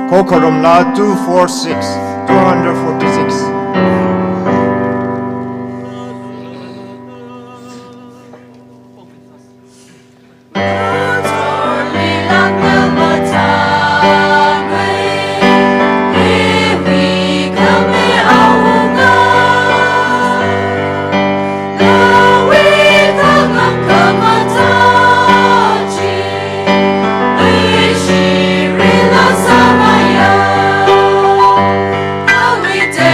Kokoromla 246, 246. We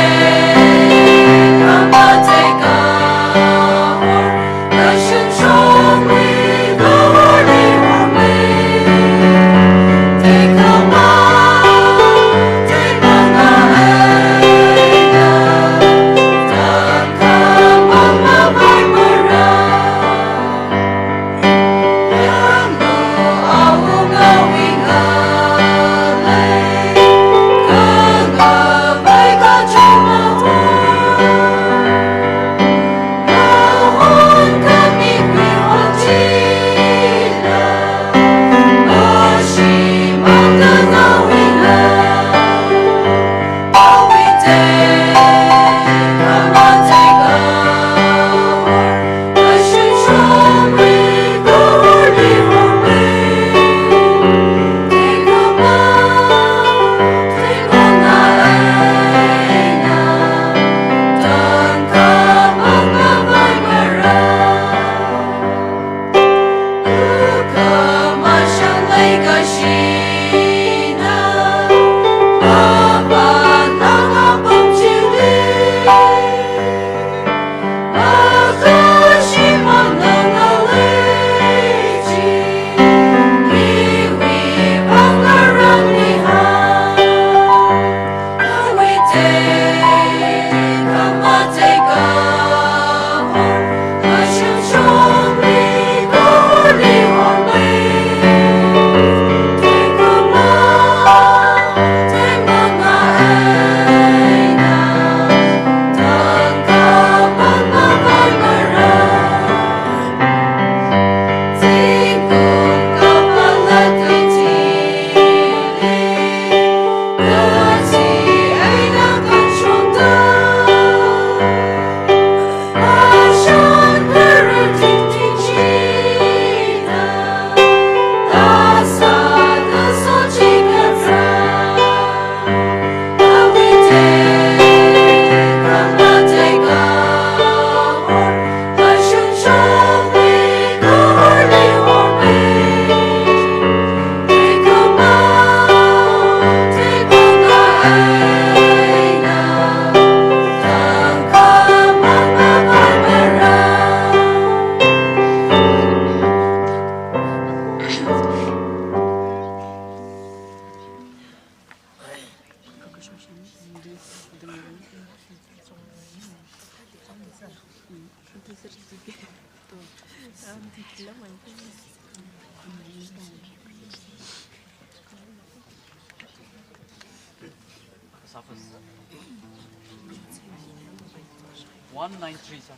193 sir.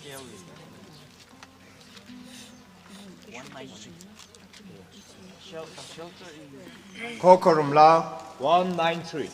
Scale is 193. Shelter in Kokorum La 193.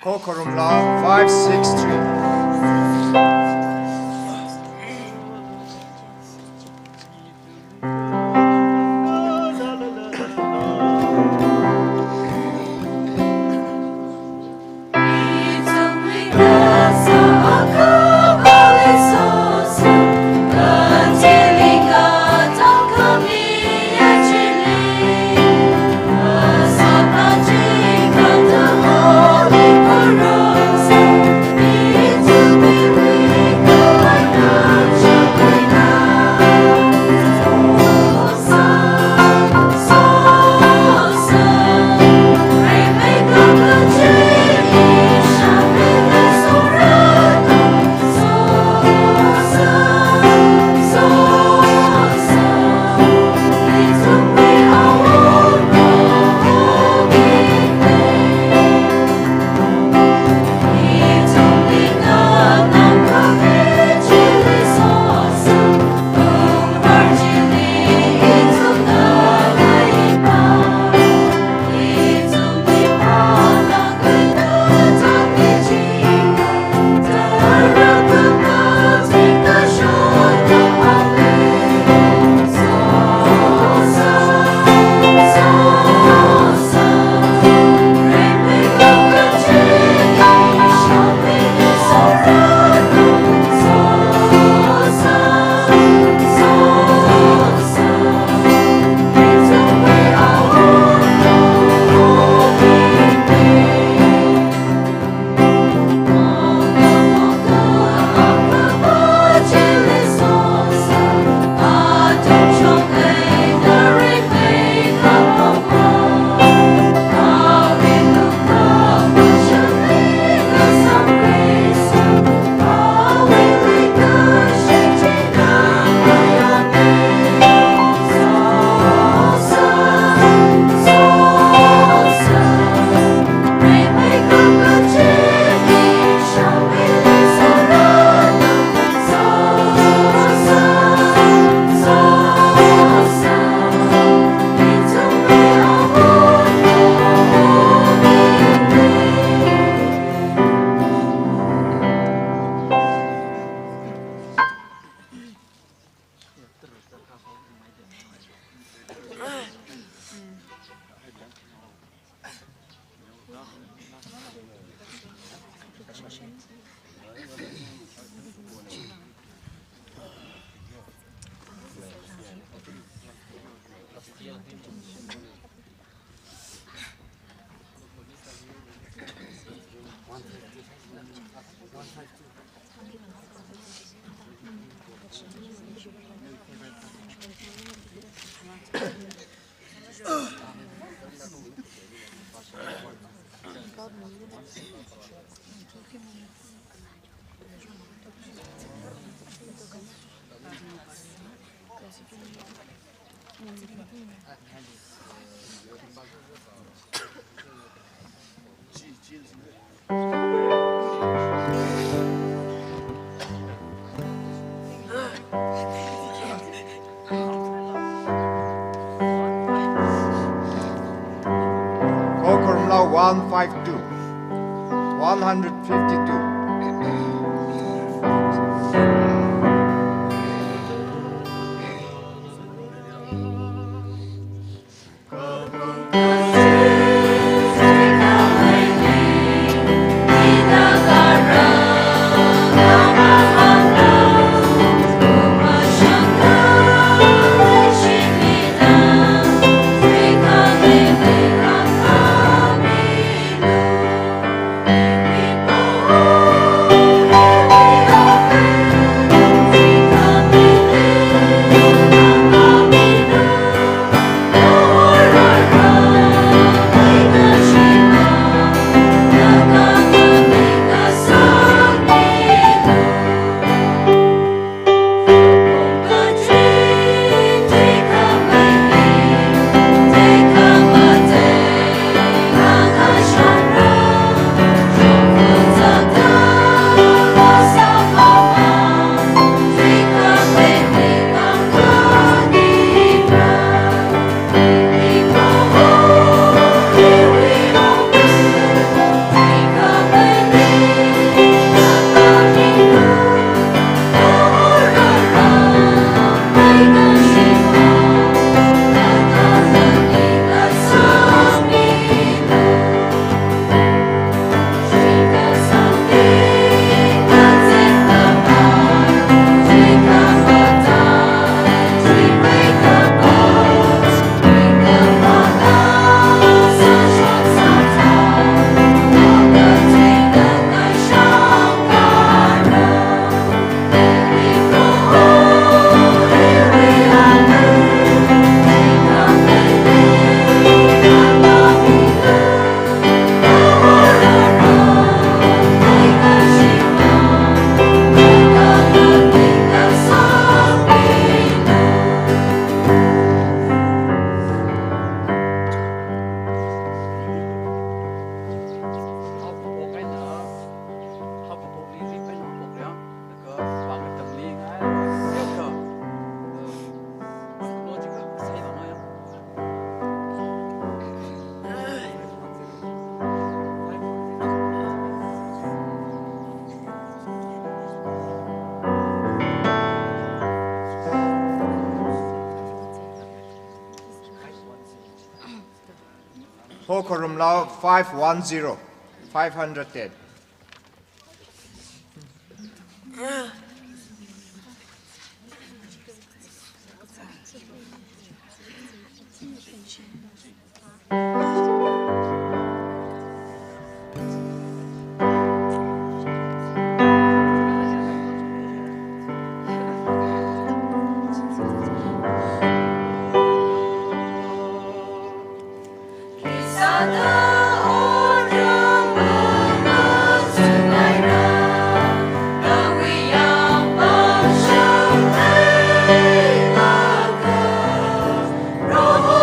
Kokorum La 563. Thank you. Call Quorum Law 152. 152. Call Quorum Law 510. 510. Roho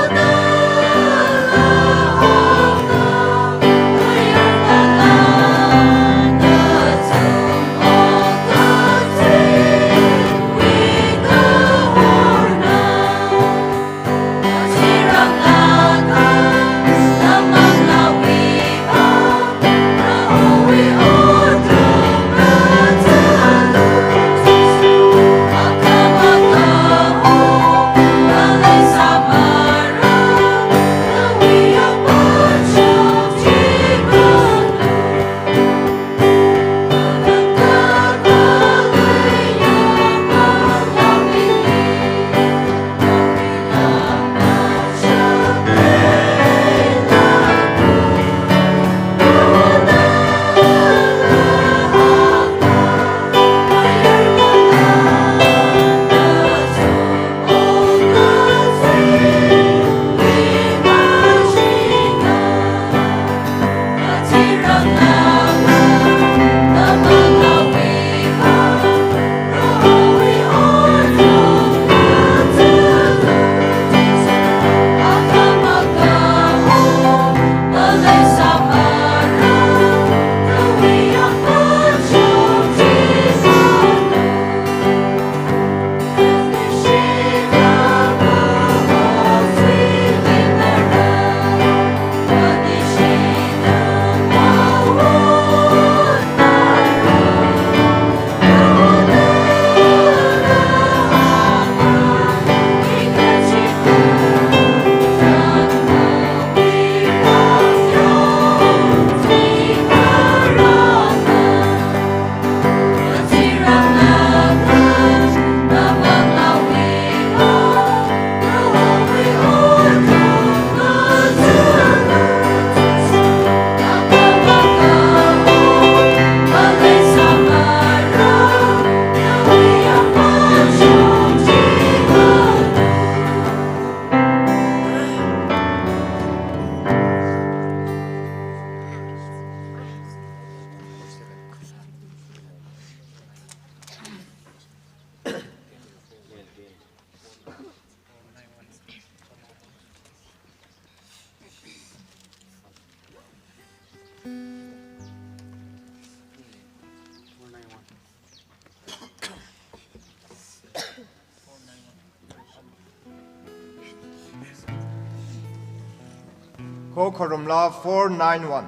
Ko Korum Law 491,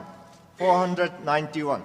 491.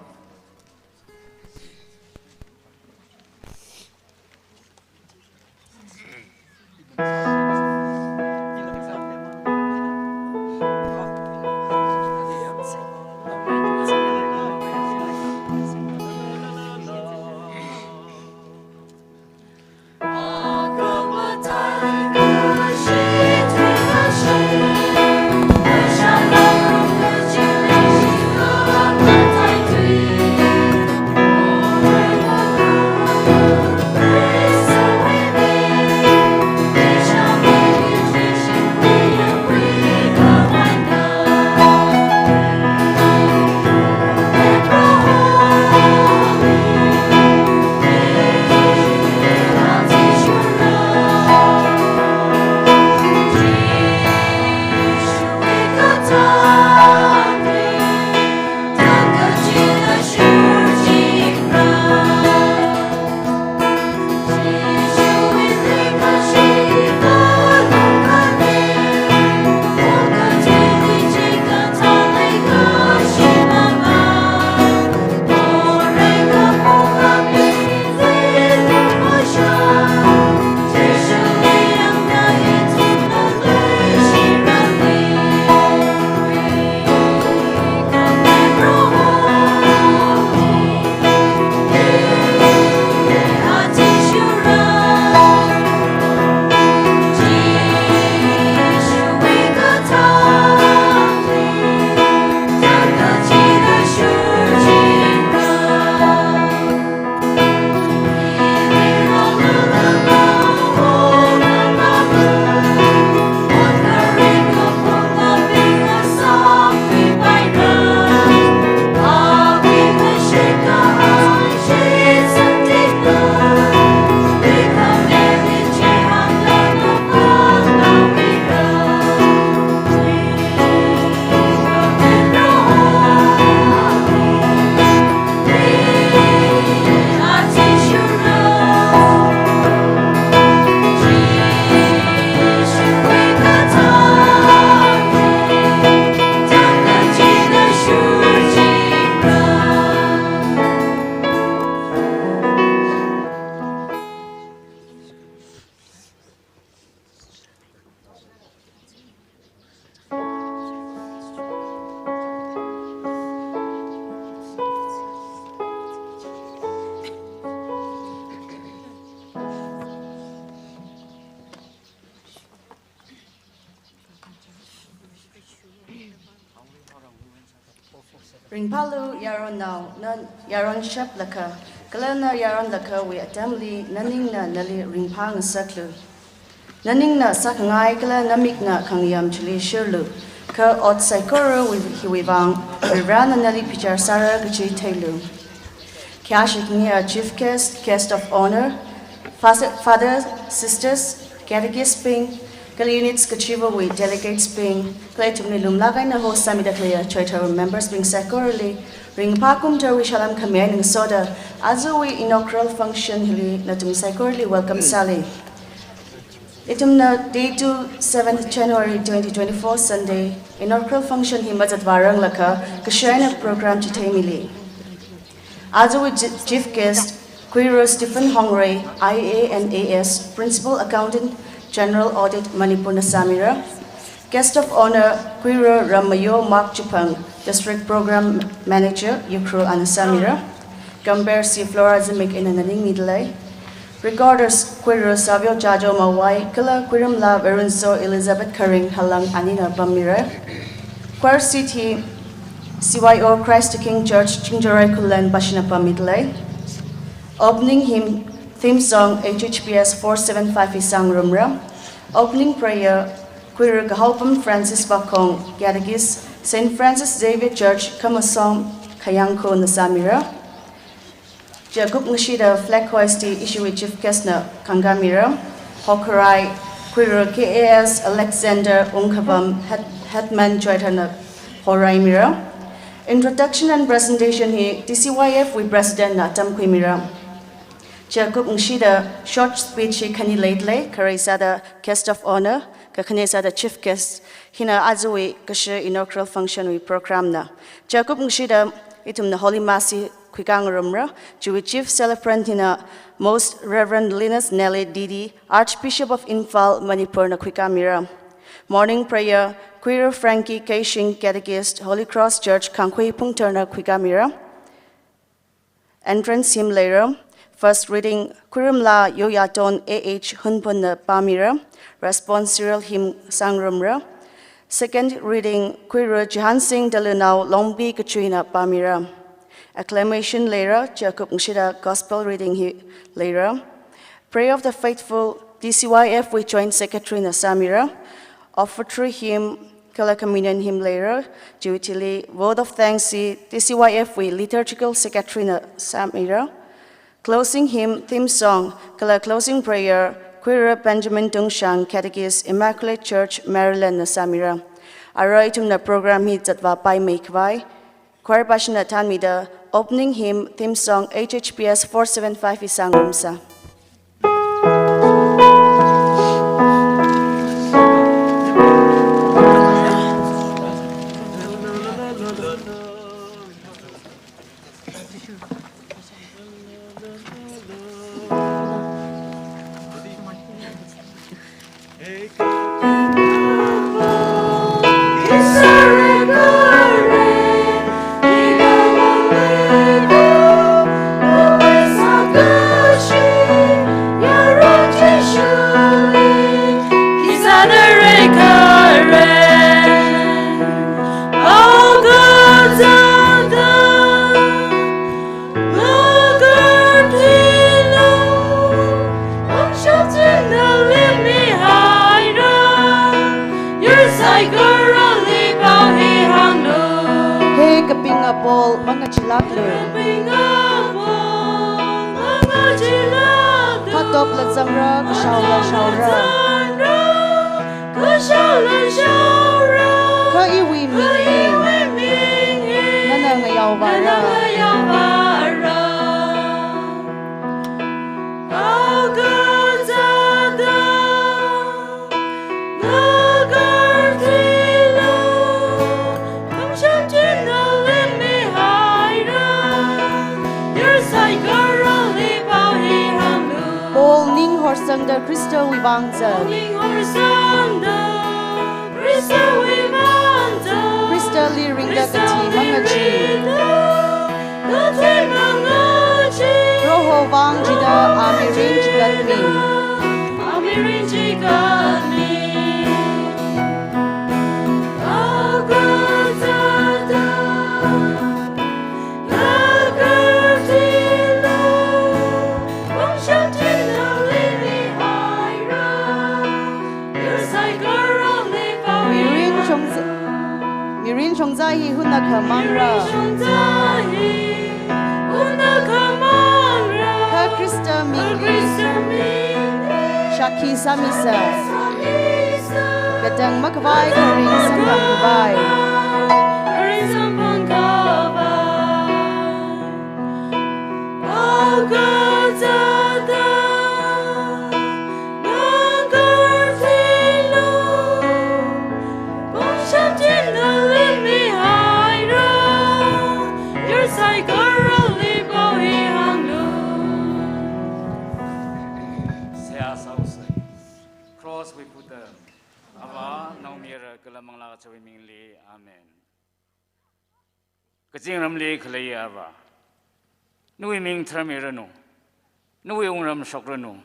Ringpalu yaron now, nan yaron shep laka, kalana yaron laka we atamli naning na nali ringpang saklu. Naning na sakangai kala namik na kangyam chili shirlu, ka ot saikoro with hiwibang, rana nali pichar sara gachi tailu. Kashik near chief guest of honor, father, sisters, catechist ping, kala units kachiva with delegates ping, kala tumni lumlagay na host samida kaya Choithar members being secorally, ring pakum terwi shalam kamen ng soda, azo we inaugural function hili na tum secorally welcome Sally. Itum na DAY2 7th January 2024 Sunday, inaugural function himat at varang laka, kasyain na program chitemili. Azo we chief guest, Quiro Stephen Hongray, IANAS, Principal Accountant, General Audit Manipur Nasamira. Guest of honor, Quiro Ramayo Mark Chupang, District Program Manager, Ukro Anasamira. Gamber si Flora Zimik in Ananing Midlay. Regarders, Quiro Savio Jajo Mawai, Kila Quirum Lab Erinso Elizabeth Karing Halang Anina Bamira. Quar City, CYO Christ the King Church, Chinjarai Kulan Bashinapa Midlay. Opening hymn, theme song, HHPS 475 Isang Rumra. Opening prayer, Queer Gahalpam Francis Bakong, Gadagis, St. Francis Xavier Church, Kamasong, Kayangko Nasamira. Jacob Nashida Flag Hoisty issue with Chief Kesna, Kangamira. Hokarai, Queer KAS Alexander Unkavam, Hetman Choithar Horaimira. Introduction and presentation here, TCYF with President Natam Kwimira. Jacob Nshida, short speech he kani lately, Karisada guest of honor, Kakanesada chief guest, hina azui kashe inaugural function we program na. Jacob ngshida itum na Holy Mass kwikang rumra, Jewish Chief Celebrant hina Most Reverend Linus Nelly Didi, Archbishop of Imphal, Manipur na kwikamira. Morning prayer, Queer Frankie Keishing Catechist, Holy Cross Church, Kankhui Pungterna kwikamira. Entrance hymn later, first reading Kurum La Yoyaton A.H. Hunpun na Pamira, responsorial hymn Sangrumra. Second reading Queer Jihan Singh Dalunau Longbi Katrina Pamira. Acclamation later, Jacob Ngshida Gospel reading later. Prayer of the Faithful, DCYF with Joint Secretary na Samira. Offertory hymn, Kala Communion hymn later. Duty Word of Thanks, DCYF with Liturgical Secretary na Samira. Closing hymn, theme song, Kala Closing Prayer, Queer Benjamin Dungshang Catechist, Immaculate Church, Maryland na Samira. Aroy itum na program hit zatwa pai mekvai. Choir passion na tanmida, opening hymn, theme song, HHPS 475 isang rumsa. Nui ming termirano, nui ungram sokrano,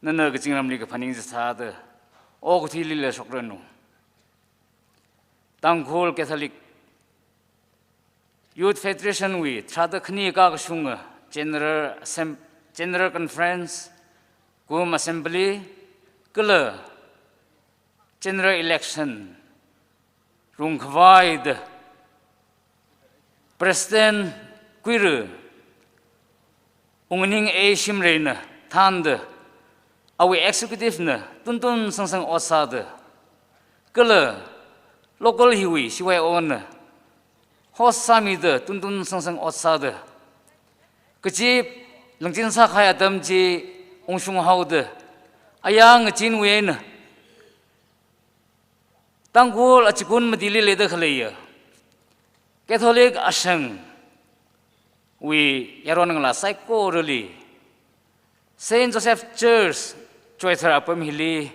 nana gajingram liga paning sada, ogti lila sokrano. Tangkol Catholic Youth Federation we trada khni ka shunga General Conference, Gum Assembly, Kula, General Election, Rungkwaid, President Queer, Ungning A Shimreina, Tand, our executive na, Tuntun Sangsang Osada, Kula, local Hiwi, Shiwai on, Hos Samida, Tuntun Sangsang Osada, Kajip, Langtin Sakaya Damji, Ungshung Haude, Ayang Jin Wen, Tangkul acikun medili leda khalaya. Catholic asang. We yaron ngala psycho really. Saint Joseph Church Choithar apam hili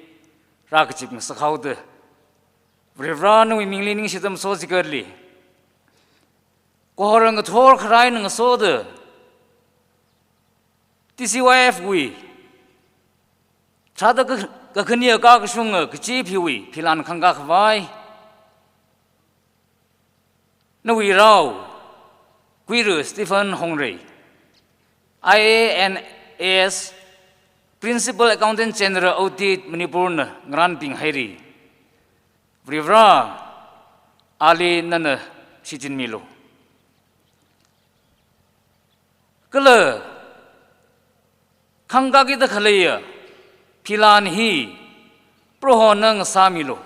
rakchip ng sakhaud. Revran we mingli ning sitam so zikarli. Kohorang thor khrai ng sod. Tcyf we. Chada kakhniya ka ksung kchip hiwi philan khanga khwai. Nawi raw. Quiro Stephen Hongray. IANAS Principal Accountant General Audit Manipur Ngran Ping Hairi. Vrivra Ali Nana Sijin Milo. Kala Khangagi the Khalaya Pilan Hi Prohonang Samilo.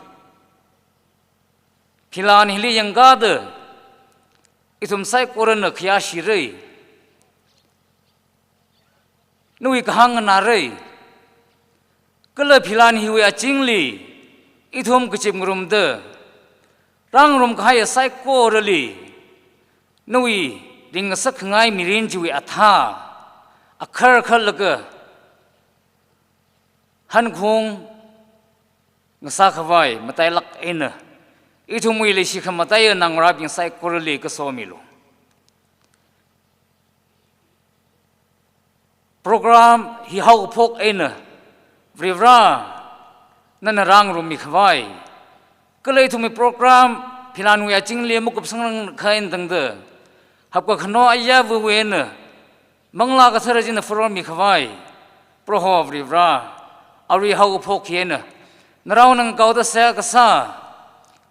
Pilan Hili Yangada Itum sai korana khya shirei. Nui kahang narei. Kala philan hiwe achingli. Itum kchip ngrum de. Rang rum khaya sai korali. Nui ring sak ngai mirin jiwi atha. Akhar khal laga. Han khong ngasa khawai matai lak ena. Itu mui si khamataya nang rab yang sai korali ke somilo. Program hi hau pok ena vrivra nana rang rumi khwai. Kala itu mi program philan wi aching le mukup sang khain tangde. Hapka khno aya bu wen mangla ka tharajin forum mi khwai. Proho vrivra ari hau pok yena. Naraw nang kauda sa kasa.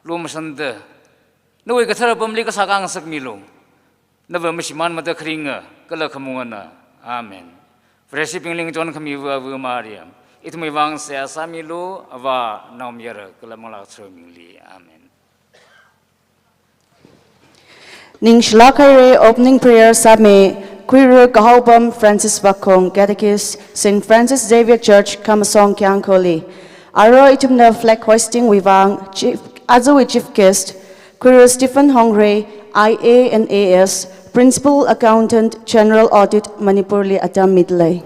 Lumasanda. Naway kathara pamli ka sakang sakmilo. Naba masiman mata kringa kala kamungana. Amen. Fresi pingling John kami wa Mariam. Itu may wang sa samilo ava naumyara kala malak mingli. Amen. Ning shlakare opening prayer same Quiro Kahobam Francis Bakong Catechist St. Francis Xavier Church Kamasong Kiangkoli. Aro itumna flag hoisting wivang Azo Chief Guest, Quiro Stephen Hongray, IANAS, Principal Accountant, General Audit, Manipurli Atam Midlay.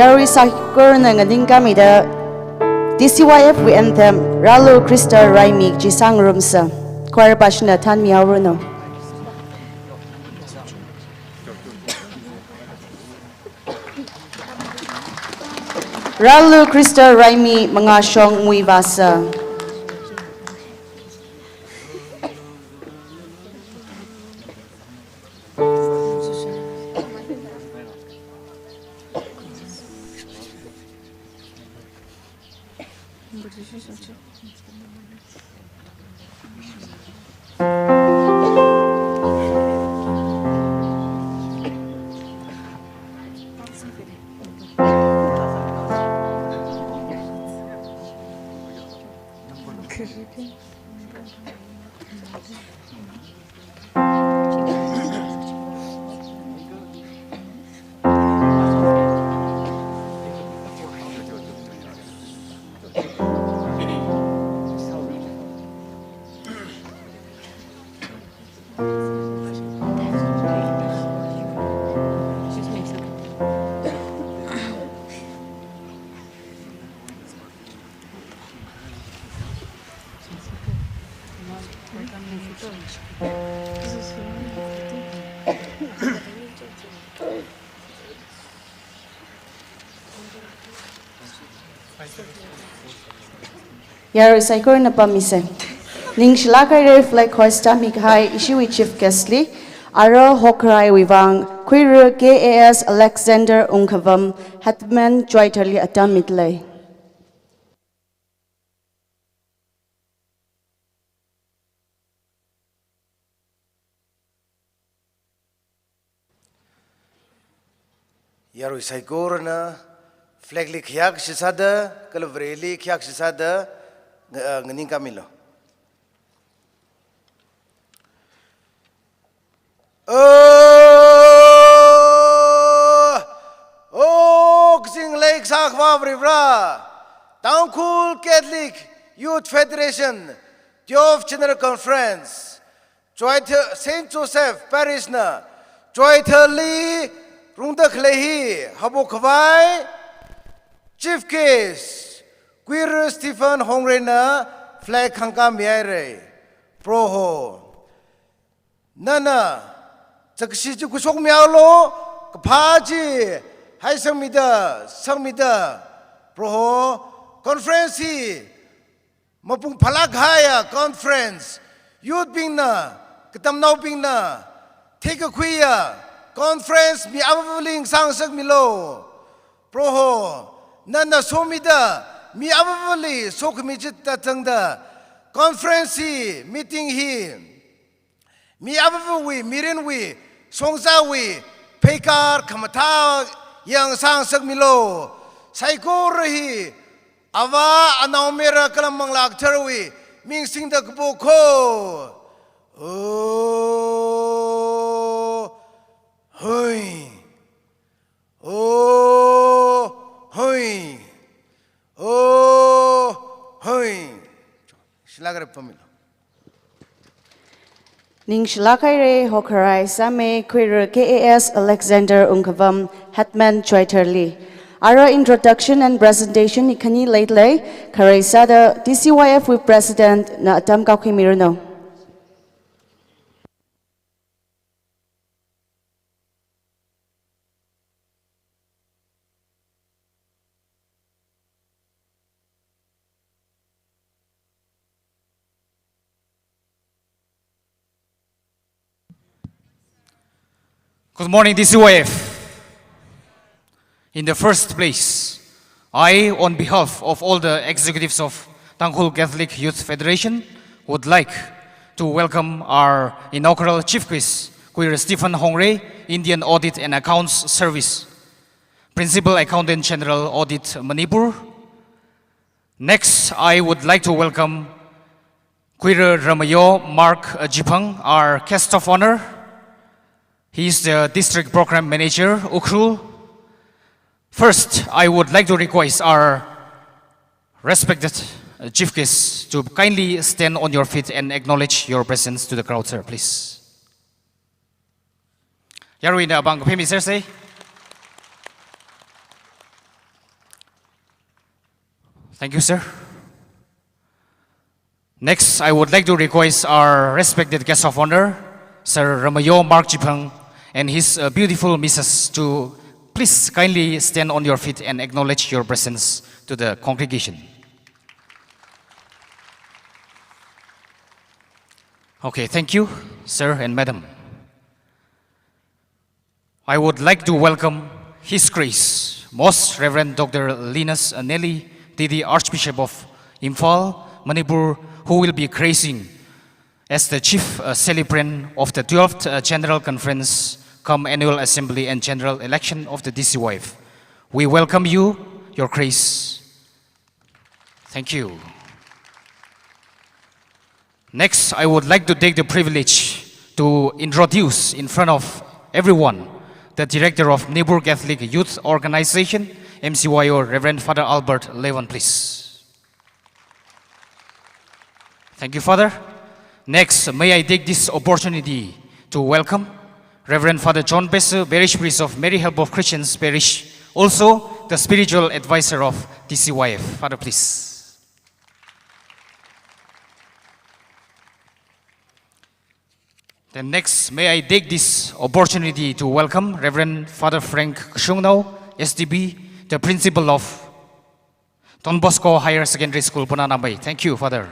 Yari sakur na ngading kami da DCYF we anthem Ralo Krista Raimi Jisang Rumsa choir passion tan miawruno Ralo Krista Raimi mga siyong muivasa Yari saikor na pamise. Ning shlakare flag hoista mikhai ishiwi chief guestly. Aro Hokrai Wivang, Queer KAS Alexander Unkavam, Hetman Choithar Atamitle. Yaroi Saigorna, Flagli Kyak Shisada, Calavreli Kyak Shisada, Ganin Camilo. Oh, Xing Lake Sakwa Rivra, Town Cool Catholic Youth Federation, Tcyf General Conference, Choithar Saint Joseph Parish na, Choithar Lee, Rungda Klehi, Habokawai, Chief Case, Queer Stephen Hongrena, Flag Hankam Yare, Proho, Nana, Takshi Kusok Mialo, Kapaji, Hai Samida, Proho, Conference, Mapung Palaghaya Conference, Youth Bingna, Katamnau Bingna, Take a Quia, Conference mi avaling sangsak milo, Proho, Nana Somida, mi avali sokmijit tatangda, Conference meeting he, mi avawi, mirinwi, songzawi, Pekar Kamata, Yang Sangsak Milo, Saikurahi, Ava Anaumera Kalamang Lakterwi, Ming Sing the Boko. Oh, hoi, oh, hoi, oh, hoi. Shilagare Pamilo. Ning Shlakaire Hokarai Same Queer KAS Alexander Unkavam Hetman Choithar Lee. Our introduction and presentation ikani lately Karaisada DCYF with President na Atam Kaukimirno. Good morning, DCYF. In the first place, I, on behalf of all the executives of Tangkhul Catholic Youth Federation, would like to welcome our inaugural Chief Quiz, Queer Stephen Hongre, Indian Audit and Accounts Service, Principal Accountant General Audit Manipur. Next, I would like to welcome Queer Ramayo Mark Jipang, our guest of honor. He is the District Program Manager, Ukhrul. First, I would like to request our respected Chief Guest to kindly stand on your feet and acknowledge your presence to the crowd, sir, please. Yarwin abang pemi sir say. Thank you, sir. Next, I would like to request our respected guest of honor, Sir Ramayo Mark Jipang, and his beautiful missus to please kindly stand on your feet and acknowledge your presence to the congregation. Okay, thank you, sir and madam. I would like to welcome His Grace, Most Reverend Dr. Linus Nelly, the Archbishop of Imphal, Manipur, who will be gracing as the chief celebrant of the 12th General Conference come Annual Assembly and General Election of the DCYF. We welcome you, Your Grace. Thank you. Next, I would like to take the privilege to introduce in front of everyone the Director of Neighbor Catholic Youth Organization, MCYO, Reverend Father Albert Levon, please. Thank you, Father. Next, may I take this opportunity to welcome Reverend Father John Besser, Parish Priest of Mary Help of Christians Parish, also the spiritual advisor of DCYF. Father, please. Then next, may I take this opportunity to welcome Reverend Father Frank Shungnau, SDB, the principal of Don Bosco Higher Secondary School, Punanambay. Thank you, Father.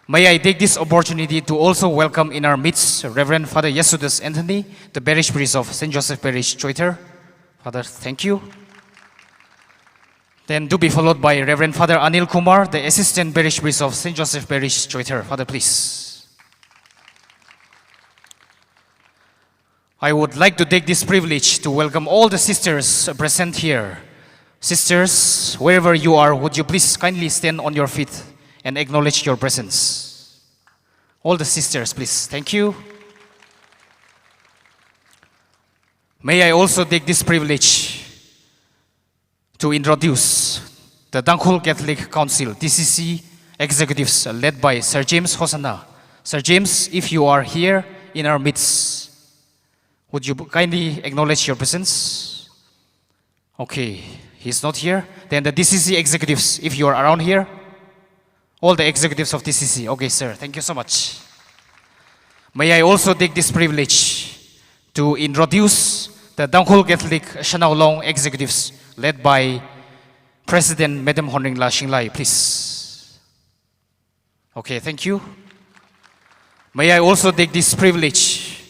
May I take this opportunity to also welcome in our midst Reverend Father Yesudas Anthony, the parish priest of St. Joseph Parish, Choithar. Father, thank you. Then to be followed by Reverend Father Anil Kumar, the assistant parish priest of St. Joseph Parish, Choithar. Father, please. I would like to take this privilege to welcome all the sisters present here. Sisters, wherever you are, would you please kindly stand on your feet and acknowledge your presence. All the sisters, please. Thank you. May I also take this privilege to introduce the Tangkhul Catholic Council, TCC executives led by Sir James Hosanna. Sir James, if you are here in our midst, would you kindly acknowledge your presence? Okay, he's not here. Then the DCC executives, if you are around here, all the executives of DCC. Okay, sir, thank you so much. May I also take this privilege to introduce the Tangkhul Catholic Shanaulong executives led by President Madam Honringla Shinglai, please. Okay, thank you. May I also take this privilege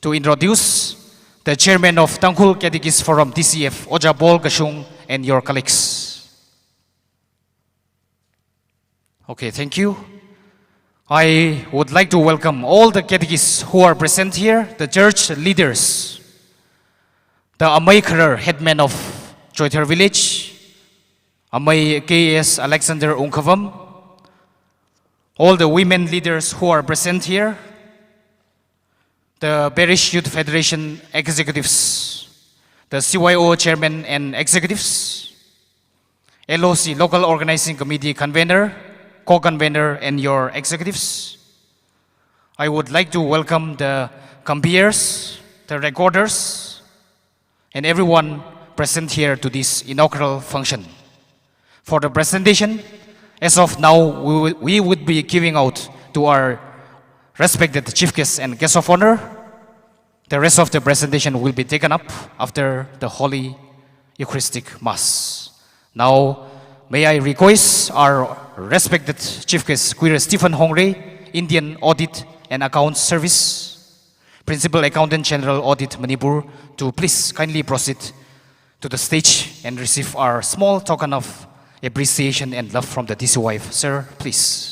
to introduce the chairman of Tangkhul Catechist Forum, Tcyf, Oja Bol Gashung, and your colleagues. Okay, thank you. I would like to welcome all the catechists who are present here, the church leaders, the Amay Kharar, headman of Choithar village, Amay KS Alexander Ungkavam, all the women leaders who are present here, the Parish Youth Federation executives, the CYO chairman and executives, LOC, Local Organizing Committee convener, co-convener, and your executives. I would like to welcome the compeers, the recorders, and everyone present here to this inaugural function. For the presentation, as of now, we would be giving out to our respected chief guests and guests of honor. The rest of the presentation will be taken up after the Holy Eucharistic Mass. Now, may I request our respected chief guest, Queer Stephen Hongre, Indian Audit and Accounts Service, Principal Accountant General Audit Manipur, to please kindly proceed to the stage and receive our small token of appreciation and love from the DC wife. Sir, please.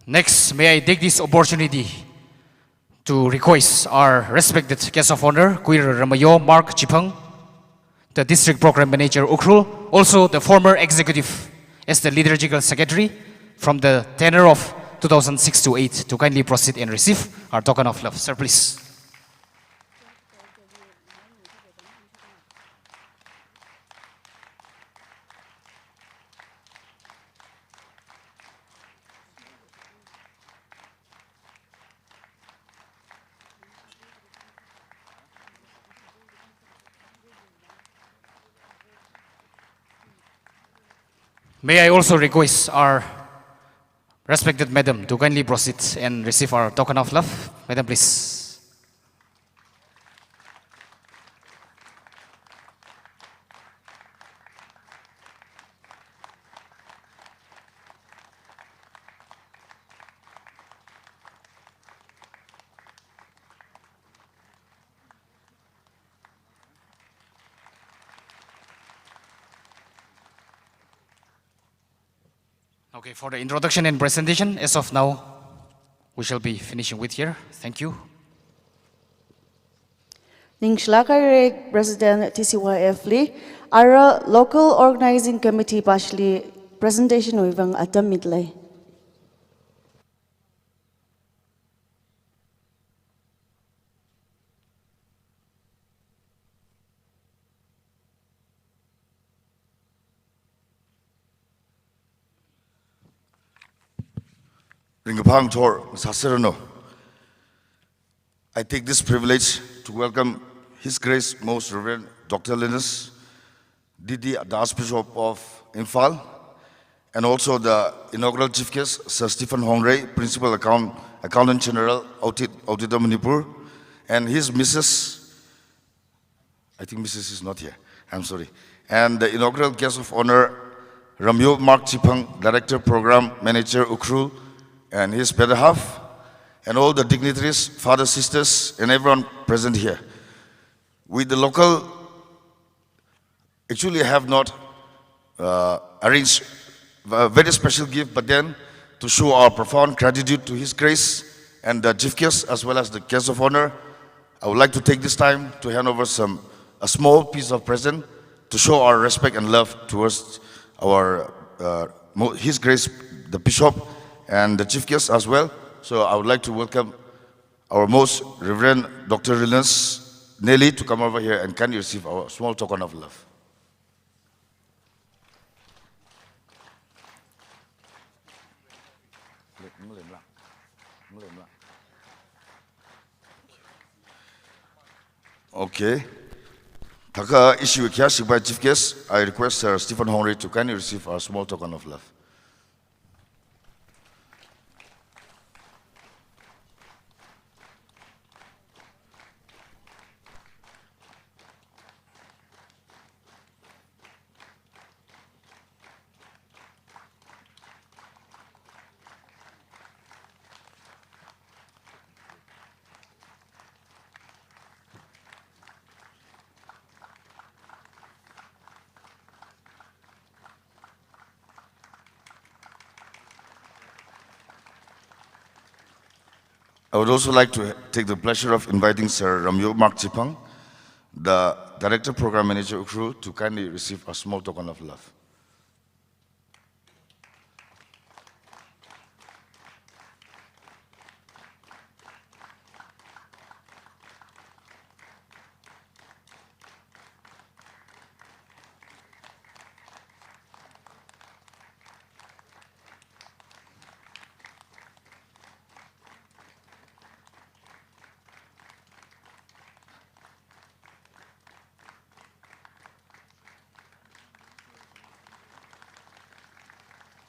Next, may I take this opportunity to request our respected guest of honor, Queer Ramayo Mark Chipang, the District Program Manager Ukrul, also the former executive as the liturgical secretary from the tenure of 2006 to 8, to kindly proceed and receive our token of love. Sir, please. May I also request our respected madam to kindly proceed and receive our token of love. Madam, please. Okay, for the introduction and presentation, as of now, we shall be finishing with here. Thank you. Ning Shlakare President TCYF Li, our local organizing committee partially presentation wivang atam midlay. Ringapang Tor Sasirano. I take this privilege to welcome His Grace Most Reverend Dr. Linus Didi, the Archbishop of Imphal, and also the inaugural Chief Guest, Sir Stephen Hongray, Principal Accountant General, Audit Manipur, and his Mrs. I think Mrs. is not here, I'm sorry. And the inaugural Guest of Honor, Ramyo Mark Chipang, Director Program Manager Ukrul, and his better half, and all the dignitaries, fathers, sisters, and everyone present here. We, the local, actually have not arranged a very special gift, but then to show our profound gratitude to His Grace and the Chief Guest as well as the Guest of Honor, I would like to take this time to hand over a small piece of present to show our respect and love towards our His Grace, the Bishop, and the Chief Guest as well. So I would like to welcome our Most Reverend Dr. Linus Nelly to come over here and kindly receive our small token of love. Okay. Taka issue here by Chief Guest, I request Sir Stephen Hongray to kindly receive our small token of love. I would also like to take the pleasure of inviting Sir Ramyo Mark Chipang, the Director Program Manager Ukru, to kindly receive a small token of love.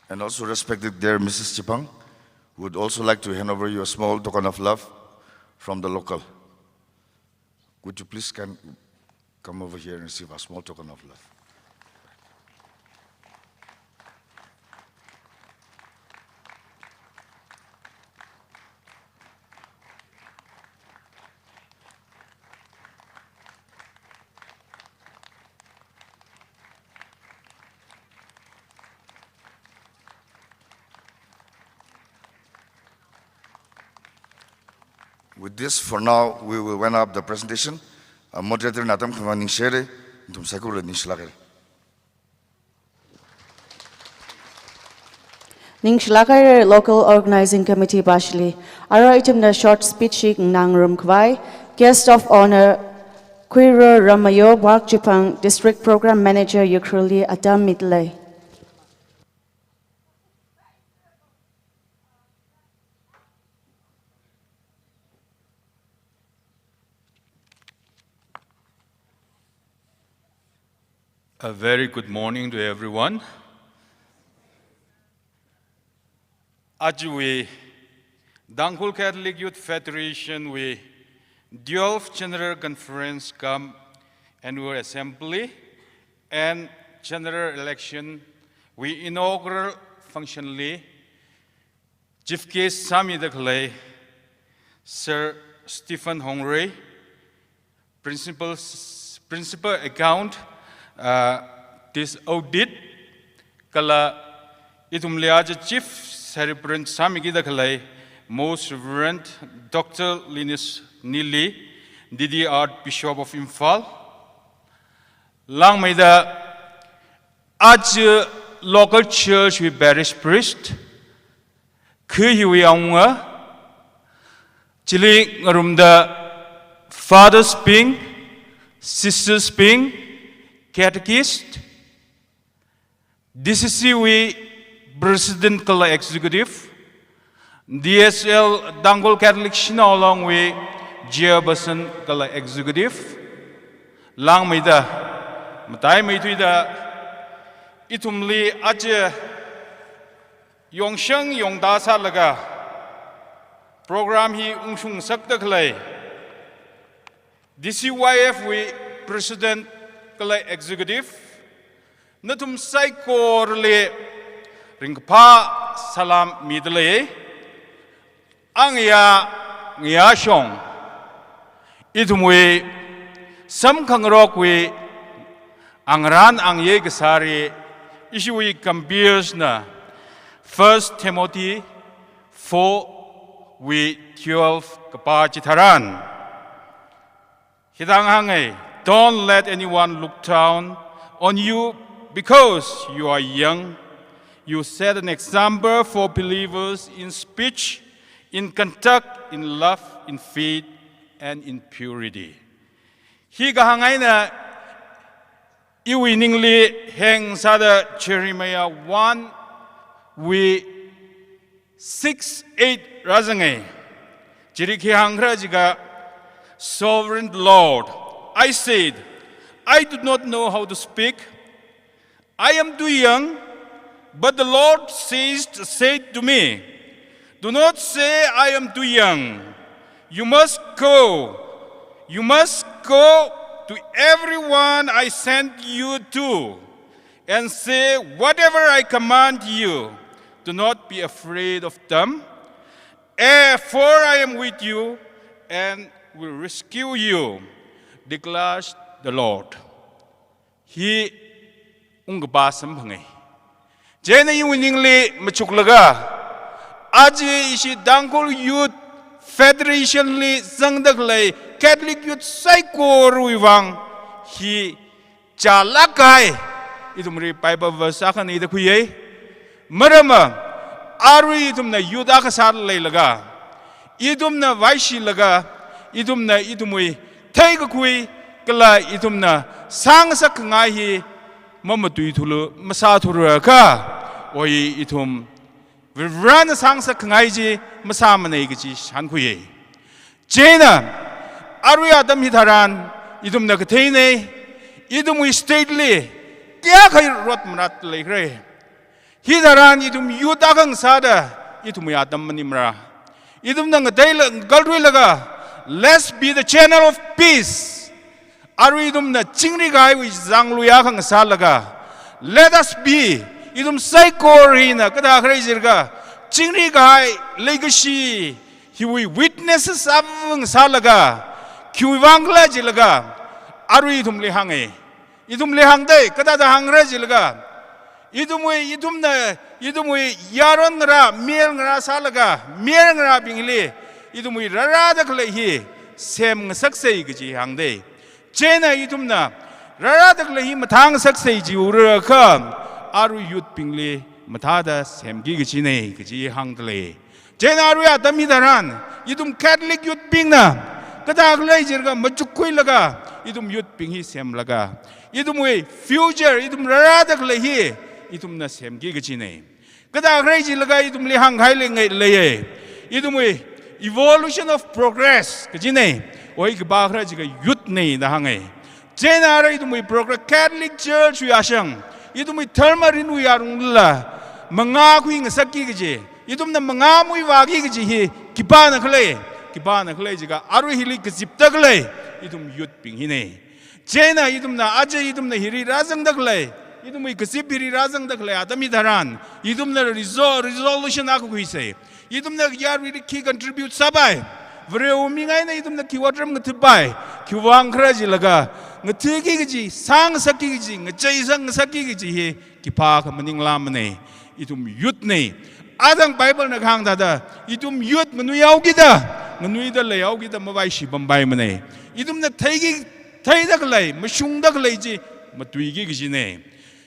And also respected dear Mrs. Chipang, would also like to hand over you a small token of love from the local. Would you please come over here and receive a small token of love? With this, for now, we will wind up the presentation. Moderator Natam Khamaning Shere, Dum Sakura Nishlagel. Ningshlakar Local Organizing Committee Bashli. Our item the short speech Nang Rum Kwai. Guest of Honor Quiro Ramayo Wak Jipang District Program Manager Yukruli Adam Midley. A very good morning to everyone. Ajwe Dankhul Catholic Youth Federation we 12th General Conference come annual assembly and general election we inaugural functionally Chief Guest Sami Daklay Sir Stephen Hongray Principal Account this audit kala itumliaja Chief Celebrant Samigi Dakalay Most Reverend Dr. Linus Nili Didi Archbishop of Imphal Lang Maida Aj local church with parish priest Kuhiwi Aunga Chili Ngarumda fathers being sisters being catechist, DCC we President Kala Executive, DSL Dangol Catholic Shina along with Chairperson Kala Executive Lang Maida Matai Maituida Itumli Aje Yongsheng Yongdasa Laga Program hi Ungshung Sakta Kalai DCYF we President Kala Executive Natum Saiko Rele Ringpa Salam Midle Angya Ngyashong Itumwe Sam Kangrok we Angran Angye Gasari Ishui Kambirs na 1 Timothy 4 we 12 Kapachitaran Hidang Hange, don't let anyone look down on you because you are young. You set an example for believers in speech, in conduct, in love, in faith, and in purity. Higahangay na iwiningli heng sada Jeremiah 1 we 6-8 razangay. Jiriki hangra jiga Sovereign Lord, I said, I do not know how to speak. I am too young, but the Lord said to me, do not say I am too young. You must go. You must go to everyone I sent you to and say whatever I command you. Do not be afraid of them. For I am with you and will rescue you, declares the Lord. He ungabasam bhangai. Jena winingly machuklaga. Aji ishi Dangol Youth Federation li zangdaglay Catholic Youth Psycho ruiwang. He chalakai. Itumri Bible verse akan ida kuye. Marama arui itumna yudaka sarlay laga. Itumna vaishi laga. Idumna idumui taiga kui kala idumna sangsa kangahi mamatui thulu masa thuru ka oi idum vivrana sangsa kangaiji masa manai gichi shan kuye jena arui adam hidaran idumna katheine idumui stately kya khai rot manat lekre hidaran idum yudagang sada idumui adam manimra idumna ngadai galrui laga. Let's be the channel of peace. Aruidum na chingri gai which zangluya kang salaga. Let us be. Idum saikori na kada khrejirga. Chingri gai legacy. He will witness savang salaga. Kyuwangla jilaga. Aruidum lihange. Idum lihangde kada da hangre jilaga. Idumwe yaron ra miel ra salaga. Miel ra bingli. Idumui rarada kalehi sem saksay gaji hangde. Jena idumna rarada kalehi matang saksay ji uraka aru yut pingli matada sem gigaji ne gaji hangdle. Jena aru ya damidaran idum Catholic yut pingna kada kalay jirga majukui laga idum yut pinghi sem laga. Idumui future idum rarada kalehi idumna sem gigaji ne. Kada kalay jirga idum lihang haile ngay leye. Idumui evolution of progress kajine oi gbahra jiga youth nei da hangai jena ra idumui progress Catholic Church wi asang idumui thermarin wi arungla manga kui ngasaki gije idumna manga mui wagi gije hi kibana khle jiga aru hili gizipta khle idum youth ping hine jena idumna aje idumna hiri razang da khle idumui gizip hiri razang da khle adami daran idumna resolution aku kui se idumna yar really key contribute sabai vreu mingai na idumna ki watram ngtbai ki wang khraji laga ngthigi gi sang sakki gi ngchai sang sakki gi he ki pa ka maning lam ne idum yut ne adang bible na khang da idum yut manu yaw gi da ngui da le yaw gi da mabai shi bambai mane idumna thaigi thaida klai mashung da klai ji matui gi gi ne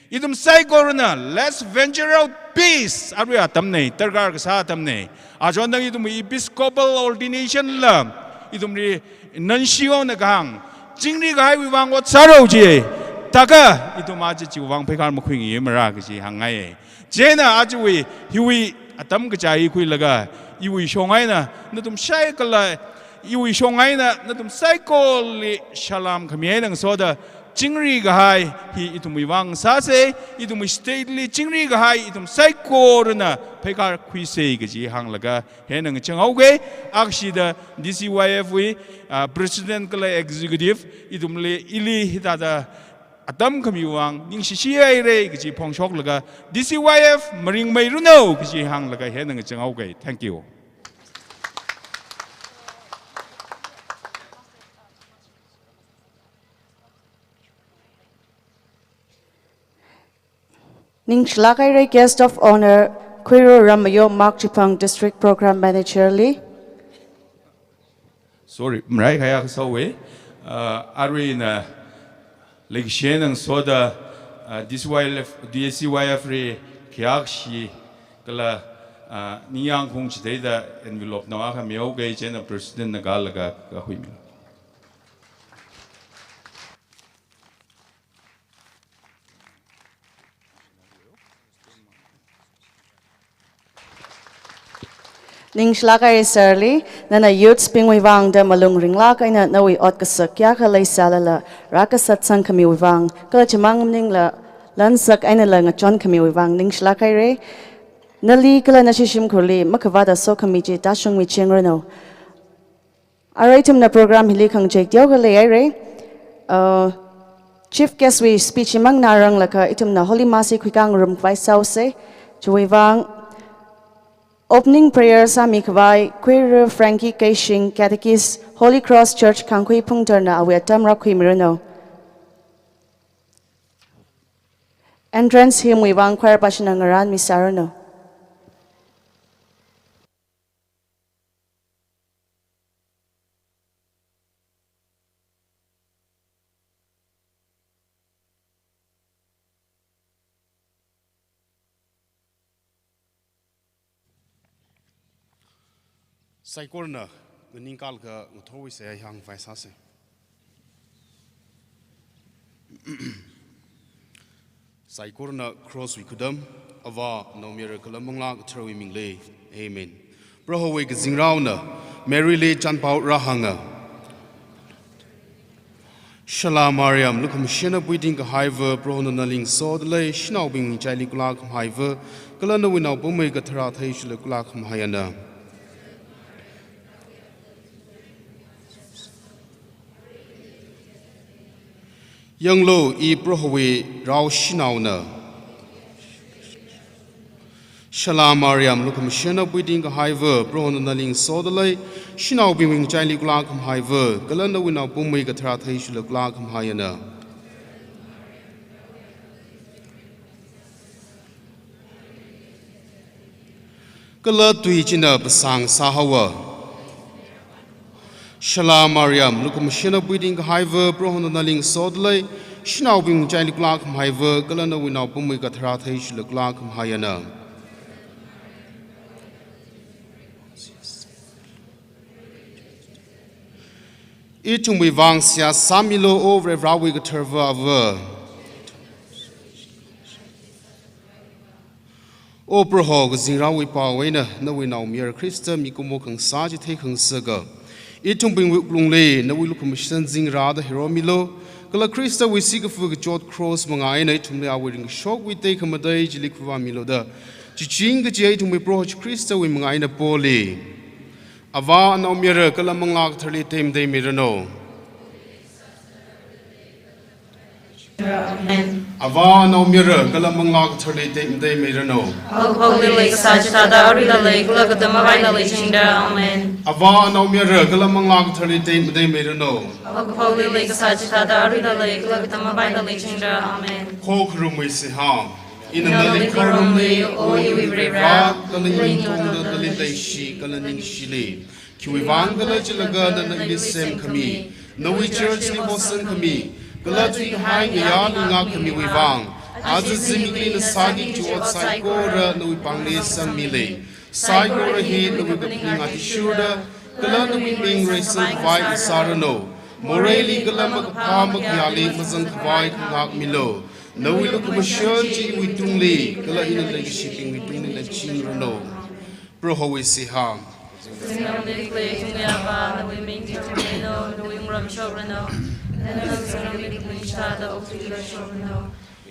idum sai corona let's venture out peace aru atamne targar ka sa atamne ajon dang idum episcopal ordination la idum ri nuncio na gang jingri gai wi wang wat saro ji taka idum aji ji wang phekar ma khwing ye mara ka ji hangai jena aji wi hiwi atam ka chai khui laga iwi shongai na natum sai kala iwi shongai na natum sai ko li shalam khamye nang soda chingri ga hai hi itumi wang sa se itumi stately chingri ga hai itum sai ko na phekar khui se ga ji hang laga he nang changau ge akshi da DCYF we president kala executive itum le ili hita da Adam kamiwang ning sisiai re kiji pongshok laga DCYF maring mai runo kiji hang laga he nang changau gai. Thank you. Ning shlakai re guest of honor Kwiro Ramayo Mark Chipang District Program Manager Lee. Sorry, mrai kaya so we ari na legishen ang soda DCYF re kiakshi kala niyang kung chideda envelope na ka meo gay chen na president na galaga ka hui mi. Ning shlakai serli nana youth sping wivang da malung ringla kai na nawi ot kasak ya kalai salala rakasat sang kami wivang kala chamang ning la lansak aina la ngachon kami wivang ning shlakai re nali kala nashishim kurli makavada so kami ji dashung mi chengrano araitum na program hili khang jek diaw kalai ai re chief guest we speech mang narang laka itum na holy masi kwikang room vai sauce chuwivang opening prayer sa mikvai Queer Frankie Kashing Catechist Holy Cross Church Kangkui Pungterna awetam rakui mirano. Entrance hymn wivang choir pashinangaran misarano. Saikorna ningkal ka ngthoi se yang vai sa se Saikorna cross we kudam ava no miracle amongla throwi mingle amen prohowe ke zingrauna Mary le chanpau rahanga Shala Mariam lukum shena puiting ka haiva prohona naling sod le shnau bing chaili kula kham haiva kalana winau bomai ka thara thai shule kula kham hayana Young Lo e Brohwe Rao Shinauna Shala Mariam Lukam Shena Budding Hiver, Brohon Naling Sodalay, Shinau Bing Jali Glakam Hiver, Galanda Winau Bumwe Gatratish Glakam Hyana. Galat Tuichina Basang Sahawa. Shala Mariam, look machine breeding hiver, Brohon Naling Sodlay, Shinau Bing Jali Glakam Hiver, Galana Winau Bumwe Gatratish Glakam Hyana. Itum Wivang Sia Samilo over Rawi Gaterva. O Brohog Zirawi Pawena, no winnow mere Christa, Mikumok and Sajite Kung Saga. Itum Bing Lungly, no will commission Zing Rada, Hiromilo. Gala Christa, we seek a fug Jot Cross Mangaina, to me our wedding shock, we take him a day, Jilikva Miloda. Chiching the J to me broach Christa, we Mangaina Poli. Ava no mirror, Galamang Turley Tame de Mirano. Amen. Ava no mirror, Galamang Turley Tame de Mirano. Holy Lake Sajata, Rila Lake, look at the Marina Lichinda. Amen. Ava no mirror, Galamang Turley Tame de Mirano. Holy Lake Sajata, Rila Lake, look at the Marina Lichinda. Amen. Hokrum we see harm. In the Nalik Karumli, O you Rag, Galaning Tonga, Galilei Shi, Galaning Shili. Kiwivan Galajilaga, and the same Kami. No we church Nibosan Kami. Galati hang yard and Kami Wivang. As a Zimili, the Sagi to outside Gora, no Bangle San Mile. Side Gora head, no whipping at the shoulder. Galana being racing by Sarano. Morelli Galamak Pamak Yali, Mazan Kawai, Kak Milo. No, we look at Machine with Tungli, Gala in the shipping with Tungli and Chingrano. Pro ho we see ham.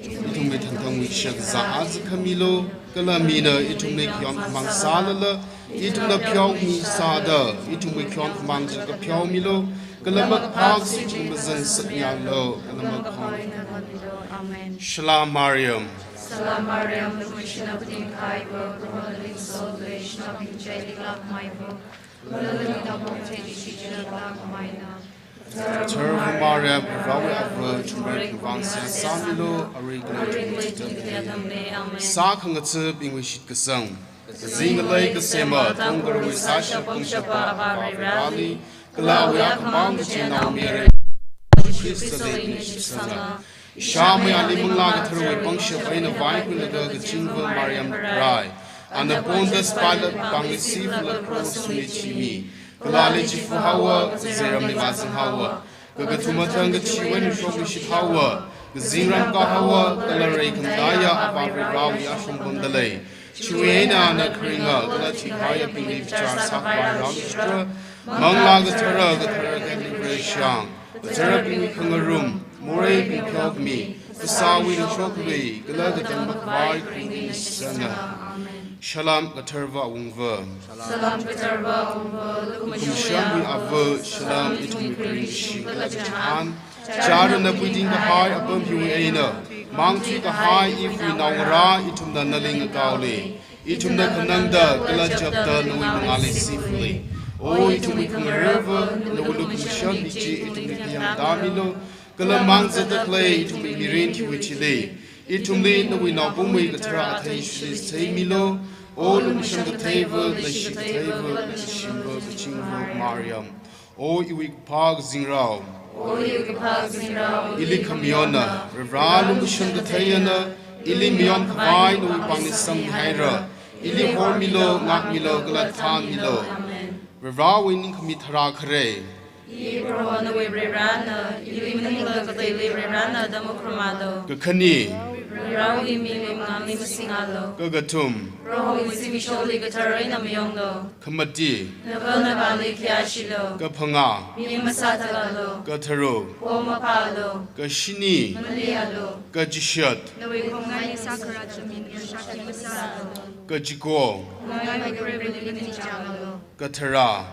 Itung me thang we shak za az kamilo kala mina itung me kyon mang salala itung na pyaw mi sa da itung me kyon mang ka pyaw milo kala mak phag si chung zan satnya lo kala mak khon Shalom Mariam Salam Mariam, the Christian of the Kaibo, the Holy Soul, the Nation of the Jelly Love My Book, the Living of the Teaching of Love My Now. Turv Mariam, Rawi of Chumrik Vansia Samilo, a regular Sakang a tub in which it sung. Zing a lake a sema, Tungar with Sasha Pungshapa, Rally, Galawia, Mount China, Miri, Shami Alimula through a bunch of in a vine with the Jingle Mariam Rai, and upon the spider Bangisi across to me. Kalali Chifuhawa, Zeram Nivazan Hawa, Gagatumatan Chiwen Shomish Hawa, Ziram Gahawa, Galare Kandaya, Abari Rawi Asham Bundale, Chuena and a Kringa, Galati Haya believe Charles Sakai Ravistra, Manglaga Terra, the Terra Liberation, the Terra Kangaroom. Moray be killed me, the Sawi and Chokwe, Galagatan Bakai, Queen Sana. Shalom Gaterva Wungver. Salam Gaterva Wungver, Kumshami Ava, Shalom Itum Green Shingalajan, Jaran the Pudding the High above you Aina, Mounty the High if we now ra, Itum the Naling Gauli, Itum the Kananda, Galajabda, no Mangali Sifli. Oh, Itum become a river, no look Shami, Itum the Damino. Galamang the clay to be mirin to which lay. It to me, no we now boom the tratation is Tamilo, all the mission the table, the ship table, the shimbo, the chingo, Mariam. Oh, you park zingrao. Oh, you park zingrao. Ili Kamiona, Reval mission the Tayana, Ili Mion Kavai, no Banisang Hydra, Ili Hormilo, Nakmilo, Galatan Milo. Reval winning Kamitra Kare. Ibrahana we rana, eliminating the daily rana, Democramado. Gakani, Rawi Milim, Singalo. Gagatum, Roho is Simisholi Gatarina Miongo. Kamati, Navana Valley Kiashilo. Gapanga, Mimasatalo. Gataro, Oma Palo. Gashini, Malialo. Gajishat, Naway Sakura Shaki Masalo. Gajiko, Gatara,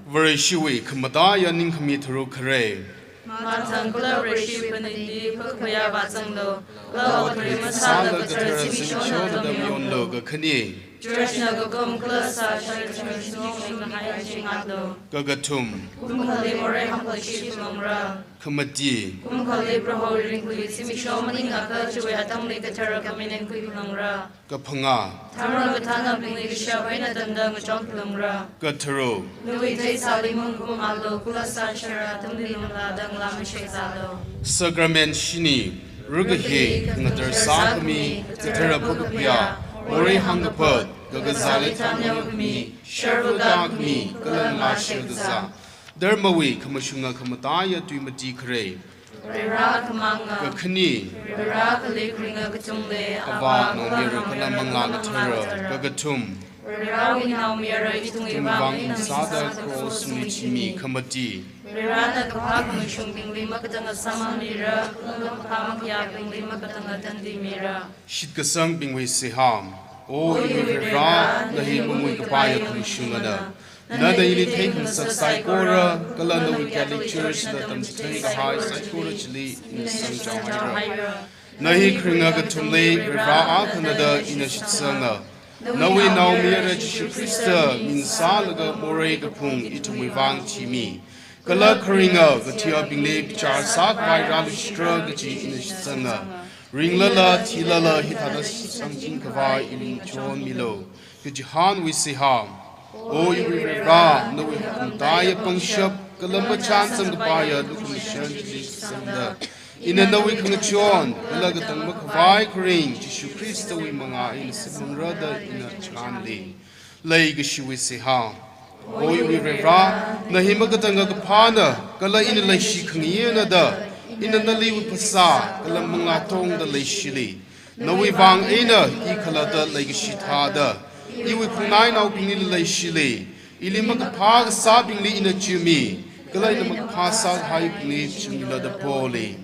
Very Shiwi, Kamadaya Ninkamitaro Kare. Matangla Rishi Panidi, Pukuya Batanglo, Law Sala Masala, Gatara Singshota the Miondo, Gakani, Jurshna Gogum Klasa, Shangado, Gagatum, Kumkali More Hamplashi Lumra, Kamati, Kumkali Proholding with Simishomani Naka to Atom Lake Terra coming in Quiplumra, Gapanga, Taragatana Bilisha, Venadanda, John Plumra, Gataro, Louis Salimun Gumalo, Kula Sanshara, Tumilumla, Danglam Shezalo. Sagramen Shini, Rugahi, Nader Sakami, Gatara Pukapia, Ori Hangapod, Gagazali Tanyami, Shervadagmi, Galan Lashirgaza, Dermawi, Kamashunga Kamataya, Duimati Kare, Gakani, Ava, no Mira, Kalamanga Terra, Gagatum, Tumvang Sada Cross Michimi, Kamati, Rana Kapag Shunking Lima Katanga Samamira, Kamakia, Lima Katanga Tandimira. Shitkasang Bingwe Siham, O Ra, Nahimu Kapaya Kamishungada. Nada ili taken Saikora, Galanda with Catholic Church, that them take the high Saikora Chili in San John. Nahi Kringaga Tumle, Ra Akanada in a Shitsanga. Nawi now Mira Shikrista, Min Salaga More Gapung, Itumivang Chimi. Kala Karinga, the Tia Bingli, Char Sak by Ralistra, the Chi in the Shitsanga. Ring Lala, Tilala, Hitada Samjin Kavai in Chon Milo. The Jihan we see harm. Oh, you will ra, no, we can die upon shop, Galamba chance and the buyer, looking the shanty. In a no we can chon, Galagatan Makavai Green, Jishu Christa, we manga in Simon Rada in a chandy. Leg she we see harm. Oh, you will ra, Nahimakatanga Kapana, Gala in a lashi Kaniana, in a Nali with Pasa, Galamanga Tong the Lashili. no we vang ina I kalada like shithada I we kunai now pingli like shili ilimak pag sabingli in a chumi kalai namak pasa hai pingli chumila the poli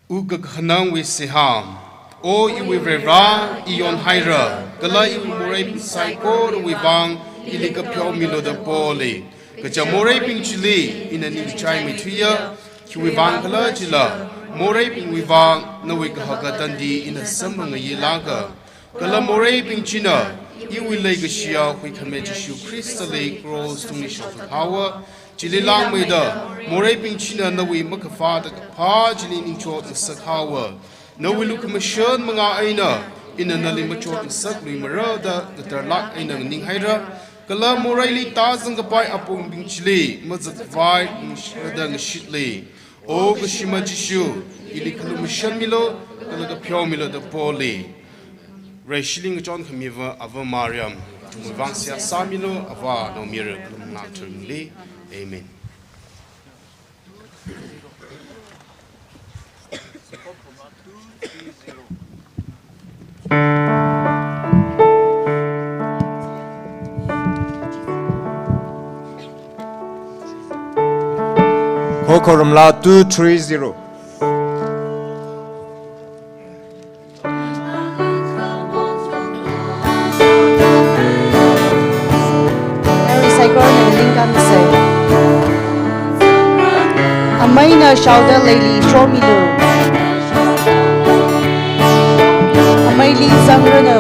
ugag hanang we siham o I we reva ion haira kalai we morai psycho we vang ilika pyo milo the poli kacha morai ping chili in a new chai mitria we vang kala chila morai ping we vang no we kahakatandi in a samang yilaga kala morai ping china I will like a shia we commit to crystally grows to mission power chili lang me the morai ping china no we makafa the pa chili in chot the sakawa no we look machine manga aina in a nali macho in sakli marada the terlak in a ning hydra kala moraili tazang kapai apong bing chili mazat vai shadang shitli o gashima jishu ili kalu mission milo kala the pure milo the poli Rashling John Kamiva Ava Mariam to Muvansia Samilo Ava no miracle naturally. Amen. Kokorumla 230. Amaina shoulder lady show me do. Amaili zangrano.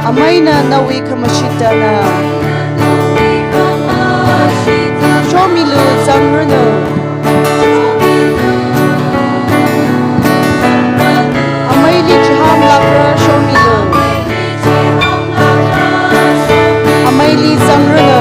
Amaina na we kamashita na. Show me lu zangrano. Amaili chiham lakra show me lu. Amaili zangrano.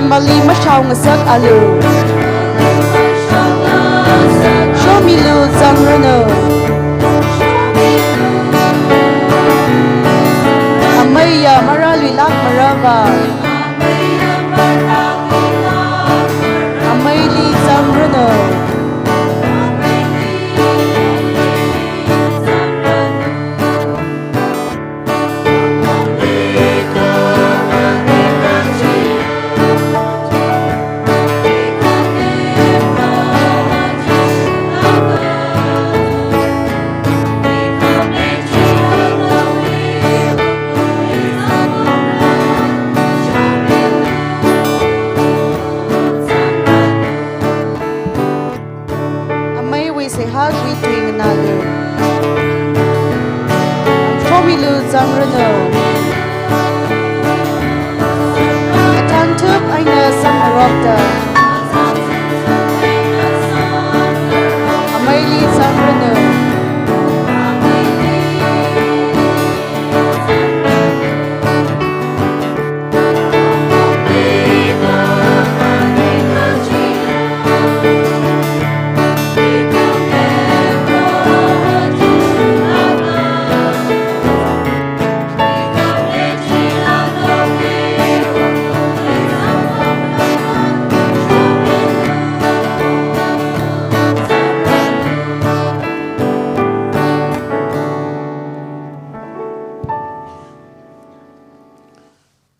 Mali mashaw ngasak alu. Show me lu zangrano. Amaya marali lak marava. Amaili zangrano. Zangrano. Atantuk aina sangarokta. Amaili zangrano.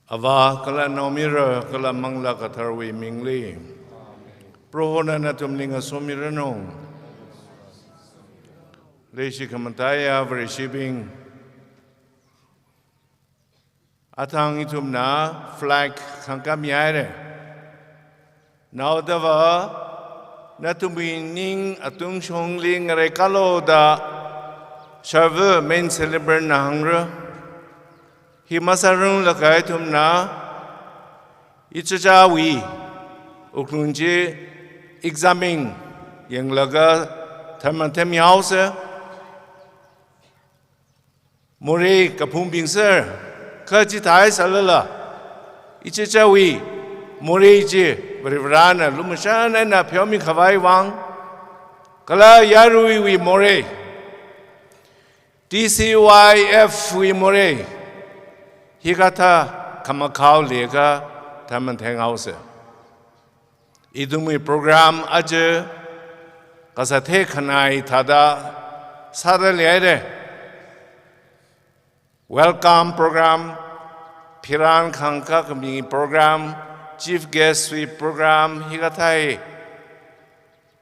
Ava kala nomira kala mangla katharwi mingli prohona na tumlinga somirano Reshikamataya receiving Atang itumna flag Kankamiare. Now the Natumining Atung Shongling Rekalo da Server main celebrant Nahangra. He masarung lakaitumna Ichajawi Uklunji examining Yang Laga Tamantemi House Muri Kapumping Sir Kajitai Salala Ichajawi Muriji Rivrana Lumashan and Pyomi Kavai Wang Kala Yarui we More DCYF we More Higata Kamakau Lega Tamantang House Idumi program Aje Kasate Kanai Tada Sadaliere Welcome program Piran Kanka Kami program Chief Guest Sweep program Higatai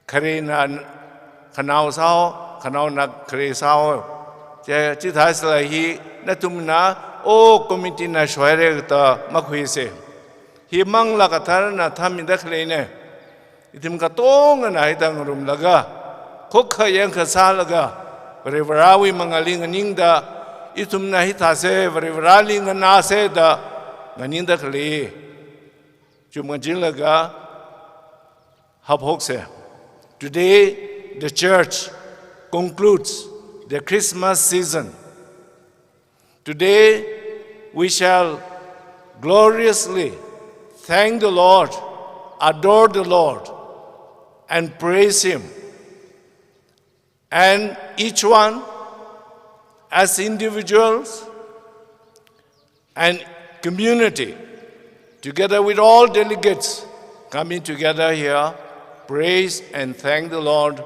Karina Kanao Sao Kanao Nak Kare Sao Chitai Salahi Natumna O Committee Na Shwere Ta Makwise Hi Mang Lakatarana Taminda Klene Itim Katong and Aitang Rum Laga Koka Yanka Salaga Riverawi Mangaling and Ningda Itum Nahitase Riveraling and Naseda Naninda Kle Jumajilaga Habhokse. Today the church concludes the Christmas season. Today we shall gloriously thank the Lord, adore the Lord, and praise Him. And each one, as individuals and community, together with all delegates coming together here, praise and thank the Lord.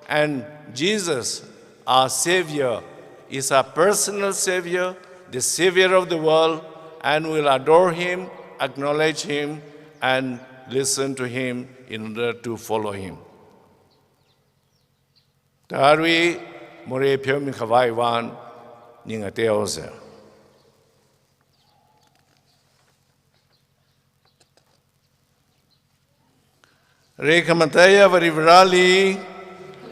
And Jesus, our Savior, is our personal Savior, the Savior of the world, and we'll adore Him, acknowledge Him, and listen to Him in order to follow Him. Tarwi More Pyomi Kavai Wan Ningateose. Rekamataya Varivrali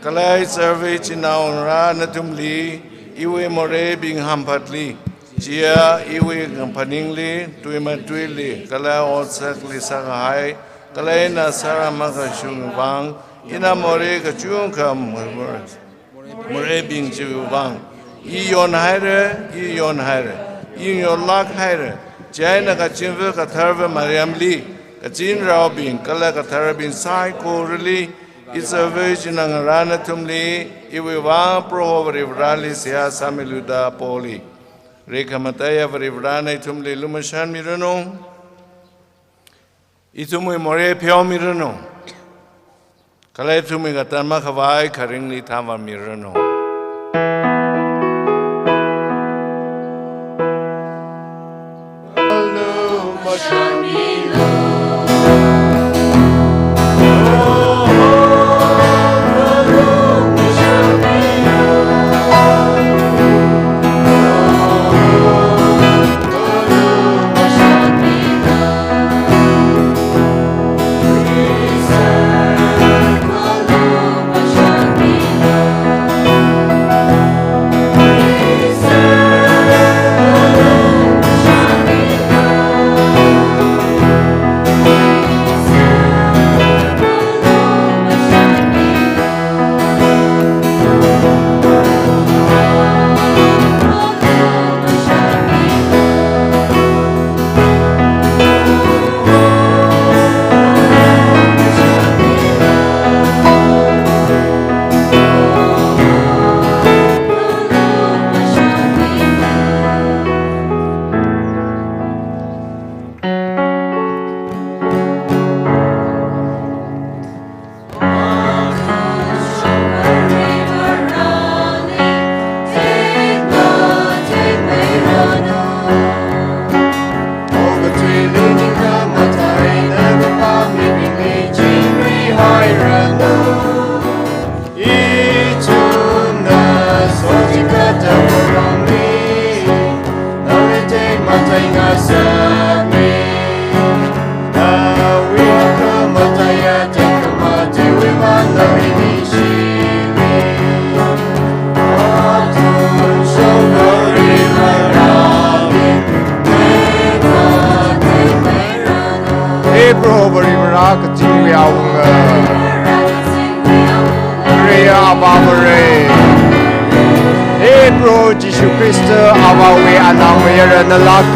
Kalai Service in our Natumli Iwe More being Hampatli Chia Iwe Campaningli Tuimatwili Kala Otsakli Sakahai Kalena Saramaka Shungwang Ina More Kachungam More being Chiwang Ion Hire In your luck hire Jaina Kachimva Katarva Mariam Lee Kachin Raubin Kala Katarabin Sai Korili It's a virgin ang ranatumli Iwiwa Pro Rivrali Siya Samiluda Poli Rekamataya Vrivrana Itumli Lumashan Mirano Itumi More Pio Mirano Kaletumi Gatama Kavai Karingli Tava Mirano bro bari bara ka ting we awung Rea abavare bro Jishu Christ abawe anang yara nalak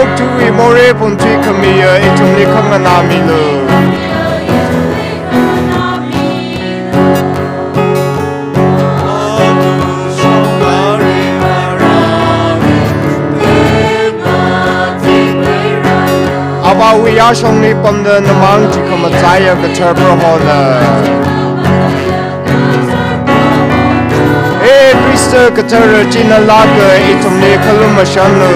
Oktuwi more puntri kamiya itumli kanganamilu Abawi yashongni pamda namang jikama Tcyf ka terpro hona Priester ka ter jina laga itumli kaluma shanu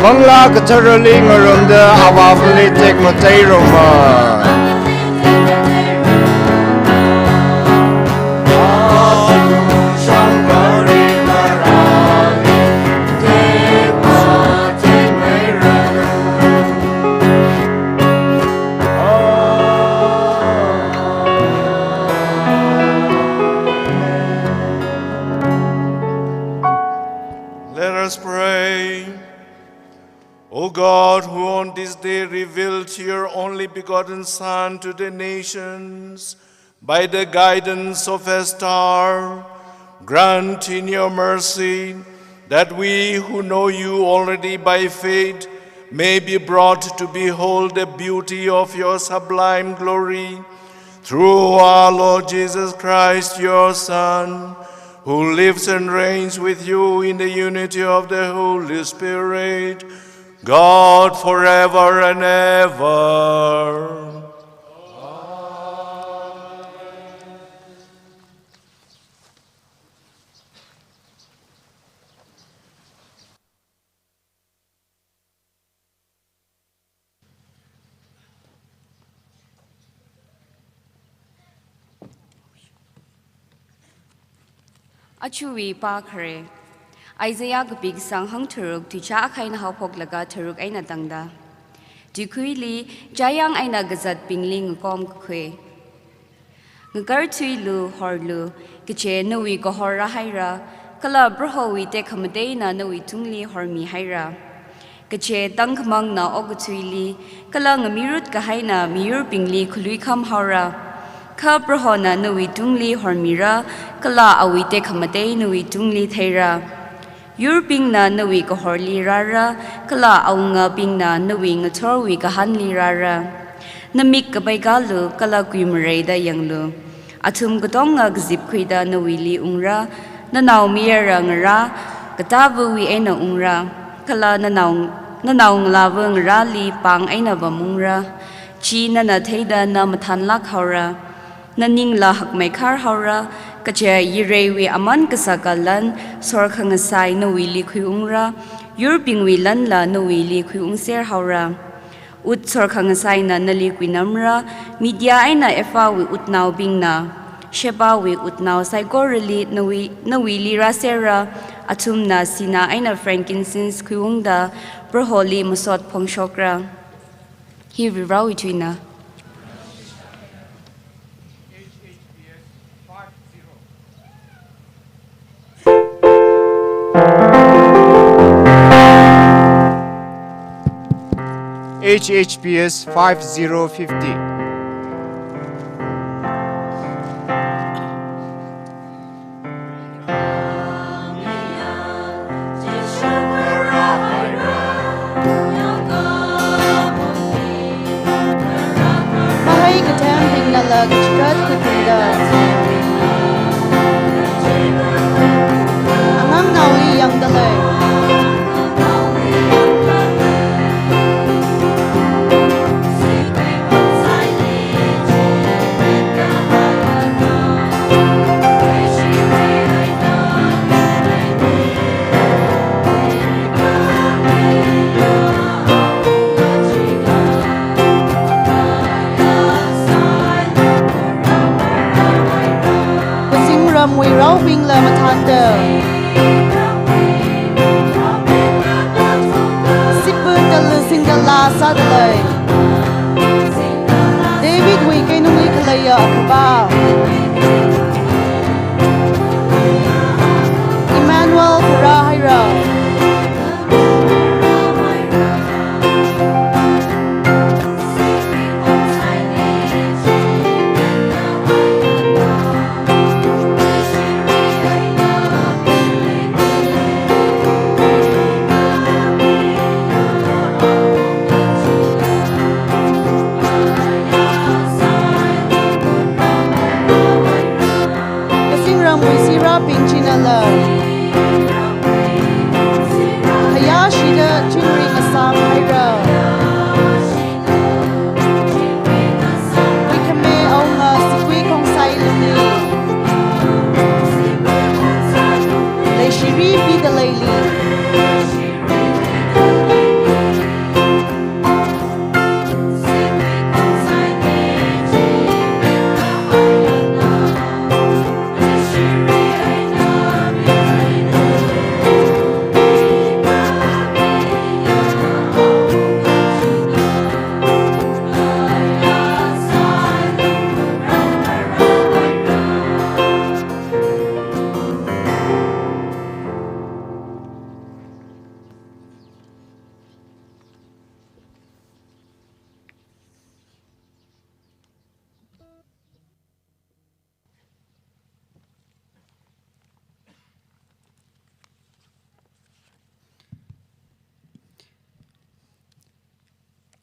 Mangla ka ter lingarunda abavli tek matay roma Let us pray. O God, who on this day revealed your only begotten Son to the nations by the guidance of a star, grant in your mercy that we who know you already by faith may be brought to behold the beauty of your sublime glory through our Lord Jesus Christ, your Son, who lives and reigns with you in the unity of the Holy Spirit, God forever and ever. Achuwi pakre Isaiah gapig sang hang turuk tu cha akai na hapok laga turuk ay na tangda Dikuili jayang ay na gazat pingling kom kwe Ngagar tui lu horlu Kiche nawi ko horra haira Kala brohowi te kamaday na nawi tungli hormi haira Kiche tang kamang na ogutuili Kala ngamirut kahay na miyur pingli kului kam haura Ka brohona nawi tungli hormira Kala awite kamate nawi tungli theira Yurping na nawi ko horli rara Kala awnga ping na nawi ngatorwi kahanli rara Namik kabay galu kala kuimaray da yanglu Atum gotong nga gzip kuida nawi li ungra Nanaw miyara ngara Katabu wi ay na ungra Kala nanaw nglawa ngara li pang ay na bamungra Chi na na theida na matanlak haura Naning lahak may kar haura Kachaya yirewi aman kasagalan Sorka ngasay na wili kuyungra Yurping wilan la na wili kuyung ser haura Ut sorka ngasay na nalikwinamra Media ay na efawi utnaw bing na Shebawi utnaw say gorili na wili rasera Atum na sina ay na frankincense kuyungda Broholi masot pong shokra Hivi rawi tuina HHPS 5050 Mahay katam hingnalag chikat kutunda Angang nawi yang dalay we roving la matanda Sipun dalu singala sadalay David we kay nung ikalaya akaba la Kaya shida chingring asam haira We kame onga sikwi kong sai lumi Le shiri bida leili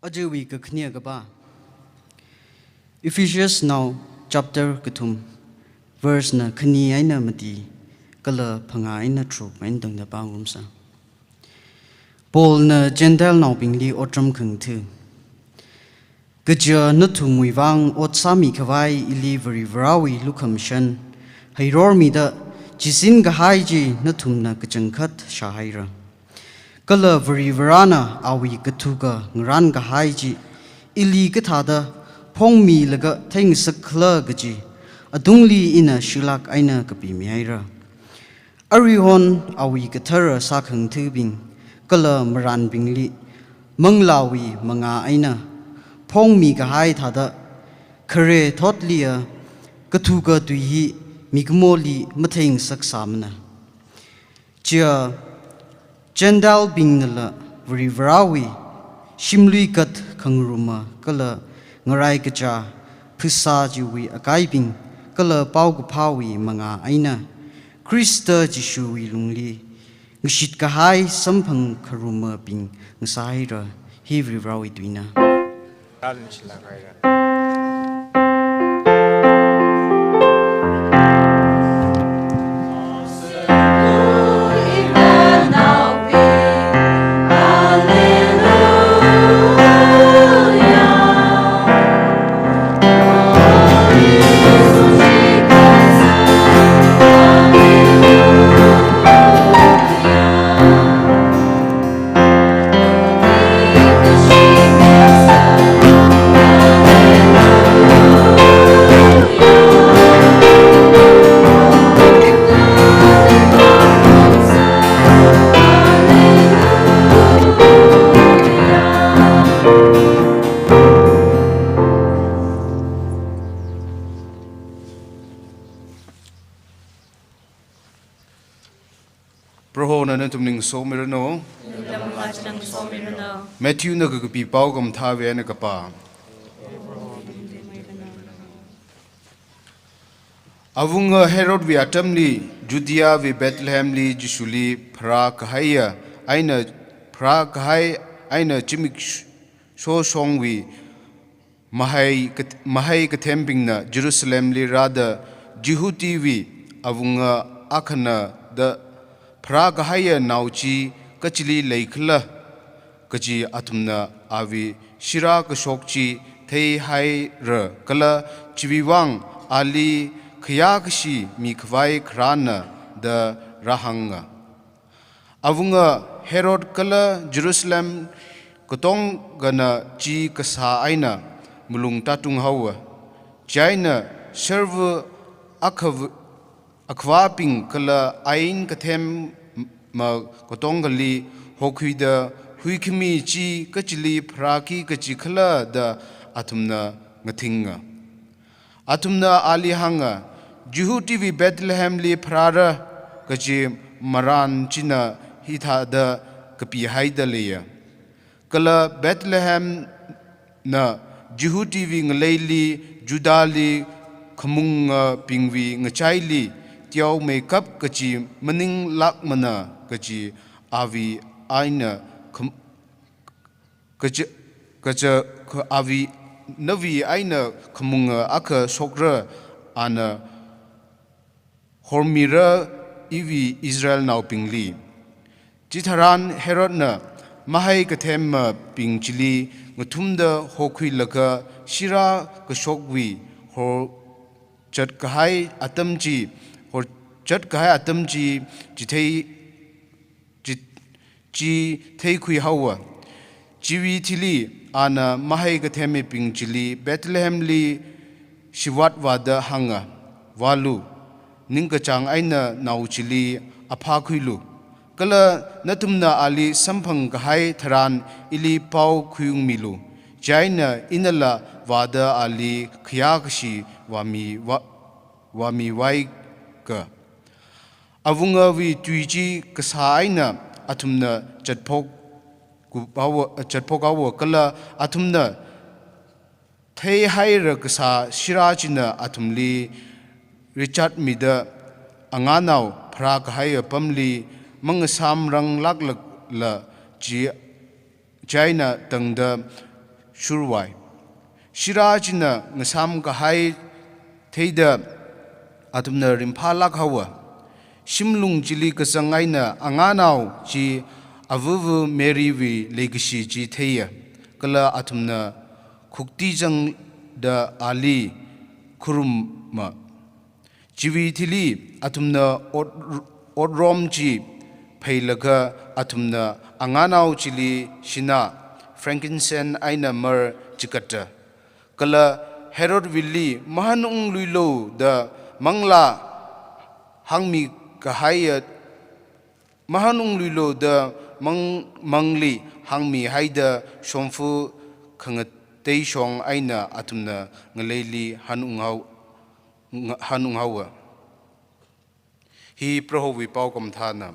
Ajewi kaknia gaba. Ephesians now chapter katum verse na kani aina mati kala phanga aina tru main dang da bangum sa. Paul na Gentile now bingli otram khang thu. Gajya na thu muiwang ot sami khawai ili vari vrawi lukham shan hairor mi da jisin gahai ji na thum na kachangkhat shahaira. Kala vari varana awi katuga ngran gahai ji ili kathada phong mi laga theng sakla gaji adungli ina shilak aina kapi miaira arihon awi kathara sakhang thubing kala maran bingli manglawi manga aina phong mi gahai thada khare thotlia katuga tuhi migmoli matheng saksamna chia Jendal bingnala vrivrawi shimlui kat khangruma kala ngarai kacha phisa jiwi akai bing kala pau guphawi manga aina Krista jishuwi lungli ngshit kahai samphang kharuma bing ngsaira hi vrivrawi tuina so mirano Matthew na kapi pau gam thawe na kapa Avunga Herod vi atamli Judea vi Bethlehem li Jishuli pra kahaya aina pra kahai aina chimik so song vi mahai kathembing na Jerusalem li rada Jihuti vi avunga akhana da Praga haya nauchi kachili laikla kachi atumna avi shira kashokchi thei hai ra kala chiviwang ali khayakshi mikhwai khrana da rahanga avunga Herod kala Jerusalem kotong gana chi kasa aina mulung tatung hawa China serve akwaping kala ain kathem ma kotonggali hokuida huikmi chi kachili praki kachi khala da atumna ngathinga atumna ali hanga Jihuti vi Bethlehem li prara kachi maran china hitha da kapi haida leya kala Bethlehem na Jihuti vi ngleili Judali khamunga pingvi ngachaili tiao makeup kachi maning lakmana kachi avi aina kacha avi navi aina khamunga akha sokra ana hormira iwi Israel now pingli Chitharan Herod na mahai kathem ping chili nguthumda hokhui laka shira kashokwi ho chat kahai atamji ho chat kahai atamji ji thei khui hawa jiwi thili ana mahai katheme ping chili Bethlehem li shiwat wada hanga walu ningka chang aina nau chili apha khuilu kala natumna ali samphang kahai tharan ili pau khuyung milu jaina inala wada ali khya kshi wami wai ka avunga wi tuiji kasaina atumna chatphok awo kala atumna thei haira kasa shirajina atumli Richard mida anganau phra kahaya pamli mangasam rang laklak la China tangda shurwai shirajina ngasam kahai theida atumna rimpha lakhawa shimlung chili kasangaina anganau chi avuvu Mary vi legacy chi theya kala atumna khukti jang da ali khurumma jiwi thili atumna odrom chi phailaka atumna anganau chili shina frankincense aina mar chikata kala Herod willi mahanung luilo da mangla hangmi kahaya mahanung luilo da mangli hangmi haida shomfu khangatei shong aina atumna ngaleili hanung hawa hi prohowi pau kom thana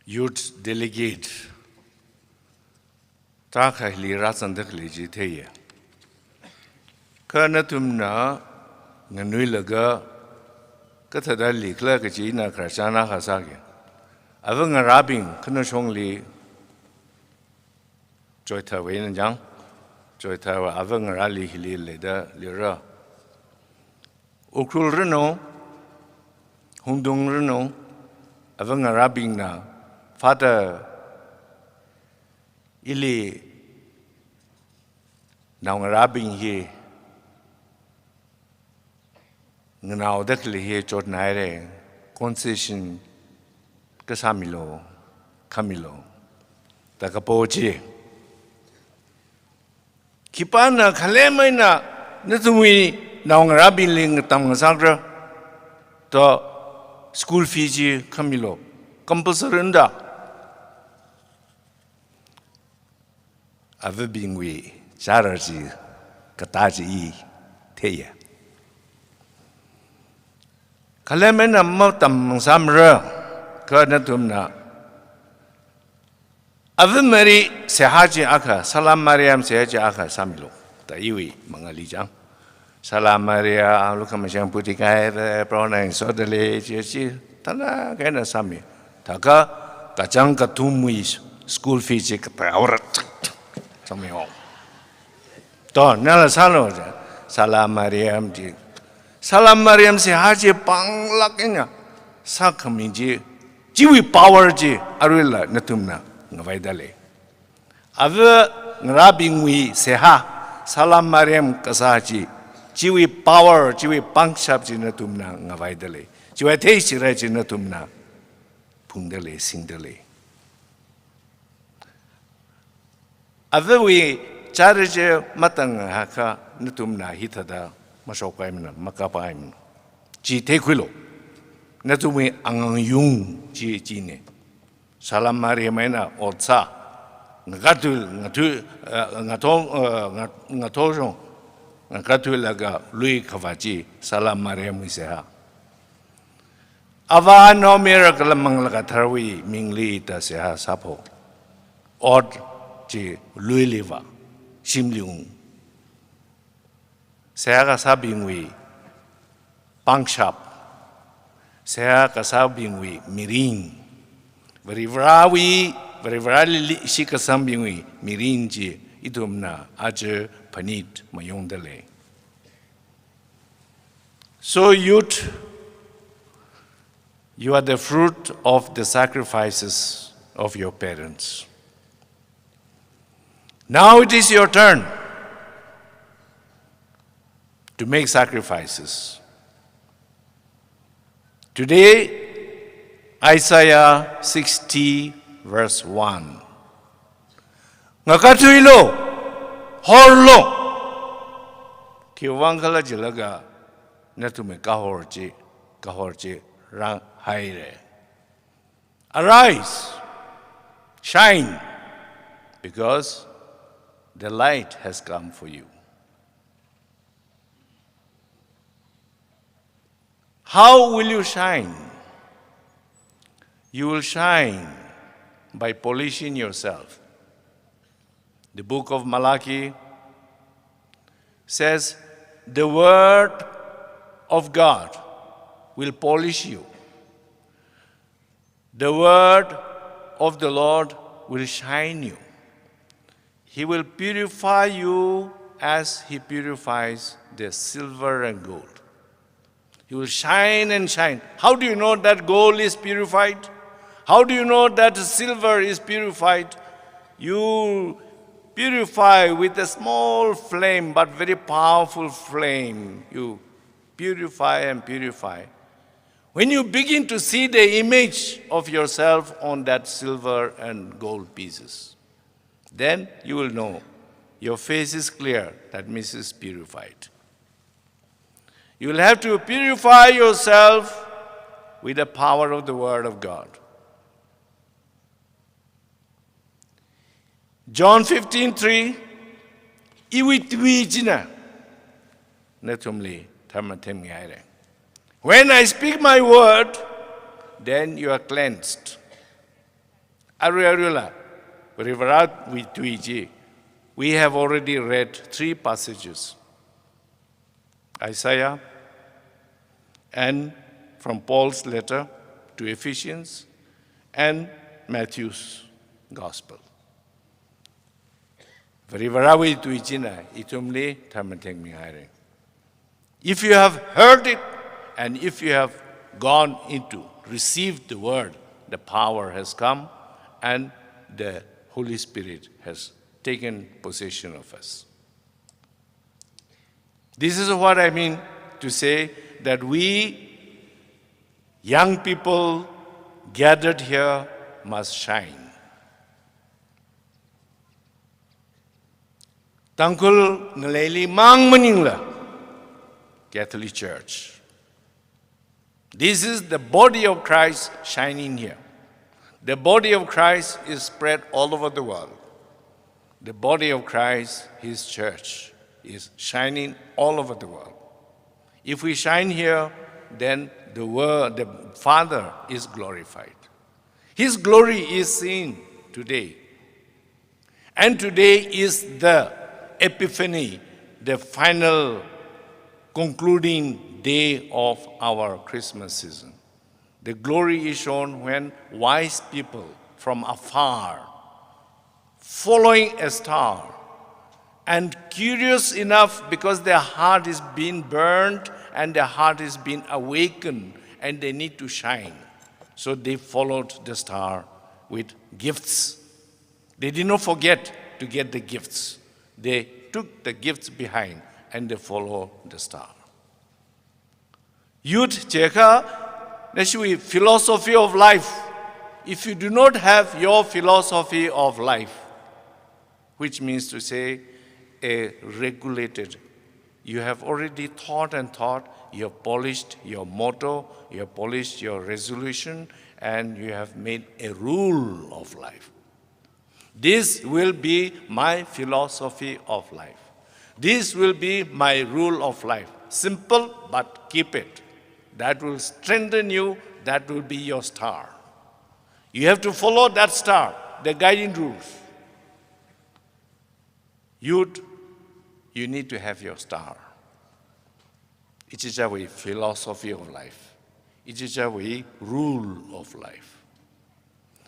Youth delegate Takahli Ratsandakli Jiteya Karnatumna Nanuilaga Katadali Clarkajina Krashana Hasagi Avanga Rabin Kanashongli Choithar Wainanjang Choithar Avanga Rali Hili Leda Lira Ukrul Reno Hundung Reno Avanga Rabin na Father ili now rabing he now dakli he chot naire concession kasamilo kamilo takapochi kipana khalemaina natumi now rabing ling tamngasakra to school fees kamilo compulsory nda Ave bingwi charji kataji teya kalemena matam samra kanatumna Ave Mary sehaji aka salam Mariam sehaji aka samilo ta iwi mangalijang salam Maria lukamasang putikai pronang sodale chi tana kana sami taka kajang katumui school fees katawrat Samyo. To nala salo salam Mariam ji. Salam Mariam se haji panglaknya sakhamiji jiwi power ji arila natumna ngavaidale. Ava ngrabingwi seha salam Mariam kasaji jiwi power jiwi pangshap ji natumna ngavaidale. Jiwi teisi raji natumna pungdale singdale. Avi charge matang haka natumna hitada masokaimna makapaim ji tekwilo natumi ang yung ji jine salam mariamena otsa ngato laga lui kavaji salam mariam iseha ava no miracle manglaga tharwi mingli ta seha sapo od chỉ lùi lì vào sim liung sẽ cả sao bình vị bang sharp sẽ cả sao bình vị mirin very rarely si cả sao bình vị mirin chỉ itum na aje panit mayong dale. So youth, you are the fruit of the sacrifices of your parents. Now it is your turn to make sacrifices. Today, Isaiah 60 verse 1. Ngakatuilo, horlo, kiwangala jilaga, natume kahorji, rang haire. Arise, shine, because the light has come for you. How will you shine? You will shine by polishing yourself. The book of Malachi says, the word of God will polish you. The word of the Lord will shine you. He will purify you as He purifies the silver and gold. He will shine and shine. How do you know that gold is purified? How do you know that silver is purified? You purify with a small flame, but very powerful flame. You purify and purify. When you begin to see the image of yourself on that silver and gold pieces, then you will know your face is clear, that means it's purified. You will have to purify yourself with the power of the Word of God. John 15:3, iwitwijina netumli tamatem yaire. When I speak my word, then you are cleansed. Arula, Rivarat witwiji. We have already read 3 passages. Isaiah, and from Paul's letter to Ephesians, and Matthew's Gospel. If you have heard it, and if you have gone into, received the word, the power has come, and the Holy Spirit has taken possession of us. This is what I mean to say that we, young people gathered here, must shine. Tangkul naleli mang maningla Catholic Church. This is the body of Christ shining here. The body of Christ is spread all over the world. The body of Christ, His church, is shining all over the world. If we shine here, then the Father is glorified. His glory is seen today. And today is the Epiphany, the final concluding day of our Christmas season. The glory is shown when wise people from afar, following a star, and curious enough because their heart is being burned and their heart is being awakened and they need to shine. So they followed the star with gifts. They did not forget to get the gifts. They took the gifts behind and they followed the star. Youth, cheka, nashui philosophy of life. If you do not have your philosophy of life, which means to say a regulated, you have already thought and thought, you have polished your motto, you have polished your resolution, and you have made a rule of life. This will be my philosophy of life. This will be my rule of life. Simple, but keep it. That will strengthen you. That will be your star. You have to follow that star, the guiding rules. Youth, you need to have your star. It is a way philosophy of life. It is a way rule of life.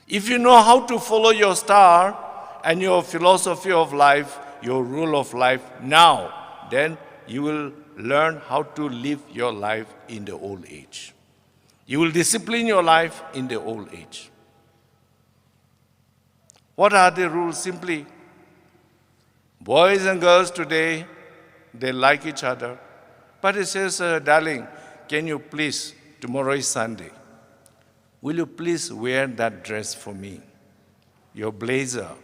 If you know how to follow your star and your philosophy of life, your rule of life now, then you will learn how to live your life in the old age. You will discipline your life in the old age. What are the rules? Simply, boys and girls today, they like each other. But it says, darling, can you please, tomorrow is Sunday, will you please wear that dress for me? Your blazer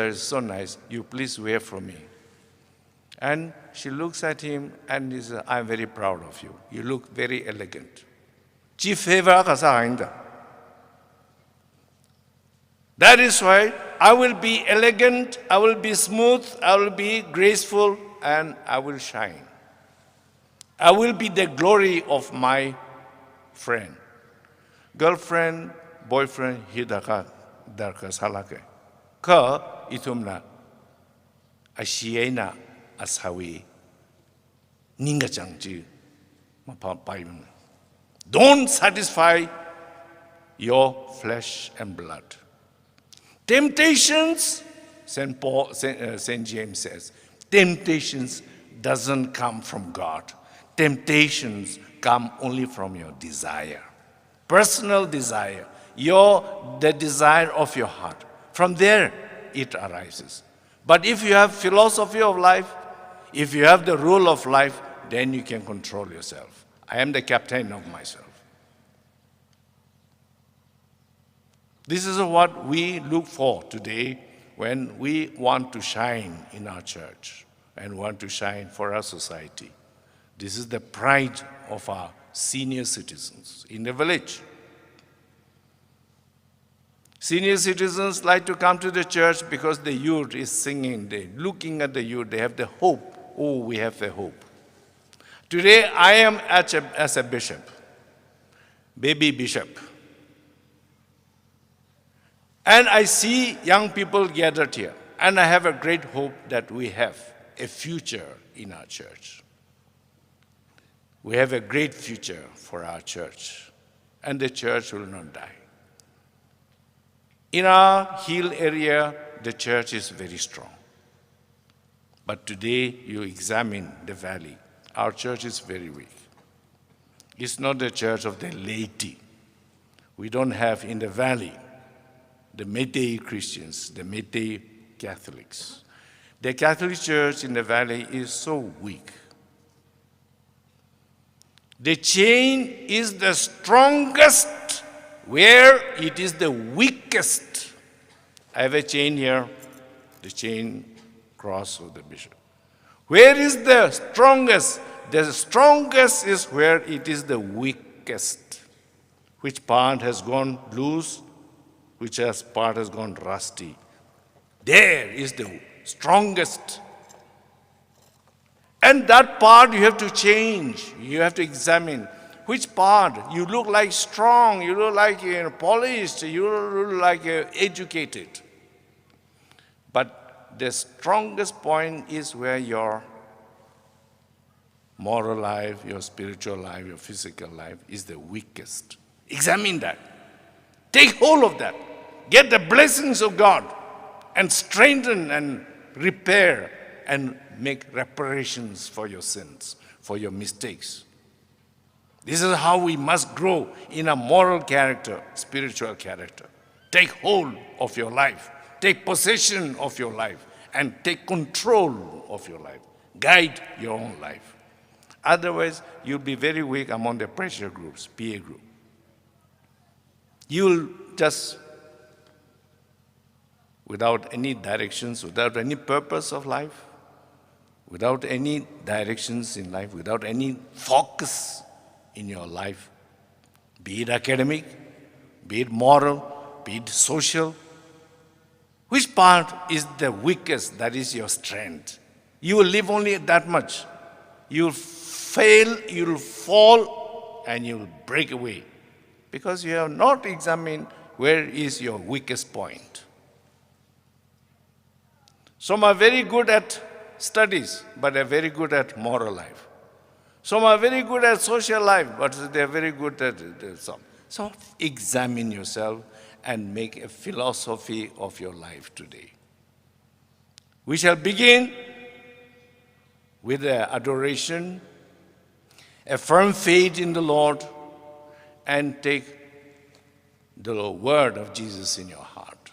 is so nice, you please wear for me. And she looks at him and says, I'm very proud of you. You look very elegant. That is why I will be elegant, I will be smooth, I will be graceful, and I will shine. I will be the glory of my friend. Girlfriend, boyfriend, hidaka darka salake. Ka itumna ashiena ashawi ninga changji mapapayun. Don't satisfy your flesh and blood. Temptations, St. James says, temptations doesn't come from God. Temptations come only from your desire. Personal desire, the desire of your heart. From there, it arises. But if you have philosophy of life, if you have the rule of life, then you can control yourself. I am the captain of myself. This is what we look for today when we want to shine in our church and want to shine for our society. This is the pride of our senior citizens in the village. Senior citizens like to come to the church because the youth is singing. They're looking at the youth. They have the hope. Oh, we have the hope. Today, I am as a bishop, baby bishop. And I see young people gathered here. And I have a great hope that we have a future in our church. We have a great future for our church. And the church will not die. In our hill area, the church is very strong. But today, you examine the valley. Our church is very weak. It's not the church of the laity. We don't have in the valley the Métis Christians, the Métis Catholics. The Catholic Church in the valley is so weak. The chain is the strongest where it is the weakest. I have a chain here, the chain cross of the bishop. Where is the strongest? The strongest is where it is the weakest. Which part has gone loose, which part has gone rusty. There is the strongest. And that part you have to change. You have to examine. Which part? You look like strong, you look like polished, you look like educated. But the strongest point is where your moral life, your spiritual life, your physical life is the weakest. Examine that. Take hold of that. Get the blessings of God and strengthen and repair and make reparations for your sins, for your mistakes. This is how we must grow in a moral character, spiritual character. Take hold of your life. Take possession of your life and take control of your life. Guide your own life. Otherwise, you'll be very weak among the pressure groups, PA group. You'll just, without any directions, without any purpose of life, without any directions in life, without any focus in your life, be it academic, be it moral, be it social. Which part is the weakest? That is your strength. You will live only that much. You'll fail, you'll fall, and you'll break away. Because you have not examined where is your weakest point. Some are very good at studies, but they're very good at moral life. Some are very good at social life, but they're very good at some. So examine yourself and make a philosophy of your life today. We shall begin with adoration, a firm faith in the Lord, and take the word of Jesus in your heart.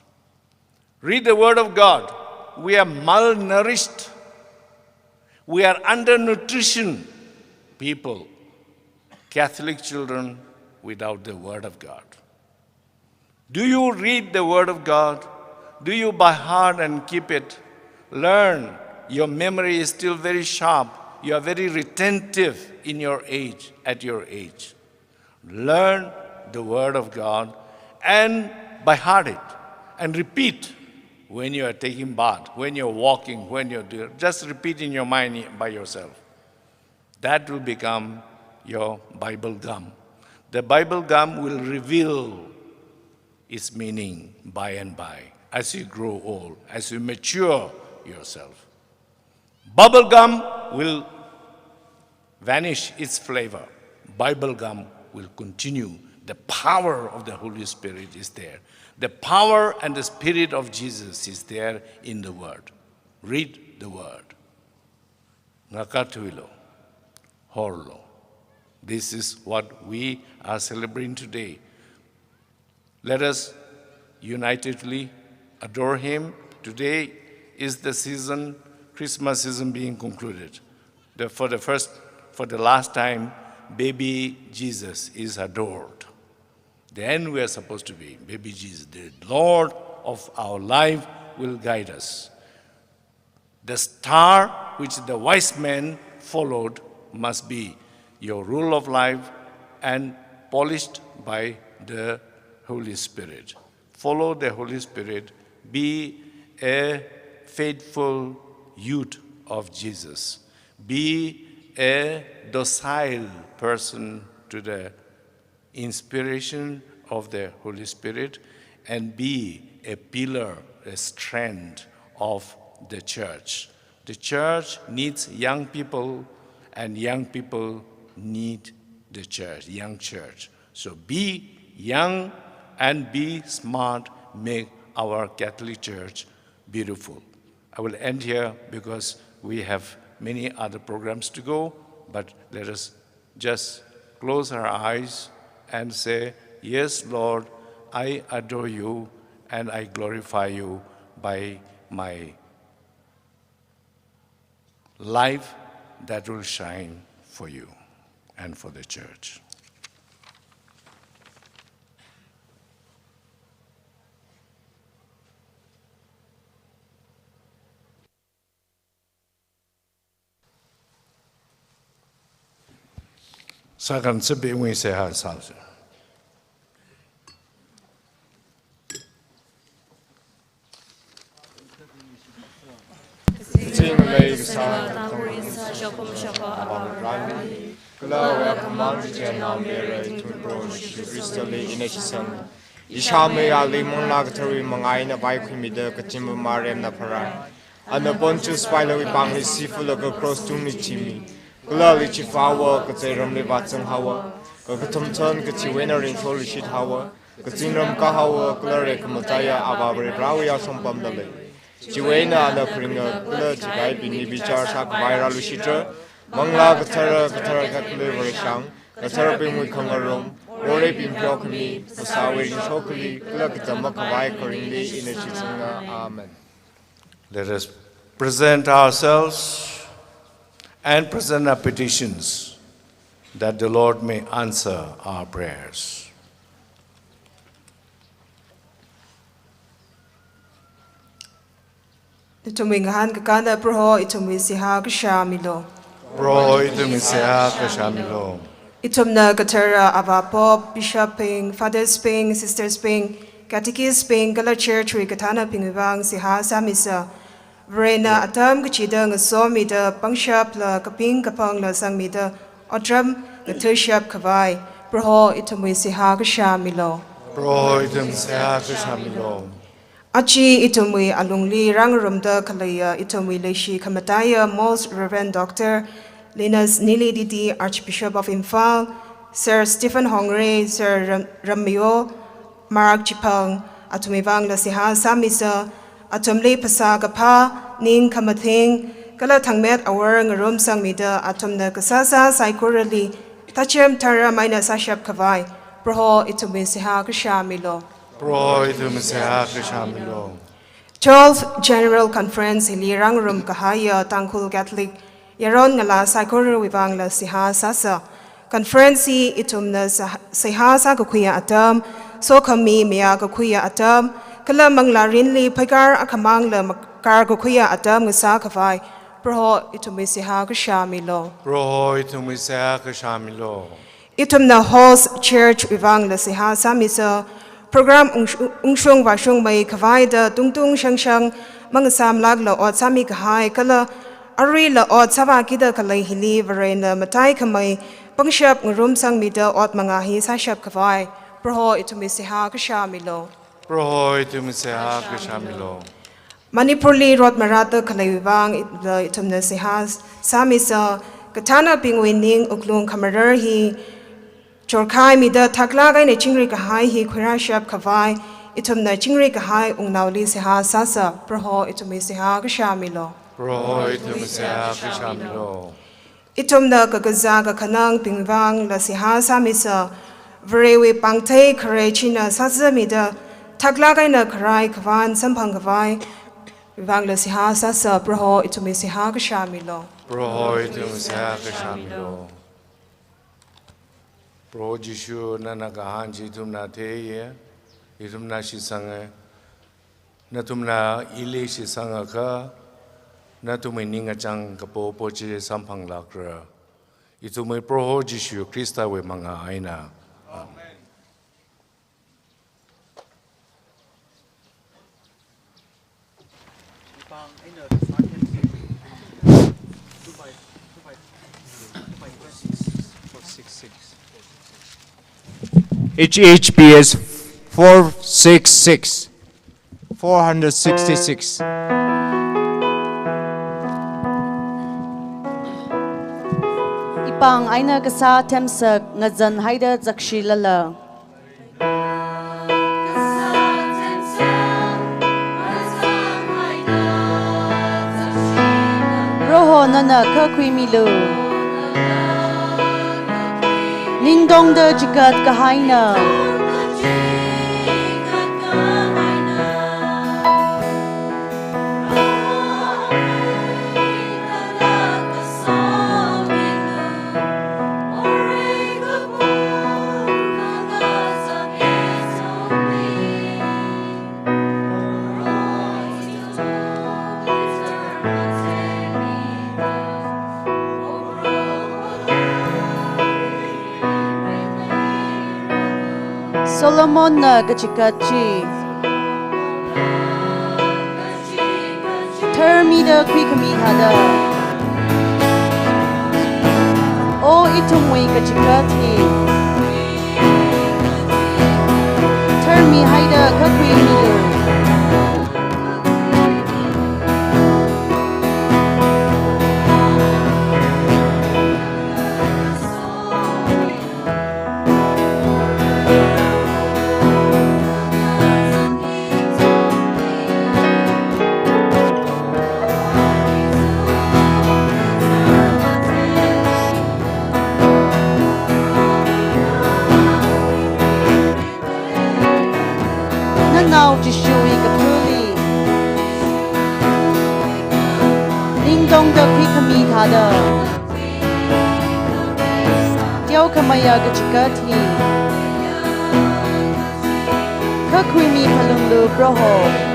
Read the word of God. We are malnourished. We are undernutrition people, Catholic children without the word of God. Do you read the word of God? Do you by heart and keep it? Learn. Your memory is still very sharp. You are very retentive in your age, at your age. Learn the word of God and by heart it and repeat when you are taking bath, when you're walking, when you're doing, just repeat in your mind by yourself. That will become your Bible gum. The Bible gum will reveal its meaning by and by as you grow old, as you mature yourself. Bubble gum will vanish its flavor. Bible gum will continue. The power of the Holy Spirit is there. The power and the Spirit of Jesus is there in the Word. Read the Word. Ngakatuilo, Horlo. This is what we are celebrating today. Let us unitedly adore Him. Today is the season, Christmas season being concluded. For the last time, baby Jesus is adored. Then we are supposed to be baby Jesus. The Lord of our life will guide us. The star which the wise men followed must be your rule of life and polished by the Holy Spirit. Follow the Holy Spirit. Be a faithful youth of Jesus. Be a docile person to the inspiration of the Holy Spirit, and be a pillar, a strength of the church. The church needs young people, and young people need the church, young church. So be young and be smart, make our Catholic Church beautiful. I will end here because we have many other programs to go, but let us just close our eyes and say, yes, Lord, I adore you and I glorify you by my life that will shine for you and for the church. Sakan sebi wi se ha sa. Sing lay sa Gloria command Mary to approach crystally in action. Ishame ali monlagatory mangaina by Quimida Katimu Mariam Napara. And the Pontius Spilo Bang is seafull of a cross to Nichimi. Glory Chifawa, Kateram Levatsan Hawa, Katumton, Katiwena in Solishit Hawa, Katinram Kahawa, Glory Kamataya, Ababri Rawia Sompamdale. Chiwena and the Pringa, Blood, Chikai, Binibichar, Sak, Vira Lushitra, Mangla, Katara, Kakuli, Shang, Katara Bing with Kangarum, Ore Bing Pyokami, Pasawi in Shokuli, Glakamakawai, Korinli, in a Chitunga. Amen. Let us present ourselves and present our petitions that the Lord may answer our prayers. Tuminghan kakanda proho itumisiha kashamilo. Proho itumisiha kashamilo. Itumna katera ava pop, bishop ping, fathers ping, sisters ping, catechist ping, gala church we katana pingvang siha samisa. Verena atam kachida ngasomida, pangshap la kaping kapang la sangmida, otram natushap kavai, proho itumisiha kashamilo. Proho itumisiha kashamilo. Achi itumwi alungli rangarumda kalaya itumwi leishi kamataya Most Reverend Dr. Linus Nili Didi, Archbishop of Imphal, Sir Stephen Hongre, Sir Ramyo Marak Chipang, atumivang lasiha samisa, atumli pasagapa, ning kamathing, kala thangmet awar ngarum sangmida, atumna kasasa saikurali, tachem tara maina sashap kavai, proho itumwi siha kshamilo. 12th General Conference Hilirang Rum Kahaya Tangkul Catholic Yaron Ngala Saikor Wivang La Siha Sasa Conference Itumna Siha Sakuya Atam So Kami Mia Kuya Atam Kala Mangla Rinli Pagar Akamang La Makar Kuya Atam Ngasa Kavai Proho Itumi Siha Kshamilo Itumna Host Church Wivang La Siha Samisa Program ungshung washung may kavai da tungtung shang mangasam lag la ot sami kahai kala ari la ot sawa kida kalay hili varena matai kamay pangshap ngurum sang mida ot mangahi sashap kavai proho itumi siha kashamilo Manipurli rot marata kalay wang itumna siha samisa katana pingwining uklung kamarar hi Chorkai mida taklagai ne chingri kahai hi khurashap kavai itumna chingri kahai ungnauli siha sasa proho itumi siha kshamilo itumna kagaza ka kanang pingwang la siha samisa vrewe pangthei khare china sasa mida taklagai na kharai khawan sampang kavai wang la siha sasa proho itumi siha kshamilo Pro Jishu Nanagahan Jitumna Teye, Itumna Shisanga, Natumna Ili Shisanga Ka, Natumi Ninga Chang Kapo Poche Sampang Lakra, Itumi Pro Jishu Krista we Manga Aina. HHPS 466 466 Ipang aina kasa temsak ngazan haida zakshilala Roho nana kakwimilu Ningdong de jigat kahaina Solomon na gachikachi Termida kwikami hada O itumwi gachikati Termi haida kakwimilu Jishui kapuli Ningdong da kwikami hada Diao kamaya gachikati Kakwimi palunglu broho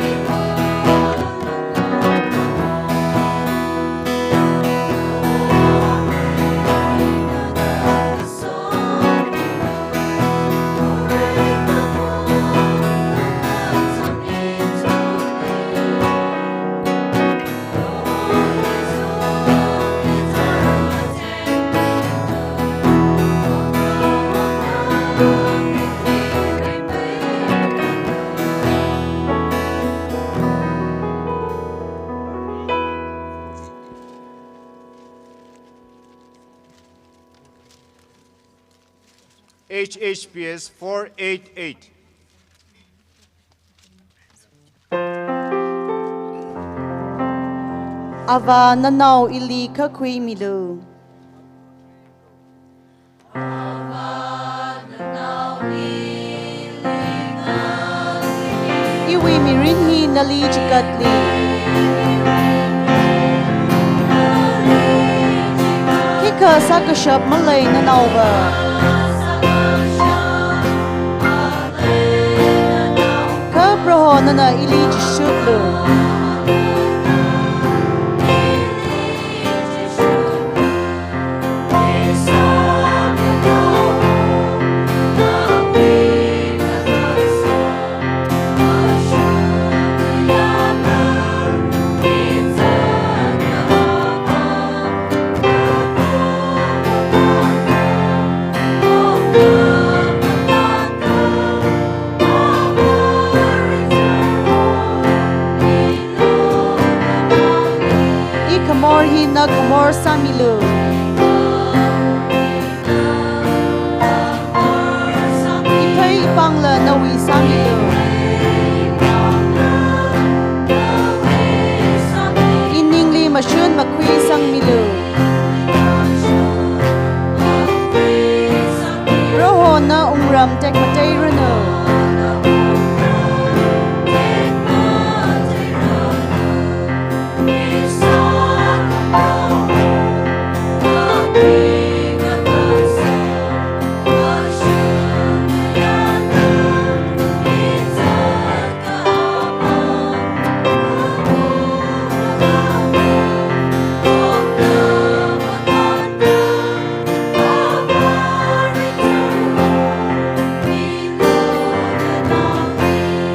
HHPS 488. Ava nanau ili ka kui milu. Iwi mirin hi nali jikatli. Kika sakashap malay nanau ba. Ka praho nana ili jishutlu. Kamor hi na kamor samilu. Ipay ipangla nawi samilu. Iningli masyun makwi sang milu. Roho na umram tek matay rano.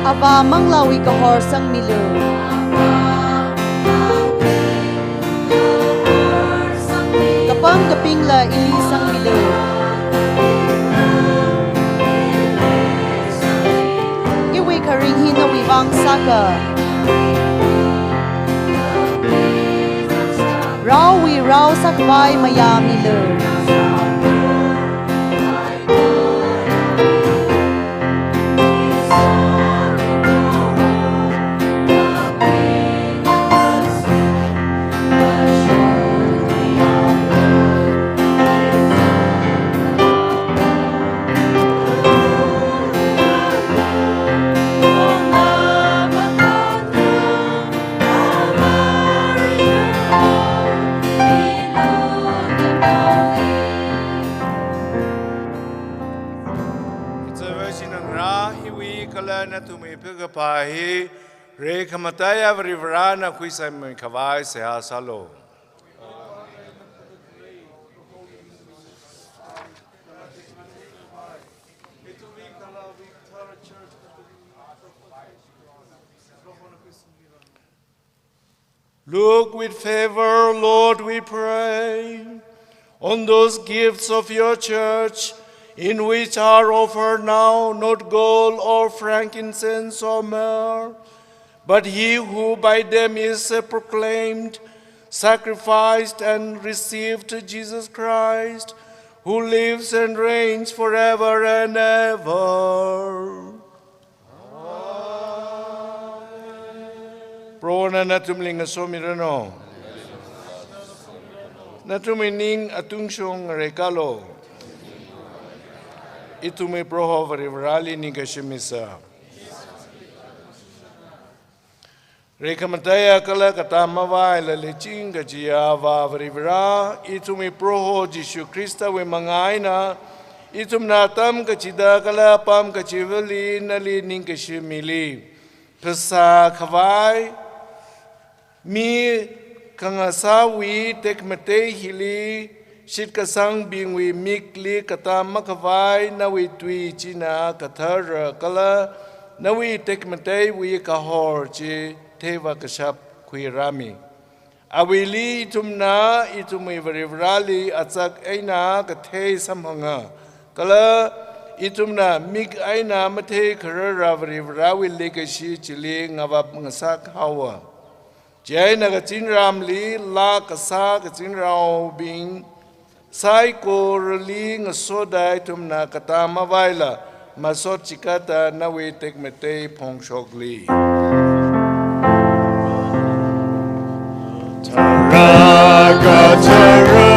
Aba manglawi kahor sang milu. Kapang kapingla ili sang milu. Iwi karing hinawi bang saka. Rawi raw sakbay maya milu. Pahi re kamataya vrivrana kuisa mikavai se asalo. Look with favor, Lord, we pray, on those gifts of your church, in which are offered now not gold or frankincense or myrrh, but he who by them is proclaimed, sacrificed, and received Jesus Christ, who lives and reigns forever and ever. Prona natumling asomirano. Natumining atungsyong rekalo. Itu may proho varivrali ni kashimisa. Rekamataya kala katamawa ilaleching kajiava varivra. Itu may proho Jishu Krista we mangaina. Itum natam kachida kala pam kachivali nali ning kashimili. Pesa kawai mi kangasawi tekmate hili. Shit kasang bing we mikli kata makavai na we tui china kathar kala na we tekmate we kahor chi teva kashap kui rami. Awili itumna itumi varivrali atsak aina kathe samhanga kala itumna mig aina mate karara varivrawi lekashi chili ngavap ngasak hawa. Jai na kachin ramli la kasa kachin rao bing sai ko ling so dai tum na kata mawaila masot chikata nawi tek mete phong shokli. Taraga tara.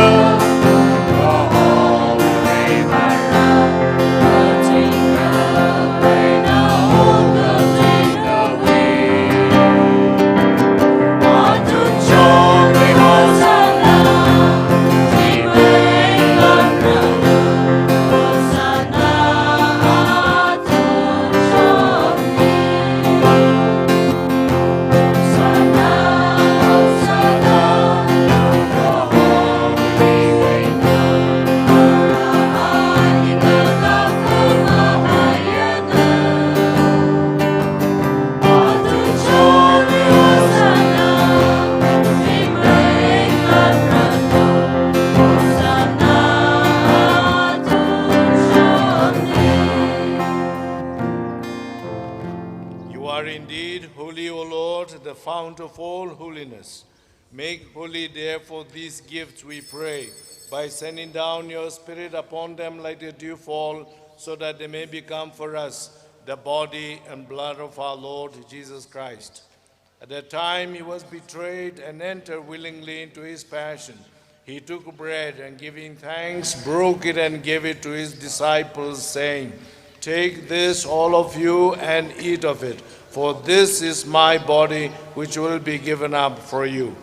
Of all holiness. Make holy, therefore, these gifts, we pray, by sending down your Spirit upon them like a dewfall, so that they may become for us the body and blood of our Lord Jesus Christ. At that time he was betrayed and entered willingly into his passion. He took bread and giving thanks, broke it and gave it to his disciples, saying, "Take this, all of you, and eat of it. For this is my body, which will be given up for you."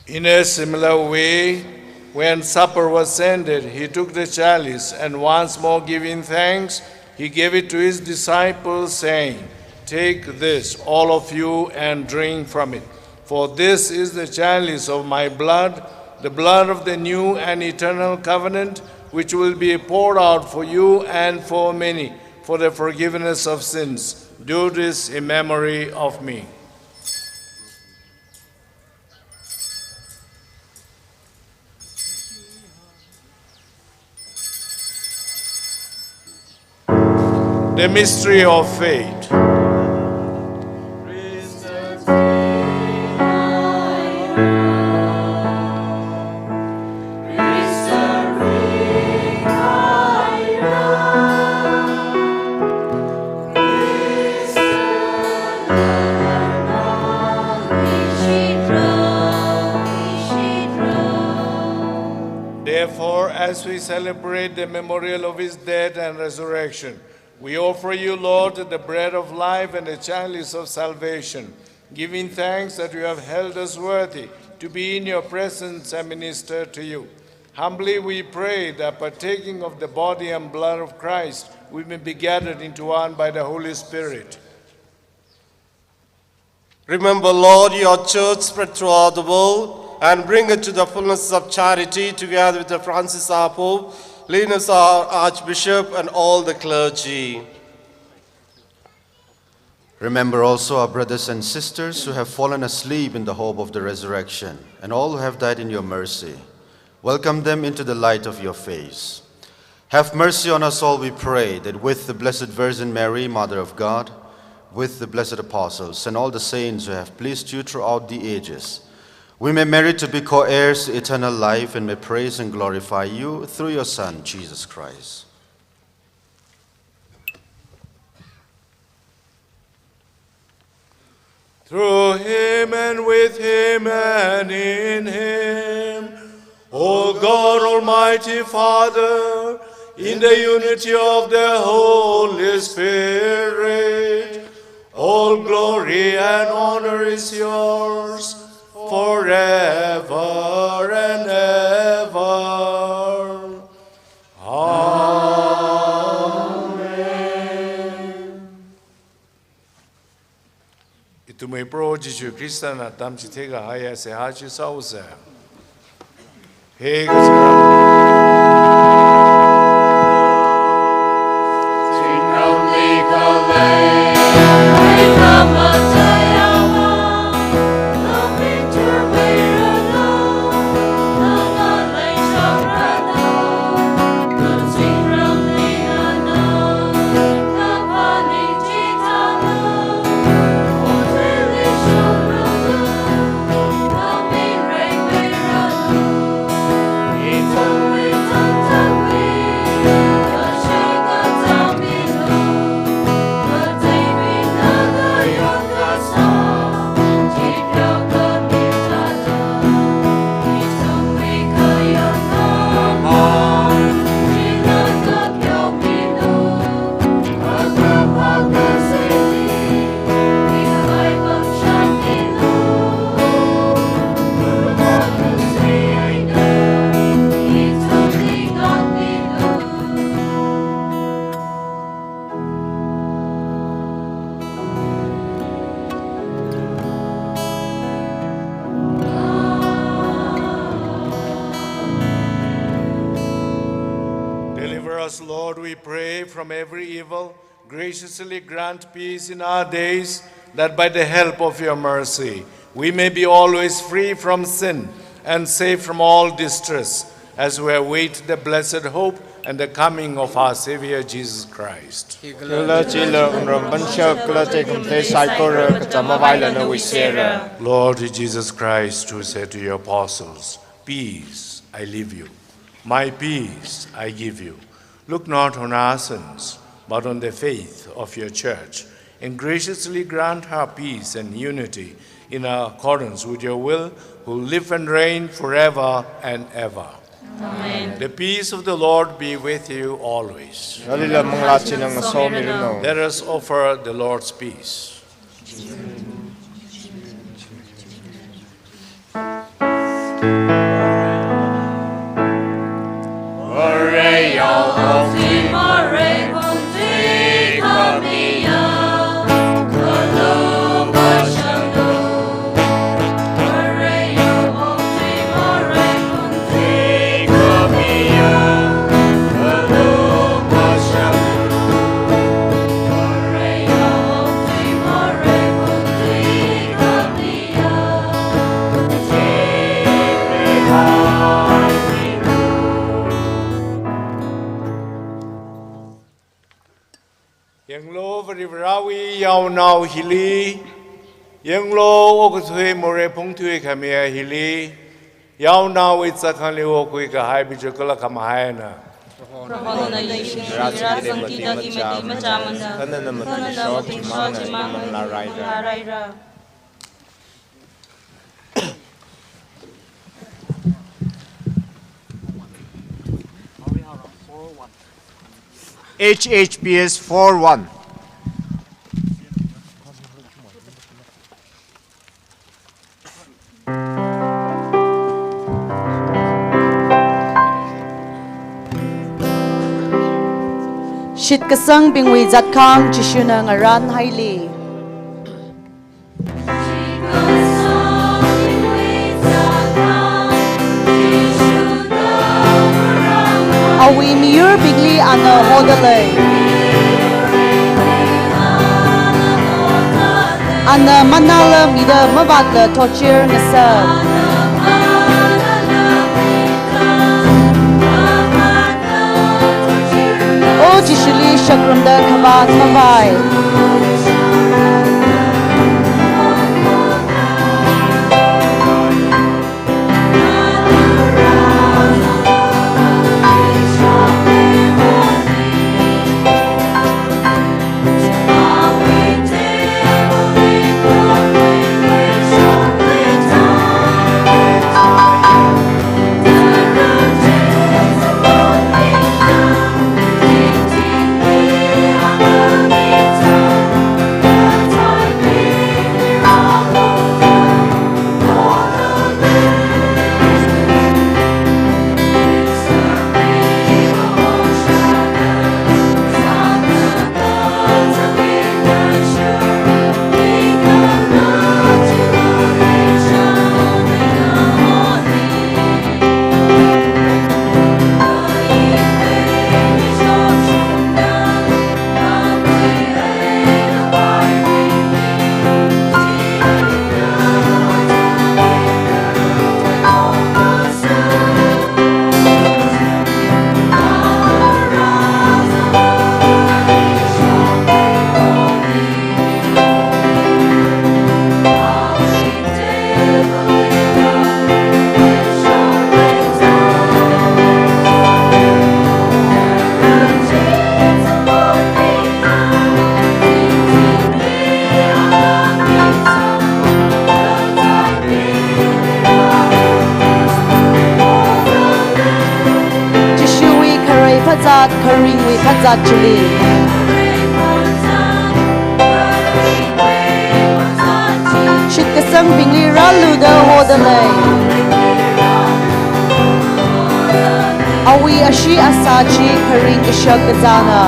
In a similar way, when supper was ended, he took the chalice, and once more giving thanks, he gave it to his disciples, saying, "Take this, all of you, and drink from it. For this is the chalice of my blood, the blood of the new and eternal covenant, which will be poured out for you and for many, for the forgiveness of sins. Do this in memory of me." The mystery of faith. Therefore, as we celebrate the memorial of his death and resurrection, we offer you, Lord, the bread of life and the chalice of salvation, giving thanks that you have held us worthy to be in your presence and minister to you. Humbly we pray that partaking of the body and blood of Christ, we may be gathered into one by the Holy Spirit. Remember, Lord, your church spread throughout the world, and bring it to the fullness of charity, together with the Francis our Pope, Linus our Archbishop, and all the clergy. Remember also our brothers and sisters who have fallen asleep in the hope of the resurrection, and all who have died in your mercy. Welcome them into the light of your face. Have mercy on us all, we pray, that with the Blessed Virgin Mary, Mother of God, with the blessed apostles and all the saints who have pleased you throughout the ages, we may merit to be co-heirs to eternal life and may praise and glorify you through your Son, Jesus Christ. Through him and with him and in him, O God, Almighty Father, in the unity of the Holy Spirit, all glory and honor is yours forever and ever. Amen. Itu may pro Jesu Krista na tam chitega haya se hachi sausa. Hey, Hãy subscribe cho kênh Ghiền Mì Gõ để không bỏ lỡ us, Lord, we pray, from every evil. Graciously grant peace in our days, that by the help of your mercy, we may be always free from sin and safe from all distress, as we await the blessed hope and the coming of our Savior Jesus Christ. Lord Jesus Christ, who said to your apostles, "Peace I leave you, my peace I give you. Look not on our sins, but on the faith of your church, and graciously grant her peace and unity in accordance with your will, who live and reign forever and ever." Amen. The peace of the Lord be with you always. Let us offer the Lord's peace. Yau nau hili, yang lo o kutui more pungtui kamia hili, yau nau itzakali o kui kahai bijokola kamahayana. HHPS 41. Shit kasang bingwi zat kang jishuna ngaran haili. Awi miyur bigli ana hodalay. Ana manala mida mabadla tochir nasa. Jishuli shakrunda kabat mavai. Karing we kazat chili. Shit kasang bingli ralu da hodalay. Awi ashi asachi karing ishag gazana.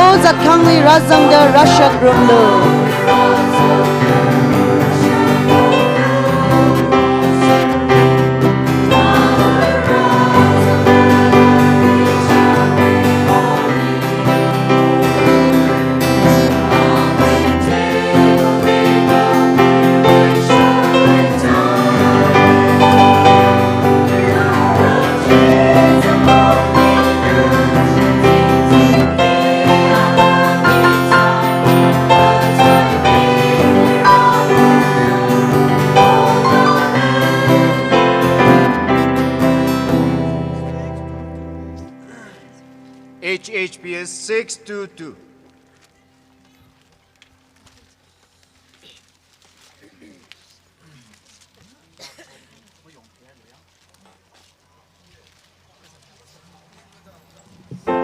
O zat kangli razang da rashak rumlu. 622.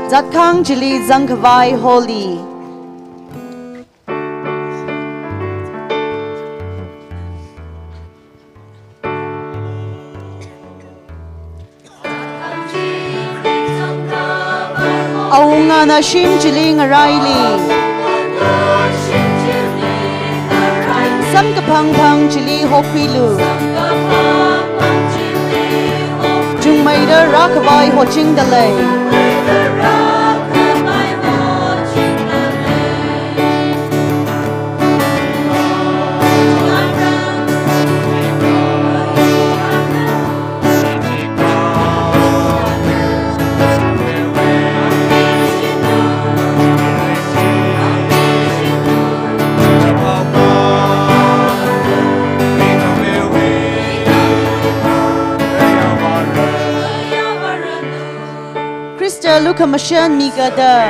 Zatkang Jili Zangkavai Holy. Aunga na shim Jili Ngaraili. Sam Kapang Pang Jili Hokwilu. Jung Maida Rakavai Hoching Dalay. Luka Mashan Migada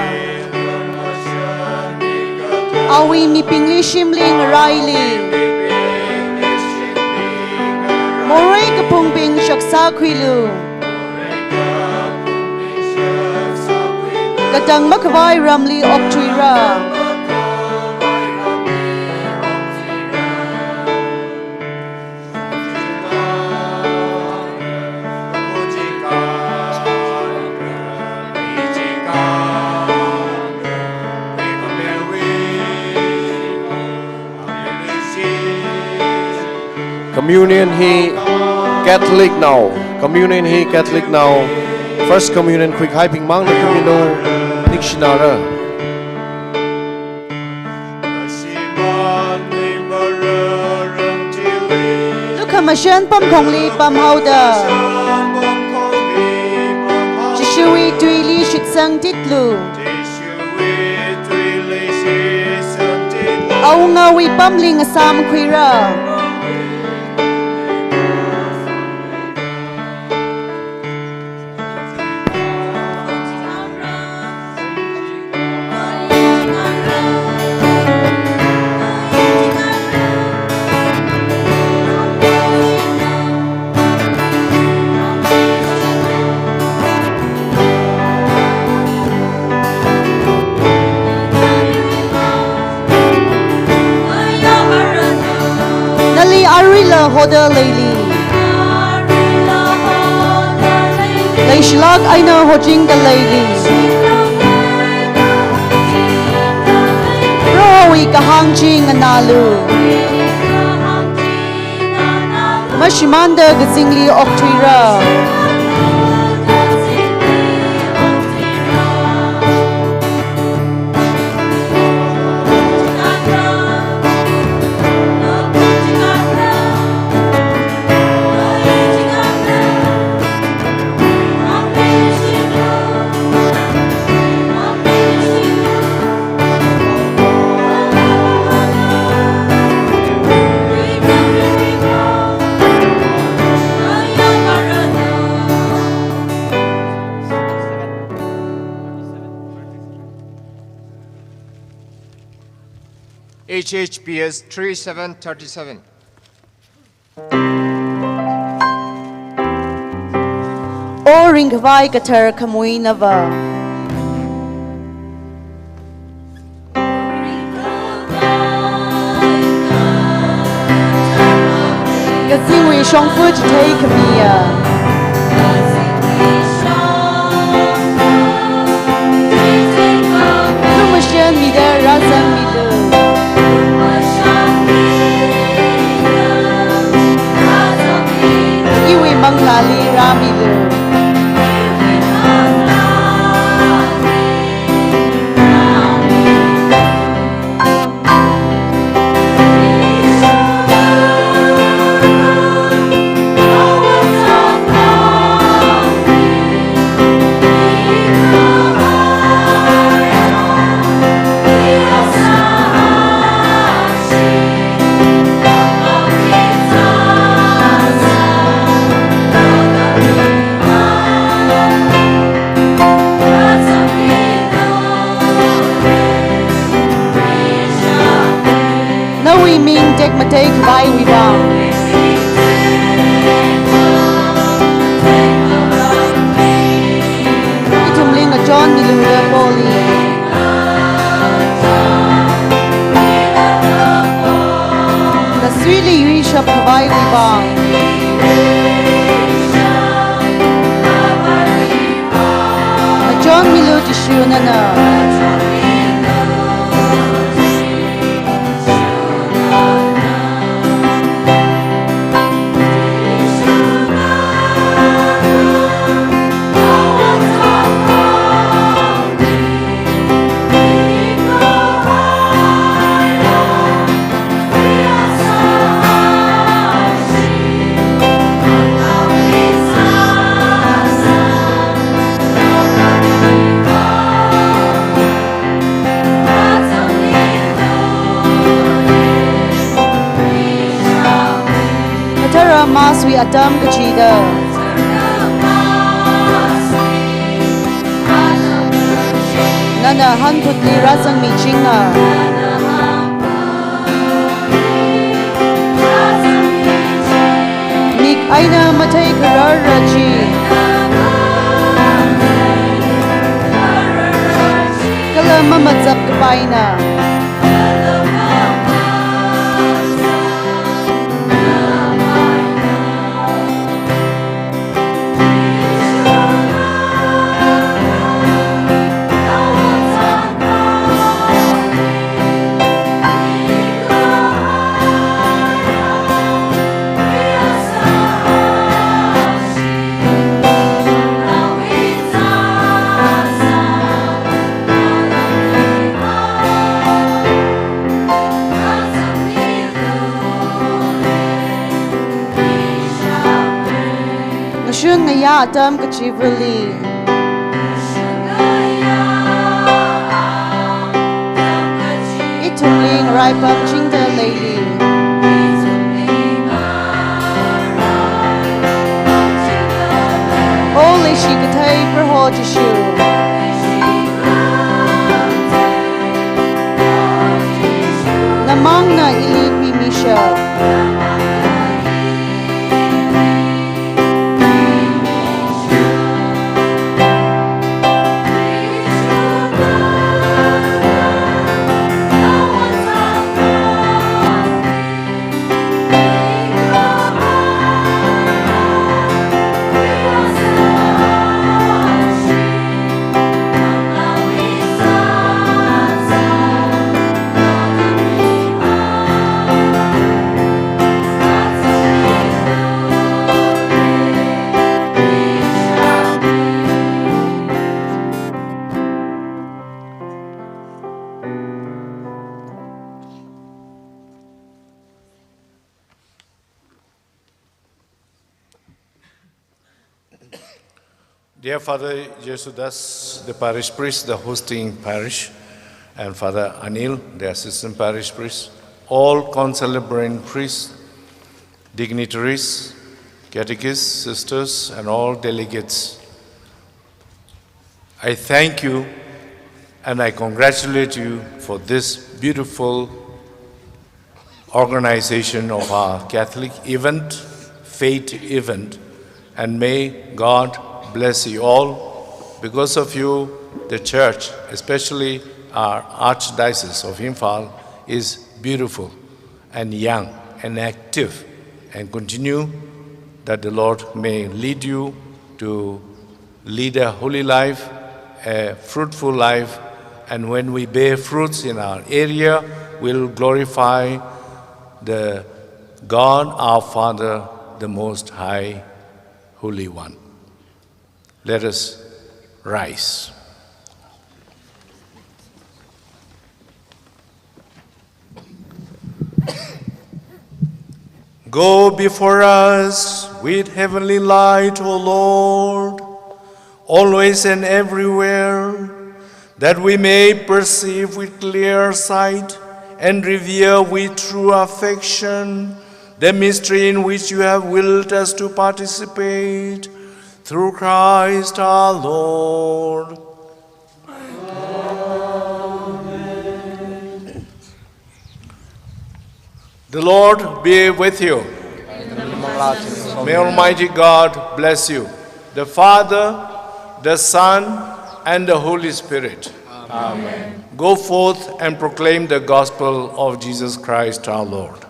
Awi mi pingli shimling Riley Moray kapung ping shaksa kwilu Katang makavai ramli optuira Communion he Catholic now. Communion he Catholic now. First communion quick hyping mang na kumino nikshinara. Luka Mashan pam kongli pam hauda Jishui tuili shitsang titlu Aunga wi pamling asam kwira Hoda Layli Laishlag Aina Hojing the Layli Rawi Kahang Jing Analu Mashimanda Gazingli Octuira HHPS 3737. O Ringvai Katar Kamuinava Gazingwi Shongfu Jitei Kamia Lumashan Mida Razan Milu Iwi Manglali Ramilu we ming dek matay kawai we bang. Itumling a John Miluda Poli. The sweetly we shop kawai we bang. John Milu Tishunana. Maswi Adam Kachida. Nana Hanputli Razang Michinga. Nik Aina Matay Karar Raji. Kala Mamadzap Kapaina. Shun ngaya Adam Kachivali. Itumling Raipam Chingda Lady. Ole Shikatay Perhojishu. Namangna Ili Misha. Dear Father Jesudas, the parish priest, the hosting parish, and Father Anil, the assistant parish priest, all concelebrant priests, dignitaries, catechists, sisters, and all delegates, I thank you and I congratulate you for this beautiful organization of our Catholic event, faith event, and may God bless you all. Because of you, the church, especially our Archdiocese of Imphal, is beautiful and young and active, and continue that the Lord may lead you to lead a holy life, a fruitful life, and when we bear fruits in our area, we'll glorify the God, our Father, the Most High, Holy One. Let us rise. Go before us with heavenly light, O Lord, always and everywhere, that we may perceive with clear sight and revere with true affection the mystery in which you have willed us to participate, through Christ our Lord. Amen. The Lord be with you. May Almighty God bless you, the Father, the Son, and the Holy Spirit. Amen. Go forth and proclaim the gospel of Jesus Christ our Lord.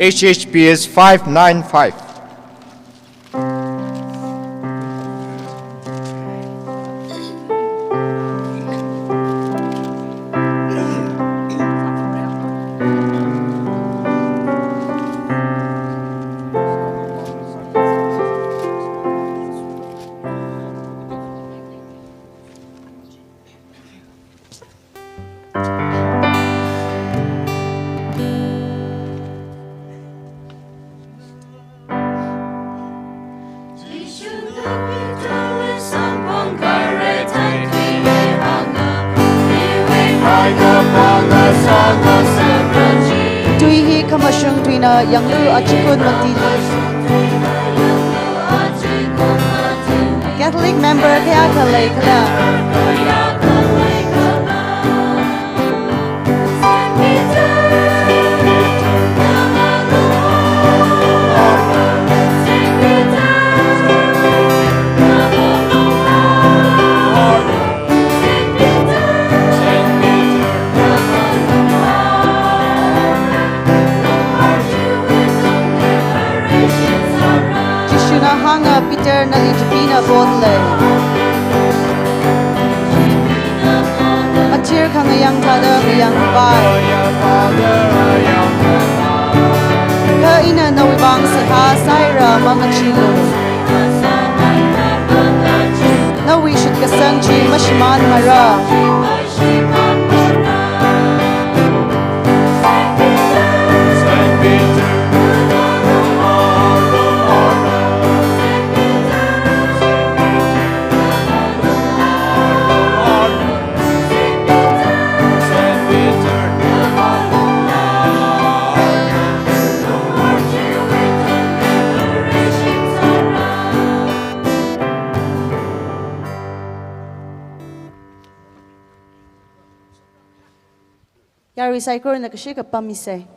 HHPS 595. Tui hi kamasung tuina yang lu achikun matili. Catholic member kaya kalay kala. Jishuna hanga Peter na lijipina bodle. Achir kangayang tada ngayang bay. Ka ina nawibang siha saira mamachilu. Nawi should kasang chi mashiman mara. Yari Saikor Nakashika Pamise.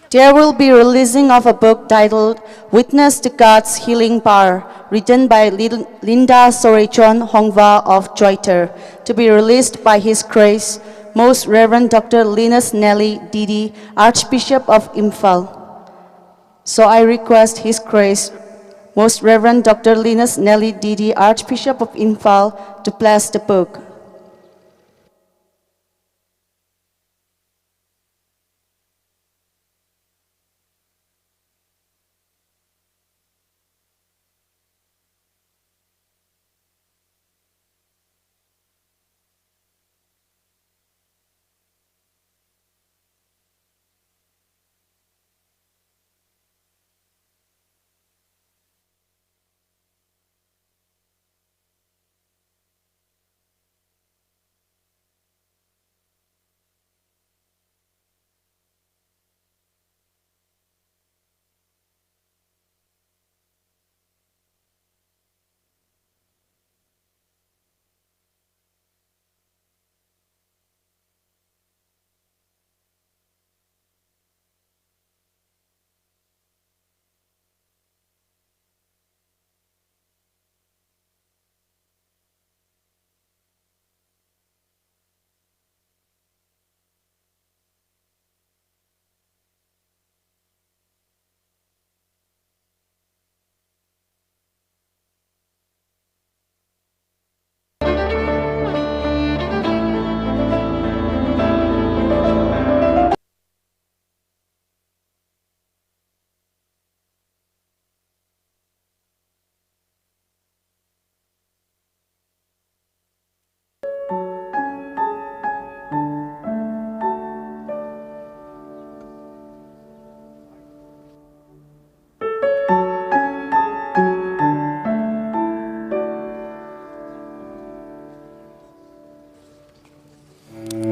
There will be releasing of a book titled Witness to God's Healing Power, written by Linda Sorechon Hongva of Choithar, to be released by His Grace, Most Reverend Dr. Linus Nelly Didi, Archbishop of Imphal. So I request His Grace, Most Reverend Dr. Linus Nelly Didi, Archbishop of Imphal, to bless the book.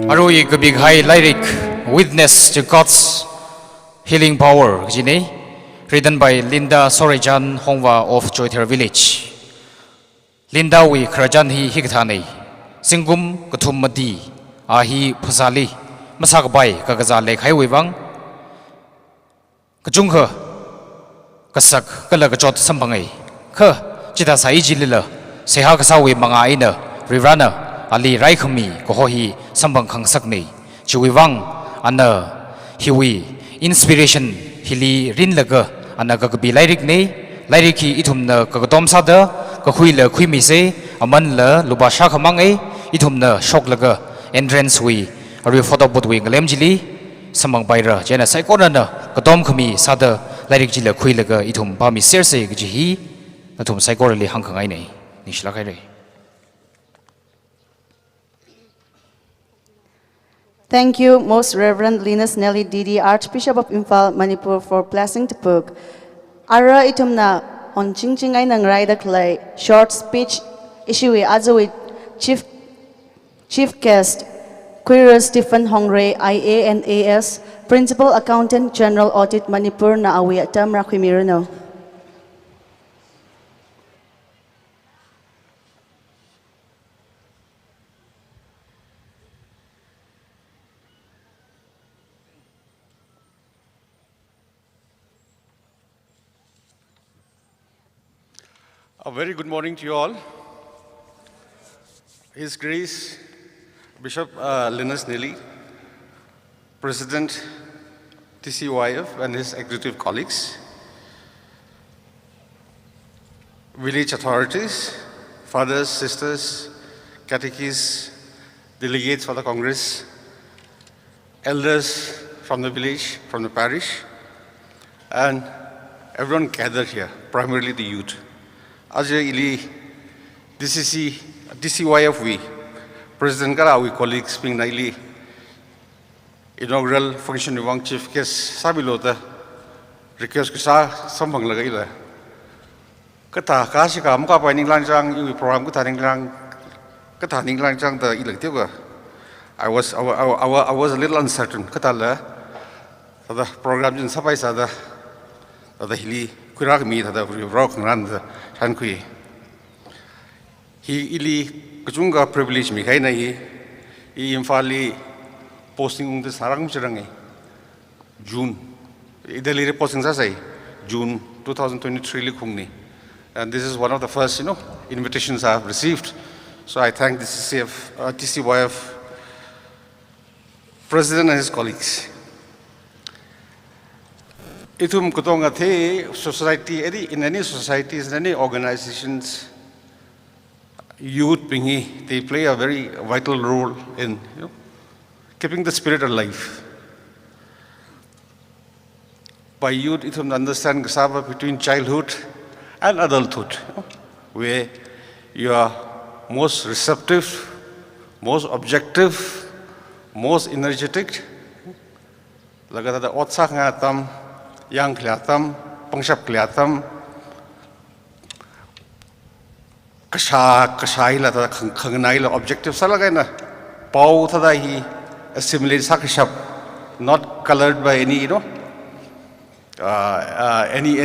Arui ka big high lyric witness to God's healing power jini written by Linda Sorejan Hongwa of Choithar village. Linda wi krajan hi higthani singum kathum madi ahi phusali masak bai kagaza lekhai wibang kachungha kasak kalaga chot sambangai kha chita sai jilila seha kasawi manga ina rivrana ali rai khami ko hi sambang khangsak nei chuwiwang ana hiwi inspiration hili rin laga ana ka bi lyric nei lyric hi ithumna ka tom sada ka khuila khuimi se aman la lubasha khamang ei ithumna shok laga entrance wi ari photo bot wi ngalem jili samang baira jena sai kona na ka tom khami sada lyric jila khuilaga ithum ba mi serse gi hi athum sai korali hangkhangai nei nishla kai re. Thank you, Most Reverend Linus Nelly Didi, Archbishop of Imphal, Manipur, for blessing the book. Ara itumna on chingching ay nang rai clay short speech issue with chief guest Queer Stephen Hongre, IANAS, Principal Accountant General Audit Manipur na awi atam rakwimirano. A very good morning to you all. His Grace Bishop Linus Nelly, President Tcyf and his executive colleagues, village authorities, fathers, sisters, catechists, delegates for the Congress, elders from the village, from the parish, and everyone gathered here, primarily the youth. Ajay ili DCYFV, President Karawi colleagues being naili inaugural function of chief guest sabilota request kisa sambang laga ila. Kata kasi ka muka pa ning lanjang iwi program kata ning lanjang the elective. I was a little uncertain. Kata la the program jin sapai sada the hili kurak mi the rock ran the hankui. He ili kachunga privilege mi kai nahi I imfali posting the sarang chirangi June idali posting sa sai June 2023 likhungni, and this is one of the first invitations I have received, so I thank the TCYF President and his colleagues. Itum kutonga the society in any societies in any organizations, youth bingi they play a very vital role in keeping the spirit alive. By youth itum understand kasaba between childhood and adulthood, where you are most receptive, most objective, most energetic. Lagada da otsak ngatam yang kliatam, pangshap kliatam, kashay la ta khangnai la objective salagai na pau thada hi assimilate sakshap, not colored by any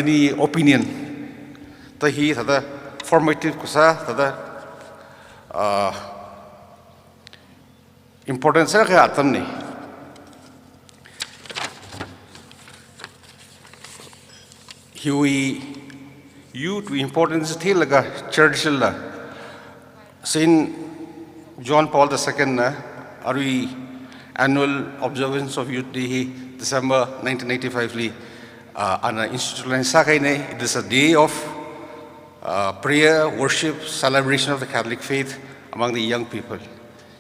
any opinion. Ta hi thada formative kusa thada importance sa kaya atam ni. Hui youth importance thi laga church la Saint John Paul II na ari annual observance of Youth Day December 1985 li ana institutional sa kai ne. It is a day of prayer, worship, celebration of the Catholic faith among the young people.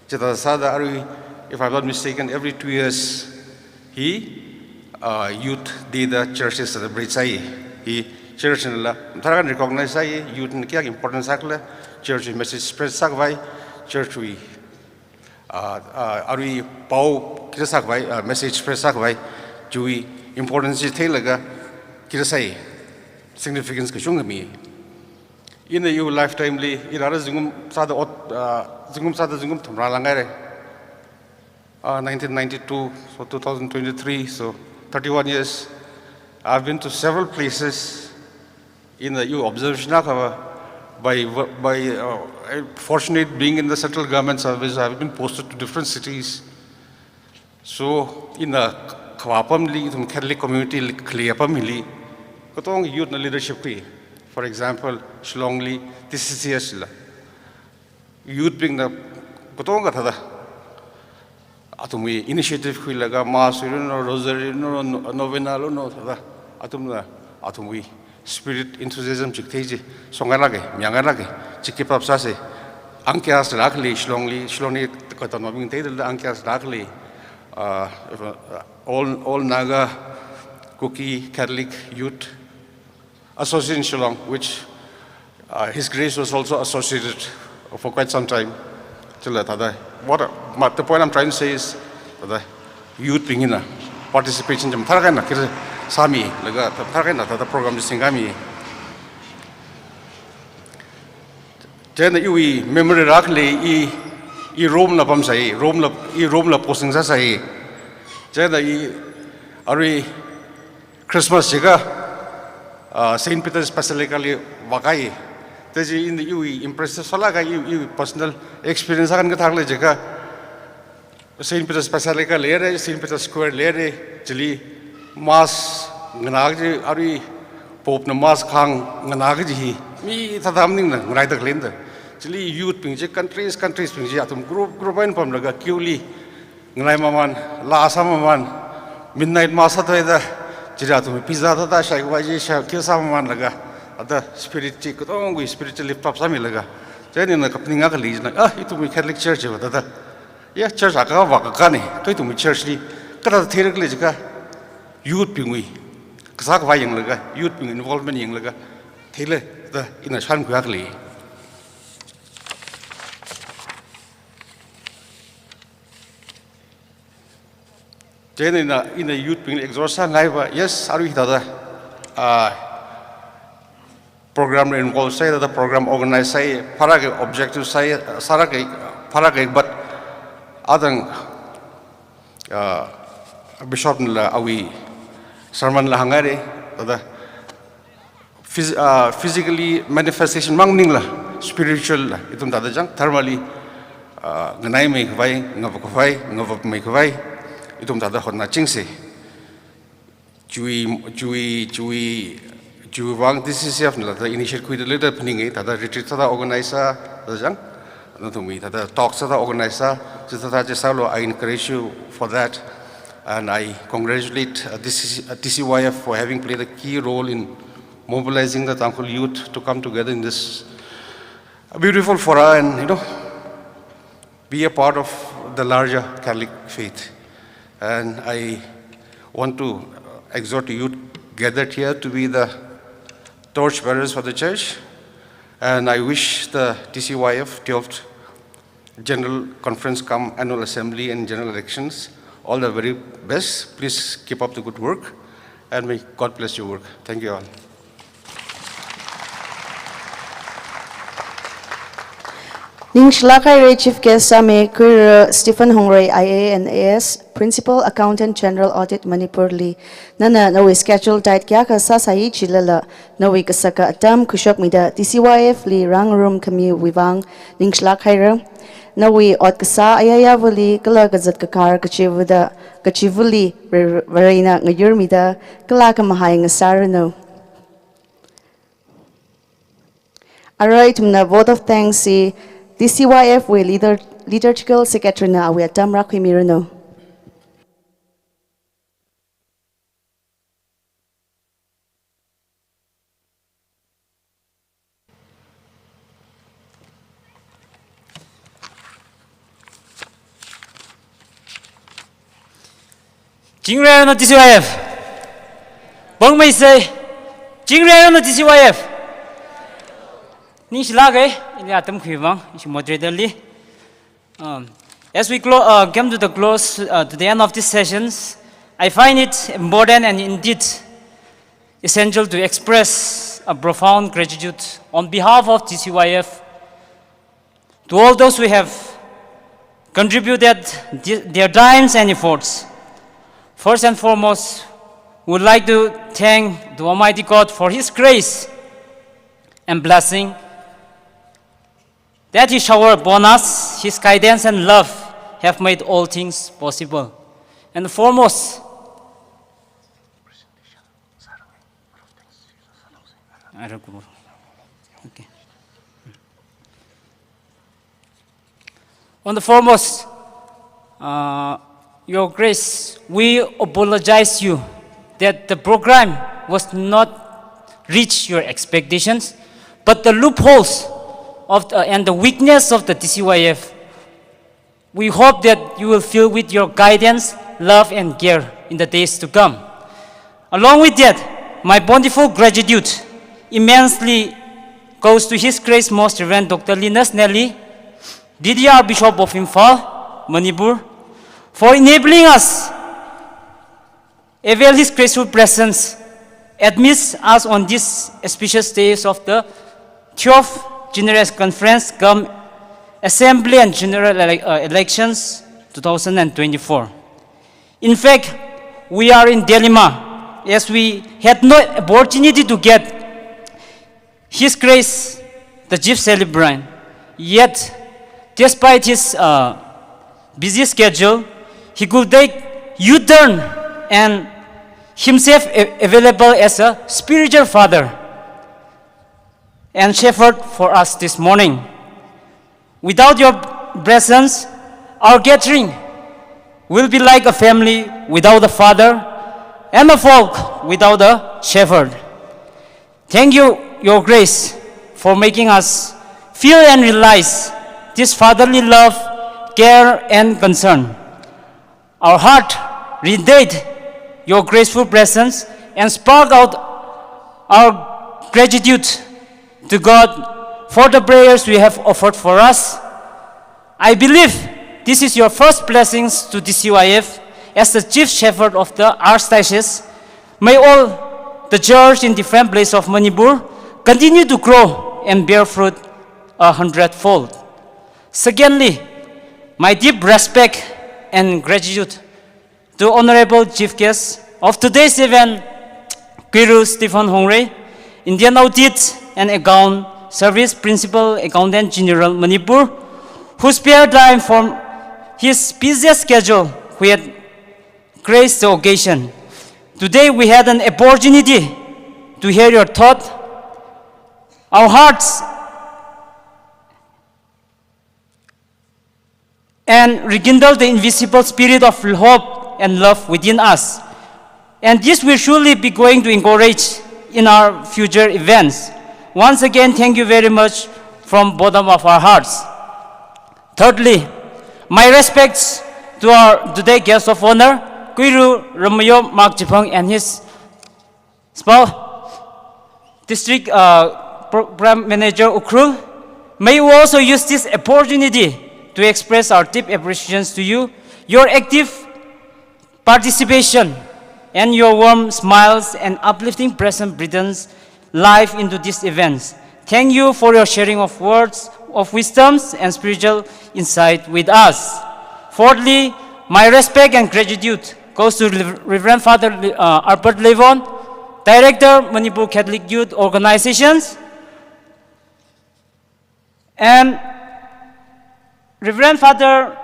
Chita sada ari, if I'm not mistaken, every 2 years youth day the churches celebrate sai. Church nila tharagan recognize sai youth ni kya importance sakla church message spread sakvai church we ari pau kira sakvai message spread sakvai chui importance the laga kira sai significance ka chungami in the you lifetime li irara zingum sada thumra langai re 1992, so 2023, so 31 years. I've been to several places in the EU observation. Fortunate being in the central government service, I've been posted to different cities. So in the Kwapam Li, the Catholic community, Kliapam Li, Kotong youth leadership. For example, Shillong Li, TCCS youth being the Kotong Gatada. Atumi initiative Kwilaga, Mass, Rosary, Novena, no, Atumna, Atumi, spirit enthusiasm, Chikteji, Songarage, Yangarage, Chikipap Sase, Ankias Rakli, Shloni, Kotanoving Tadel, Ankias Rakli, all Naga, Kuki, Catholic Youth Association Shillong, which His Grace was also associated for quite some time. The point I'm trying to say is that youth being in a participation in the Sami, the program is Singami. Then you memory rakli I Rome la Pamsai, Rome la posting Sasai. Then the Christmas Jiga, St. Peter's Basilica Wakai. In the EU impressive Salaga, you personal experience. I can get Harley St. Peter's Basilica Lere, St. Peter's Square Lere, Chili, Mass, Nanaji, Ari, Pope Namas Kang, Nanaji, me Tadamning, right the Glinda. Chili, youth Pinji, countries, Pinji, group and Pamlaga, Kuli, Naimaman, La Samaman, Midnight Masata, Jiratum, Pizza, Shai, Kisaman Laga. The spirit spiritual lift up Samilaga. Then in the company it will be Catholic Church. Yeah, church Akavakani, to me churchly, Kata Theatrica, youth pingui, Kazak Vayang youth ping involvement in Laga, Taylor in a Shan Quagli. Then in the youth ping exorcism, yes, are we program involved say that the program organized say parag objective say parag but other bishop awi sermon lahangare the physically manifestation mangning la spiritual itum tada jang thermally nganai me vai ngavak me vai itum tada honna chingse chui Juwang, this is the initial quid leader pinning the retreat organizer, the young, not to me, the talks of the organizer, I encourage you for that. And I congratulate TCYF for having played a key role in mobilizing the Thankful youth to come together in this beautiful forum and, be a part of the larger Catholic faith. And I want to exhort the youth gathered here to be the torch bearers for the church, and I wish the TCYF 12th General Conference come annual assembly and general elections all the very best. Please keep up the good work, and may God bless your work. Thank you all. Ning Shlakai Chief Guest Same Queer Stephen Hongray IANAS Principal Accountant General Audit Manipur Li Nana Nawi Schedule Diet Kyaka Sasai Chilala Nawi Kasaka Atam Kushok Mida TCYF Li Rang Room Kami Wivang Ning Shlakai Nawi Otkasa Ayayavali Kala Gazat Kakar Kachivuli Varina Ngayurmida Kalaka Mahayang Sarano. Alright, Mna vote of thanks si TCYF we liturgical secretary na we atam rakwimirano. Jingre no TCYF. Bong may say Jingre no TCYF. As we come to the close to the end of these sessions, I find it important and indeed essential to express a profound gratitude on behalf of TCYF to all those who have contributed their times and efforts. First and foremost, we would like to thank the Almighty God for His grace and blessing that He showered upon us. His guidance and love have made all things possible. And foremost, okay. On the foremost, Your Grace, we apologize you that the program was not reach your expectations, but the loopholes and the weakness of the TCYF, we hope that you will fill with your guidance, love, and care in the days to come. Along with that, my bountiful gratitude immensely goes to His Grace Most Reverend Dr. Linus Nelly, DDR Bishop of Imphal, Manipur, for enabling us avail His graceful presence amidst us on this auspicious days of the 12th General Conference come Assembly and General Elections 2024. In fact, we are in dilemma as we had no opportunity to get His Grace, the Chief Celebrant. Yet, despite his busy schedule, he could take U-turn and himself available as a spiritual father and shepherd for us this morning. Without your presence, our gathering will be like a family without a father and a flock without a shepherd. Thank you, Your Grace, for making us feel and realize this fatherly love, care, and concern. Our heart radiate your graceful presence and spark out our gratitude to God for the prayers we have offered for us. I believe this is your first blessings to DCYF as the Chief Shepherd of the Archdiocese. May all the church in different places of Manipur continue to grow and bear fruit 100-fold. Secondly, my deep respect and gratitude to Honorable Chief Guest of today's event, Guru Stephen Hongre, Indian Audit and Account Service Principal Accountant General Manipur, who spared time from his busy schedule who had graced the occasion. Today we had an opportunity to hear your thought. Our hearts and rekindle the invisible spirit of hope and love within us. And this will surely be going to encourage in our future events. Once again, thank you very much from bottom of our hearts. Thirdly, my respects to our today guest of honor, Guru Ramayo Mark Jipang and his spouse, District Program Manager Ukrul. May we also use this opportunity to express our deep appreciation to you, your active participation, and your warm smiles and uplifting presence brings life into these events. Thank you for your sharing of words of wisdom and spiritual insight with us. Fourthly, my respect and gratitude goes to Reverend Father Albert Levon, Director, Manipur Catholic Youth Organizations, and Reverend Father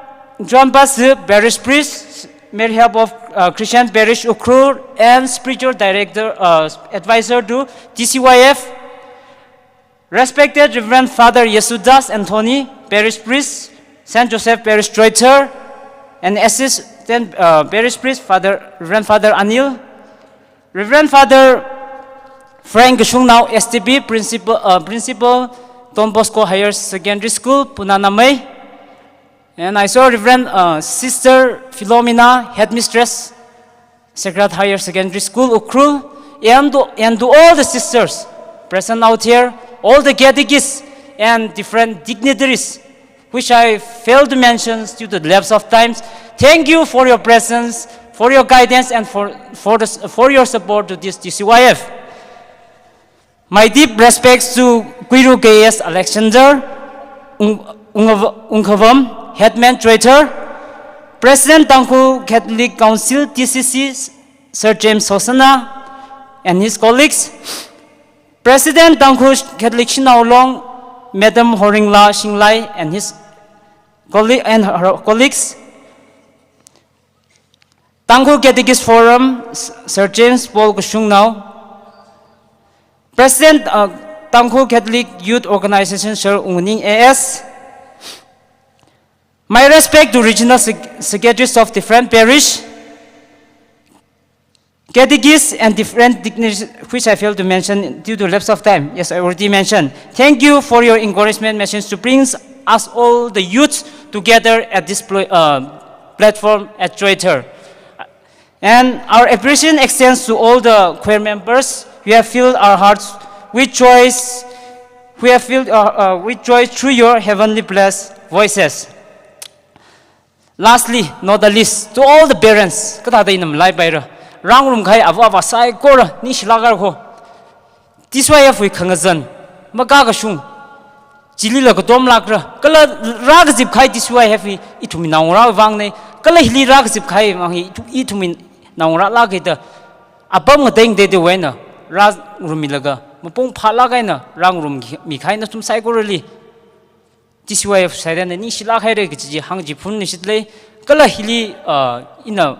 John Basu, Parish Priest, Mary Help of Christian Parish Ukrur, and Spiritual Director, Advisor to TCYF. Respected Reverend Father Yesudas Anthony, Parish Priest, St. Joseph Parish Choithar, and Assistant Parish Priest, Reverend Father Anil. Reverend Father Frank Gashungnao, STB, Principal, Don Bosco Higher Secondary School, Punanamay. And I saw Reverend Sister Philomena, Headmistress, Sacred Higher Secondary School, Ukrul, and to all the sisters present out here, all the catechists and different dignitaries, which I failed to mention due to the lapse of time. Thank you for your presence, for your guidance, and for your support to this DCYF. My deep respects to Guru K.S. Alexander Unghavam, Headman Choithar, President Tangku Catholic Council TCC Sir James Hosana and his colleagues, President Tangku Catholic Shinaulong Madam Horingla Shinglai and his her colleagues, Tangku Catechist Forum Sir James Paul Kushungnau, President Tangku Catholic Youth Organization Sir Ungning AS, my respect to regional secretaries of different parish, catechists and different dignitaries, which I failed to mention due to lapse of time. Yes, I already mentioned. Thank you for your encouragement message to bring us all the youths together at this platform at Choithar. And our appreciation extends to all the choir members. We have filled our hearts with joy. We have filled with joy through your heavenly blessed voices. Lastly, not the least, to all the parents, kata inam lai bayra, rang room kai ava sai kora ni shilagar ko. This way if we kangazan, magaga shung, jilila ko dom lakra, kala rag zip kai this way if we itumi naura wang ne, kala hili rag zip kai mangi itumi naura lagita, abam ngadeng de wena, rag rumilaga, mapong palagay na, rang room mikai na tum sai korali. This way of Sadan and Nishila Hare Hangji Punishly, Kala Hili in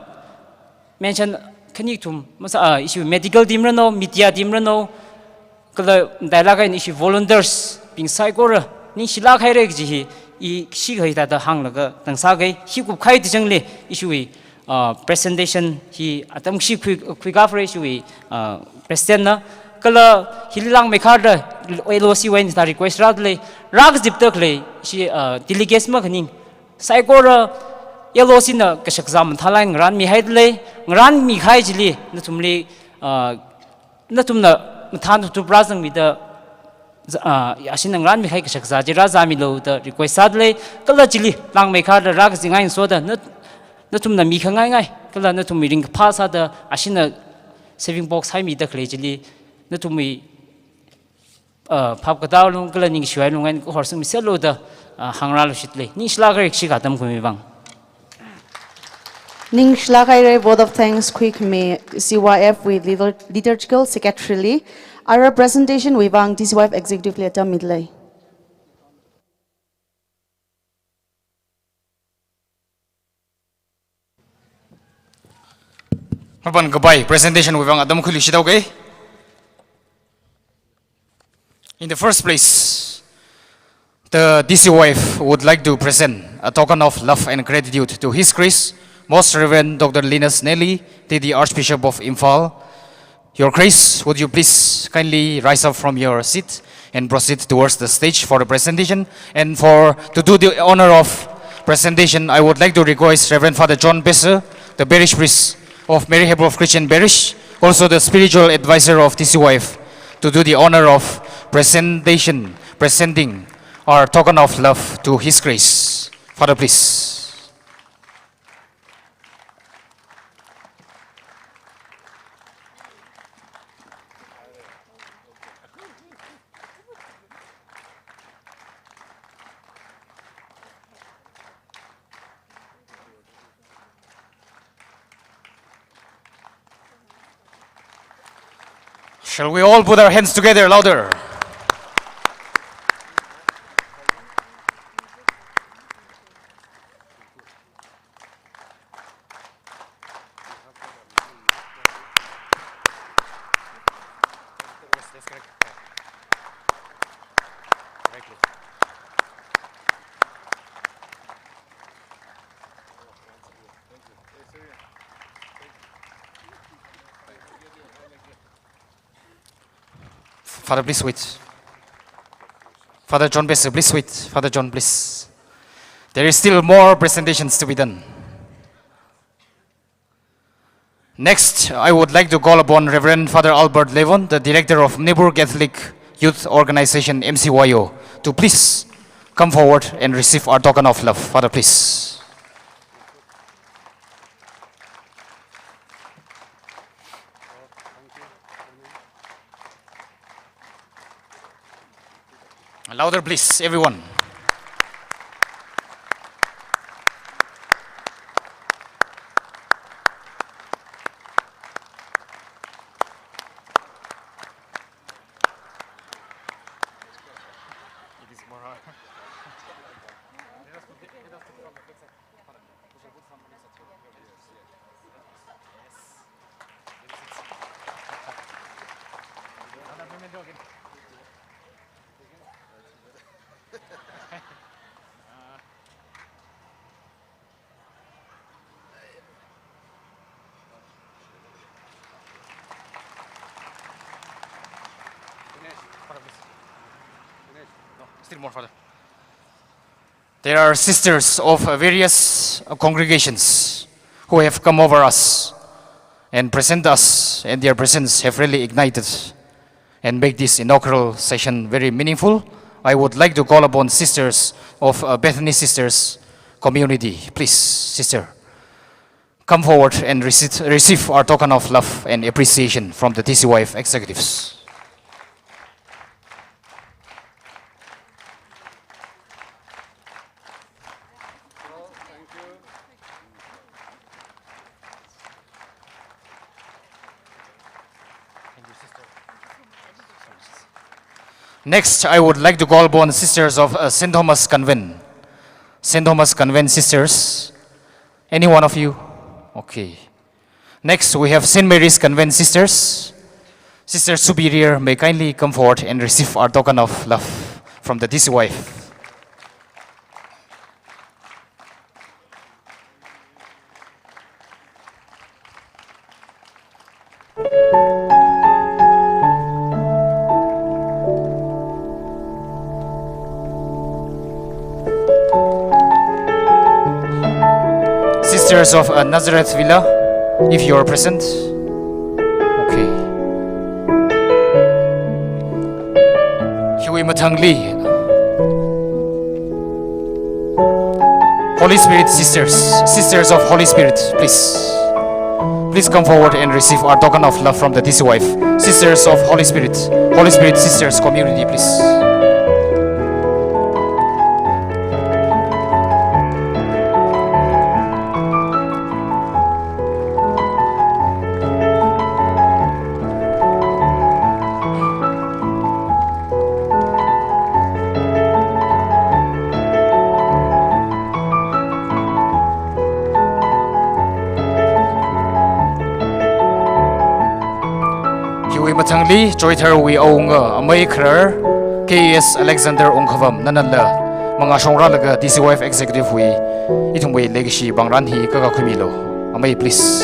mention Canitum, issue medical dimrano, media dimrano, Kala Dalaga and issue volunteers being Saigora, Nishila Hare Jihi, Shiga that the Hangaga, Tansage, he could kite generally issue presentation, he atamshi quick after issue Prestena. Kala hilang mekarda LOC when the request radley rags diptokle she delegates maganing saigora LOC na kashakzam thalang ran mi haidle ran mi haijli natumli natumna mathan to brazang with the ashin ran mi hai kashakzaji razami lo the request radley kala chili lang mekarda rags ngai so da natumna mi khangai ngai kala natumi ring phasa da ashina saving box hai mi da klejli to me, Papkadalung, Glenning Shuanung, and horse Misselo, the Hangral Shitley. Nishlager, Shikatam Kumivang. Ning Shlagare, vote of thanks, quick me, CYF with liturgical secretary. Our representation with Bang TCYF executive letter midlay. Goodbye. Presentation with Adam Kulishida, okay? In the first place, the DCYF would like to present a token of love and gratitude to His Grace, Most Reverend Dr. Linus Nelly, the Archbishop of Imphal. Your Grace, would you please kindly rise up from your seat and proceed towards the stage for the presentation? And to do the honor of presentation, I would like to request Reverend Father John Besser, the parish priest of Mary Hebrew of Christian Parish, also the spiritual advisor of DCYF, to do the honor of presenting our token of love to His Grace. Father, please. Shall we all put our hands together louder? Father, please wait. Father John, please wait. Father John, please. There is still more presentations to be done. Next, I would like to call upon Reverend Father Albert Levon, the director of Neighbor Catholic Youth Organization MCYO, to please come forward and receive our token of love. Father, please. Louder, please, everyone. Still more, Father. There are sisters of various congregations who have come over us and present us, and their presence have really ignited and make this inaugural session very meaningful. I would like to call upon sisters of Bethany Sisters community. Please, sister, come forward and receive our token of love and appreciation from the Tcyf executives. Next, I would like to call upon sisters of St. Thomas Convent. St. Thomas Convent sisters. Any one of you? Okay. Next, we have St. Mary's Convent sisters. Sister Superior may kindly come forward and receive our token of love from the Tcyf. Sisters of Nazareth Villa, if you are present. Okay. Hui Matangli. Holy Spirit sisters, sisters of Holy Spirit, please. Please come forward and receive our token of love from the Tcyf. Sisters of Holy Spirit sisters community, please. Matangli, Choithar we ownga, Amay Krer, KS Alexander Ongkavam, Nanala, Mga Shongra Laga, Tcyf executive we, Itumwe Legacy Bangranhi, Kagakumilo. Amay, please.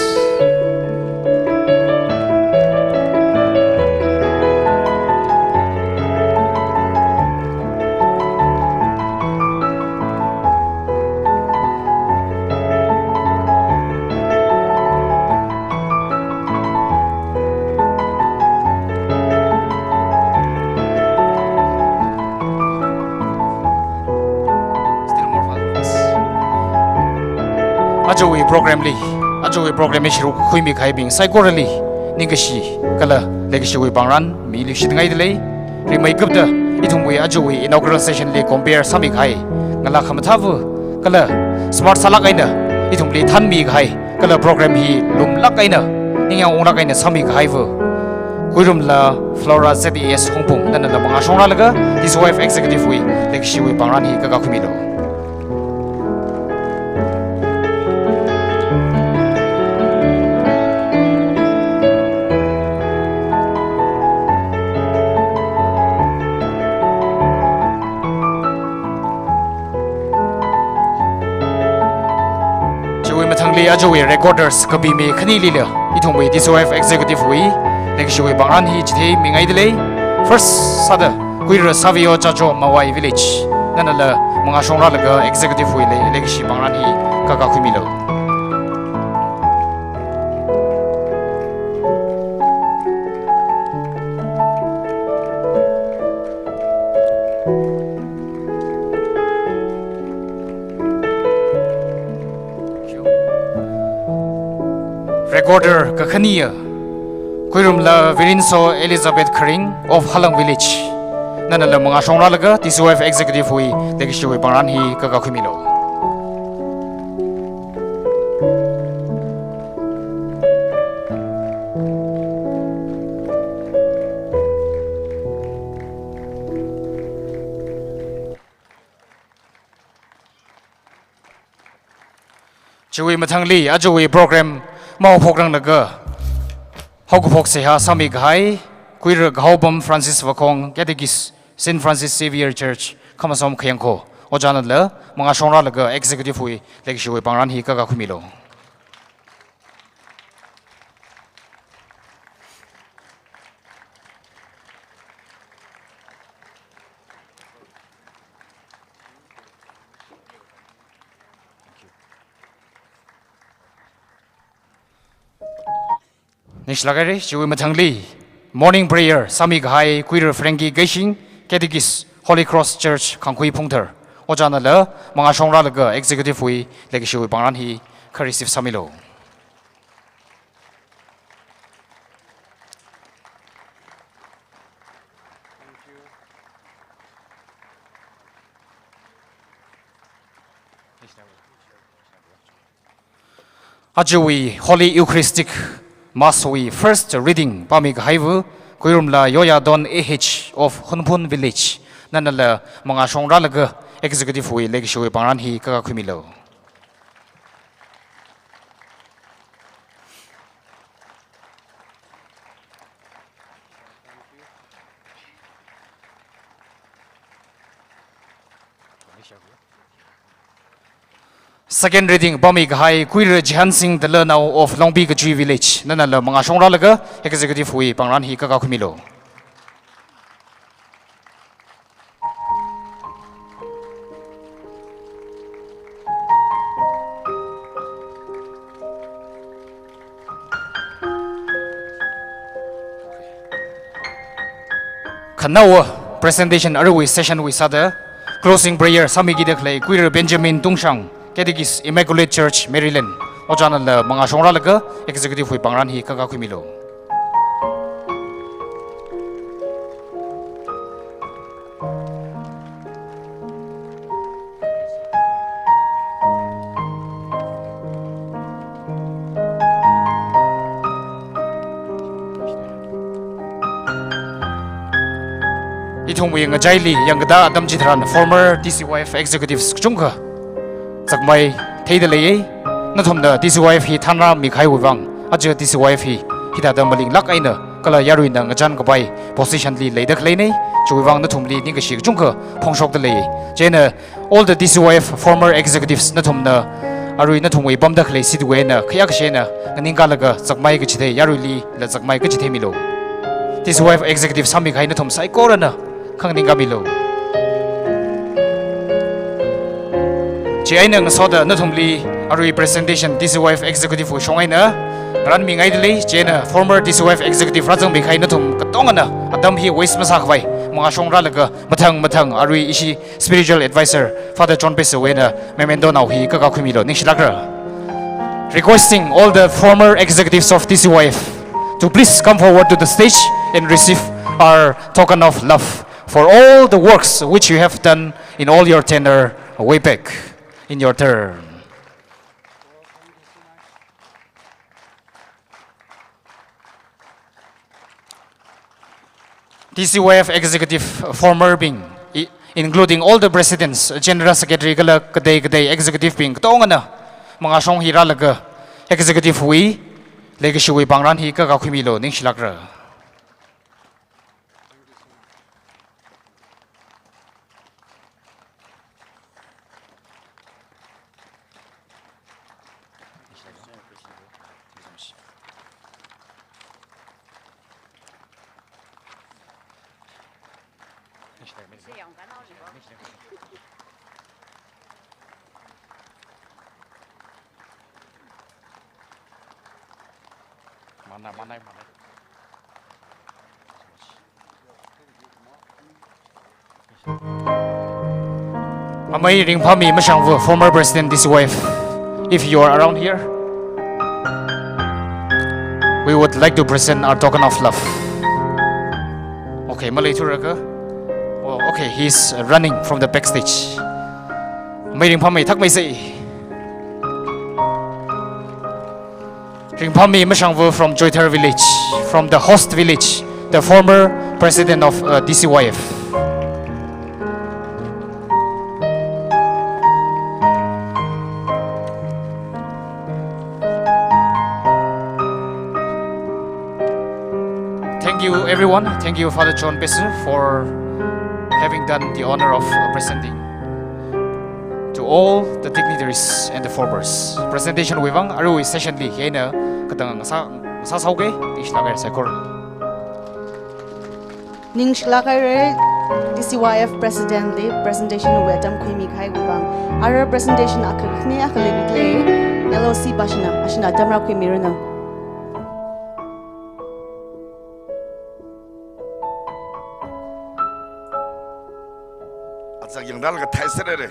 Ajowi program shiru khuimi khai bing psychorally ningashi kala legacy we bangran mi li shit ngai delay rimai gupta itumwe ajowi inaugural session le compare samik hai ngala khamathavu kala smart salak aina itumli than mi khai kala program hi lum lak aina ninga ongla kaina samik hai vu kuirum la flora zes hongpung nana la banga shongra laga Tcyf executive we legacy we bangran hi kaga khumilo. Ajowi recorders kabi me khani lila itongwe Tcyf executive we legacy we bangran hi chithe mingai delay first sada kuira savio chacho mawai village nanala mga shongra laga executive we legacy bangran hi kaka khumilo. Recorder Kakhania Kuirumla Virinso Elizabeth Kring of Halang Village Nanala Mga Shongra Laga Tcyf executive we legacy we Baranhi Kagakumilo. Chui Matangli Ajowi program Mau Pograng Naga Hogupok Seha Sami Gai Queer Gaubam Francis Vakong Gatigis St. Francis Xavier Church Kamasom Kyanko Ojanadla Mga Shongra Laga executive we legacy we Bangranhi Kagakumilo. Nishlagare, Chui Matangli, morning prayer, Sami Gai, Queer Frankie Gashing, Catechis, Holy Cross Church, Kankui Punkter, Ojana Le, Mangashong Ralaga, Executive Wi, Legishui Banganhi, Karisif Samilo. Ajawi, Holy Eucharistic Mass we first reading Pamig Haivu, Kuirumla Yoya Don AH of Hunpun Village, Nanala Mangashong Ralaga, Executive we Legishui Banganhi Kakakumilo. Second reading, Bami Gai, Queer Jihan Singh, the learner of Longbi Gaji Village, Nanala Mangashong Ralaga, Executive Hui, Pangranhi Kakakumilo. Kanawa, presentation Arwi session with Sada, closing prayer, Sami Gidakle, Queer Benjamin Tungshang. Catechis Immaculate Church, Maryland. Ojana la Mangashong Ralaga, Executive Hui Pangranhi Kakakumilo. Itong Wing Jaili, Yangada Adam Jitran, former Tcyf executives Chunga. Zakmai Taidalay, not from the Tcyf he Tanra Mikai Wang, Aja Tcyf he Hidada Maling Lakaina, Kala Yaruina, Jan Gabai, positionally later Clane, Chuang Natumli, Ningashik Junka, Pongshok the Lay, Jena, all the Tcyf former executives, Natumna, Arui Natumwe, Bamda Clay, Sidwena, Kayakshena, and Ningalaga, Zakmai Gachite, Yaruli, Zakmai Gachitemilo. Tcyf executive Samikai Natum Saikorana, Kangingamilo. Jaina saw the not only a representation Tcyf executive for Shongina, Ranming Idly, Jena, former Tcyf executive Razam behind Natum, Katongana, Adam he waste Masakway, Mangashong Ralaga, Matang, Ari Ishi, spiritual advisor, Father John Pesawena, Memendona, he Kakakumilo, Nishlakra. Requesting all the former executives of Tcyf to please come forward to the stage and receive our token of love for all the works which you have done in all your tenure way back. In your turn. Tcyf executive former being, including all the presidents, general secretary, Kadai executive being, Tongana, Mangashong Hiralaga, executive we, Legishui Bangranhi Kakakumilo, Nishlakra. Amay ring pami Mashangvu, former president Tcyf. If you are around here, we would like to present our token of love. Okay, Malay Turaka. Oh, okay, he's running from the backstage. Amay ring pami tak may say. Ring pami Mashangvu from Choithar village, from the host village, the former president of Tcyf. Thank you everyone. Thank you Father John Besser for having done the honor of presenting to all the dignitaries and the forebears. Presentation wivang aru session li hena katang sa sauge ishlagar sakor. Ning shlakare Tcyf president li presentation we adam khimi khai wivang ara presentation akhne akhlebitle LOC bashna ashna damra khimi rana. Asak yang dal ka thaisere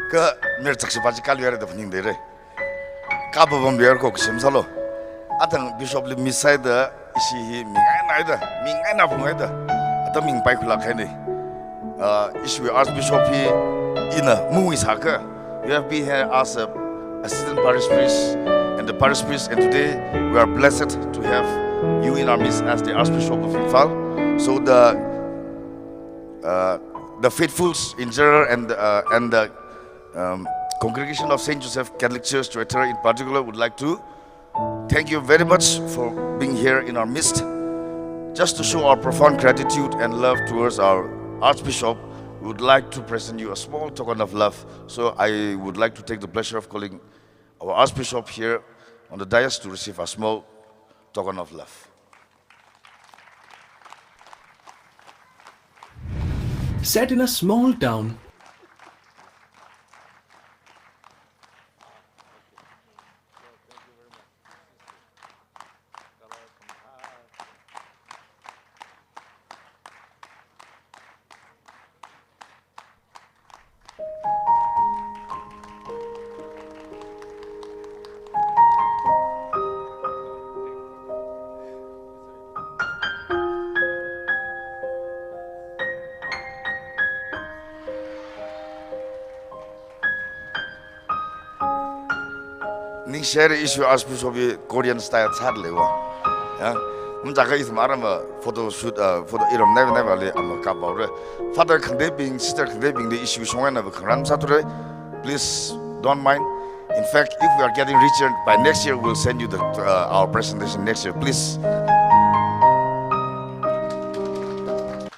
ka mer chakse baji kalwere da phning dere ka babam biar ko ksim salo atang bishop li misai da isi hi mingai na bungai da atam ming pai khula khaine issue archbishop hi ina mui saka you have been here as a assistant parish priest and the parish priest, and today we are blessed to have you in our midst as the archbishop of Imphal. So the faithfuls in general and the congregation of Saint Joseph Catholic Church Choithar in particular would like to thank you very much for being here in our midst. Just to show our profound gratitude and love towards our archbishop, we would like to present you a small token of love. So I would like to take the pleasure of calling our archbishop here on the dais to receive a small token of love. Set in a small town, Ning share issue archbishop Korean style sadly wa ya jaga is marama photo shoot photo iram never le am ka baure father khande being sister khande being the issue songa na khran sature please don't mind. In fact, if we are getting richer by next year, we'll send you the our presentation next year, please.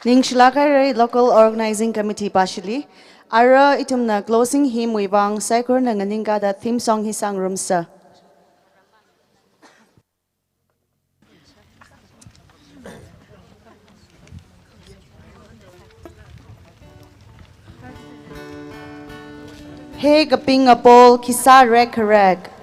Ning Shilakare Local Organizing Committee partially. Ara itumna closing hymn wibang saikor na nganinga da theme song hisang rumsa. Hey gaping apol kisa rek rek.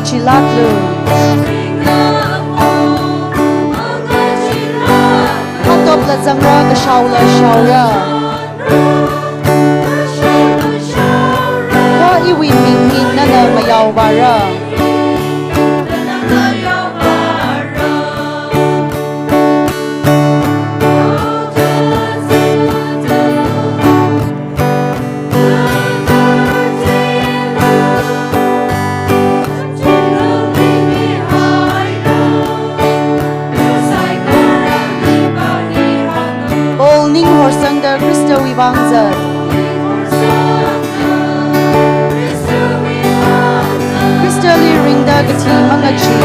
Chilatlu Hatop la zangra ka shaula shaura Ka iwi mingin na na mayaw bara Krista Wibangzat Krista Li Ringda Gati Mangachi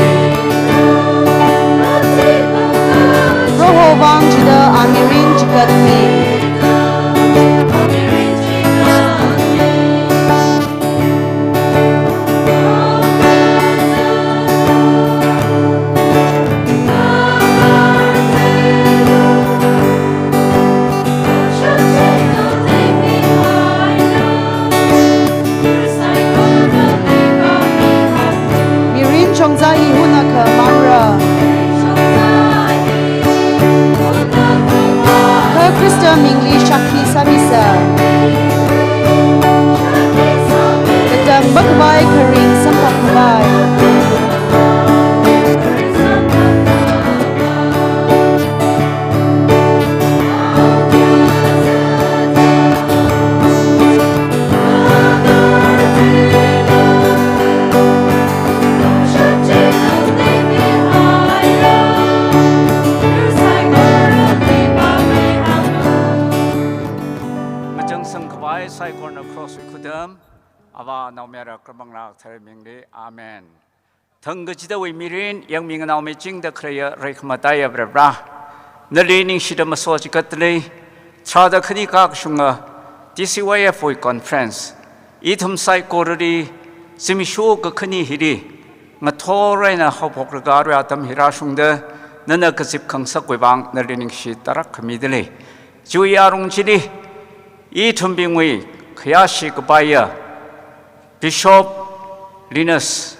Roho Wang Jida Amirin Jigatmi Krista Mingli Shakti Samisa Kadang Bagbai Karing Sampak Babai Shakti Ava Naumera Krabangla Tharimingli. Amen. Tangajida we mirin, young Ming now meeting the Kraya Rekmataya Brebra. The leaning Shida Maswajikatli, Trada Kanika Shunga, DCYF conference. Itum Sai Korri, Simisho Gakani Hiri, Matora na Hopokragaru Atam Hirashunda, Nana Kasip Kangsakwang, the leaning sheet Tarak Midley. Juyarung Chili, Itum Bingwi, Kyashi Kabaya, Bishop Linus.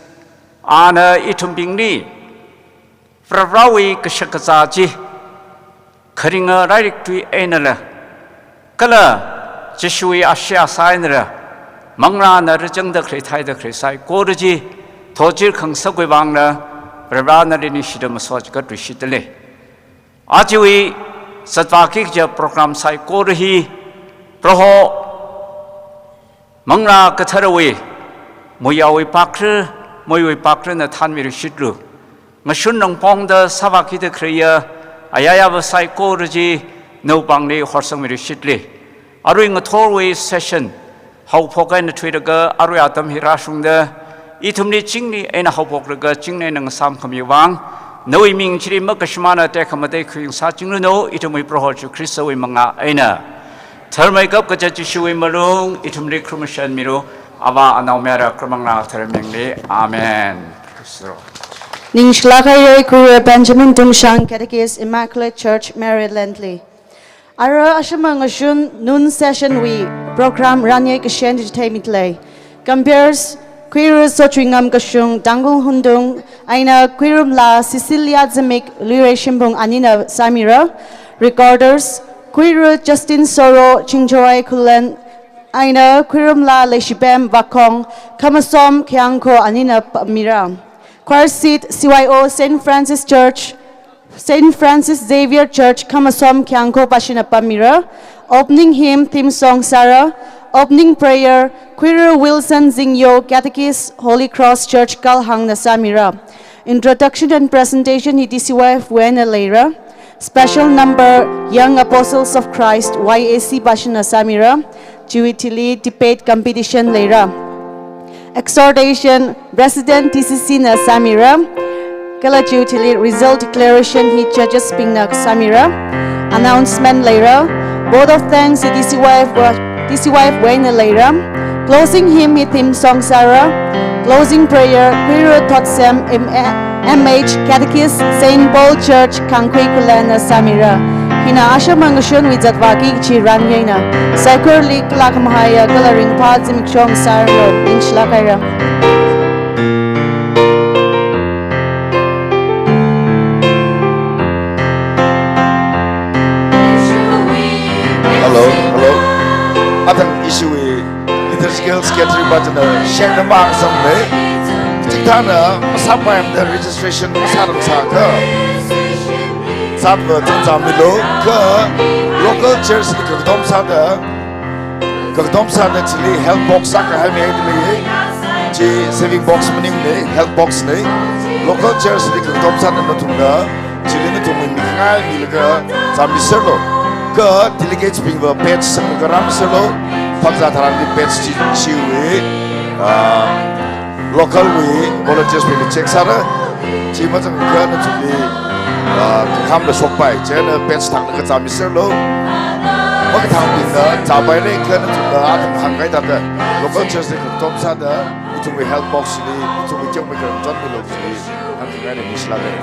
Ana itum bingni Pravrawi Kashakazaji Karinga Rarik to Enala Kala Jeshui Asha Sainra Mangra Narajang the Kretai the Kresai Korji Tojir Kang Sakwivangna Pravrana Linishida Maswaj got Rishitale Ajiwi Satvakija program Sai Korhi Proho Mangra Katarawi Muyawi Pakr Moy Pakran at Hanmir Shidlu. Mashunang Pong the Savaki the Kriya, Ayaya psychology, no Bangli, Horsamir Shidli. Aruing a tollway session, how Poka and the Twitter, Ariatam Hirashunda, Itumni Chingni and a Hopoka, Chingni and Sam Kamuang, no Iming Chiri Makashmana Tekamade Queen Sachino, Itumi Prohochu Christo Manga Aina. Termake up Kajachishu Malung, Itumni Krumashan Miro. Ava Anaumera Kramangla Tharimingli. Amen. Ninglakay Kuru Benjamin Dungshang Catechist Immaculate Church Marylandly. Ara Ashamangashun noon session we program Ranye Kashen Tamitlay. Compares Quiru Sotringam Kashung Dangung Hundung Aina Quirum La Cecilia Zemik Lirashimbung Anina Samira. Recorders Quiru Justin Soro Chingjoy Kulen Aina Quirum Leshibem Vakong Kamasom Kianko Anina Mira. Choir seat CYO St. Francis Church, St. Francis Xavier Church Kamasom Kianko Pashinapa Mira. Opening hymn theme song Sarah. Opening prayer Quiru Wilson Zingyo Catechist Holy Cross Church Kalhang Nasamira. Introduction and presentation DCYF Wena Leira. Special number Young Apostles of Christ YAC Bashina Samira. Juitili debate competition Leira. Exhortation Resident TCC na Samira. Kala Juitili result declaration he judges Pingnak Samira. Announcement Leira. Board of thanks DCYF Wayne Leira. Closing hymn theme song Sarah. Closing prayer Quiru Totsem MH Catechist St. Paul Church Kankwi Kulana Samira. Hina Asha Mangashun with Zatvaki Chiranyena. Circle League Lakamahaya Coloring Pads in Chong Sarah Inch Hello. Atang issue liturgical scattering button share the mark someday. Tikana Masapam the registration Masaram Saka. Sabva Tanzamilo, local church Kakdom Sada Chili, help box Saka Hamid, saving box meaning help box name, local church Kakdom Sada Natuna, Chilina to Minga, Milga, Zambiselo, delegates being the pets, Garam Selo, Panzatarandi pets, Chiwi, local way, volunteers being the Chexara, Chimas and Gurna to be. Come the shop by Jenna Pets Tang the Zamiselo. What time is the Tabane Can to the Adam Hangai that the local church Tom Sada, to be help box, to be John John Below, and the Miss Lade.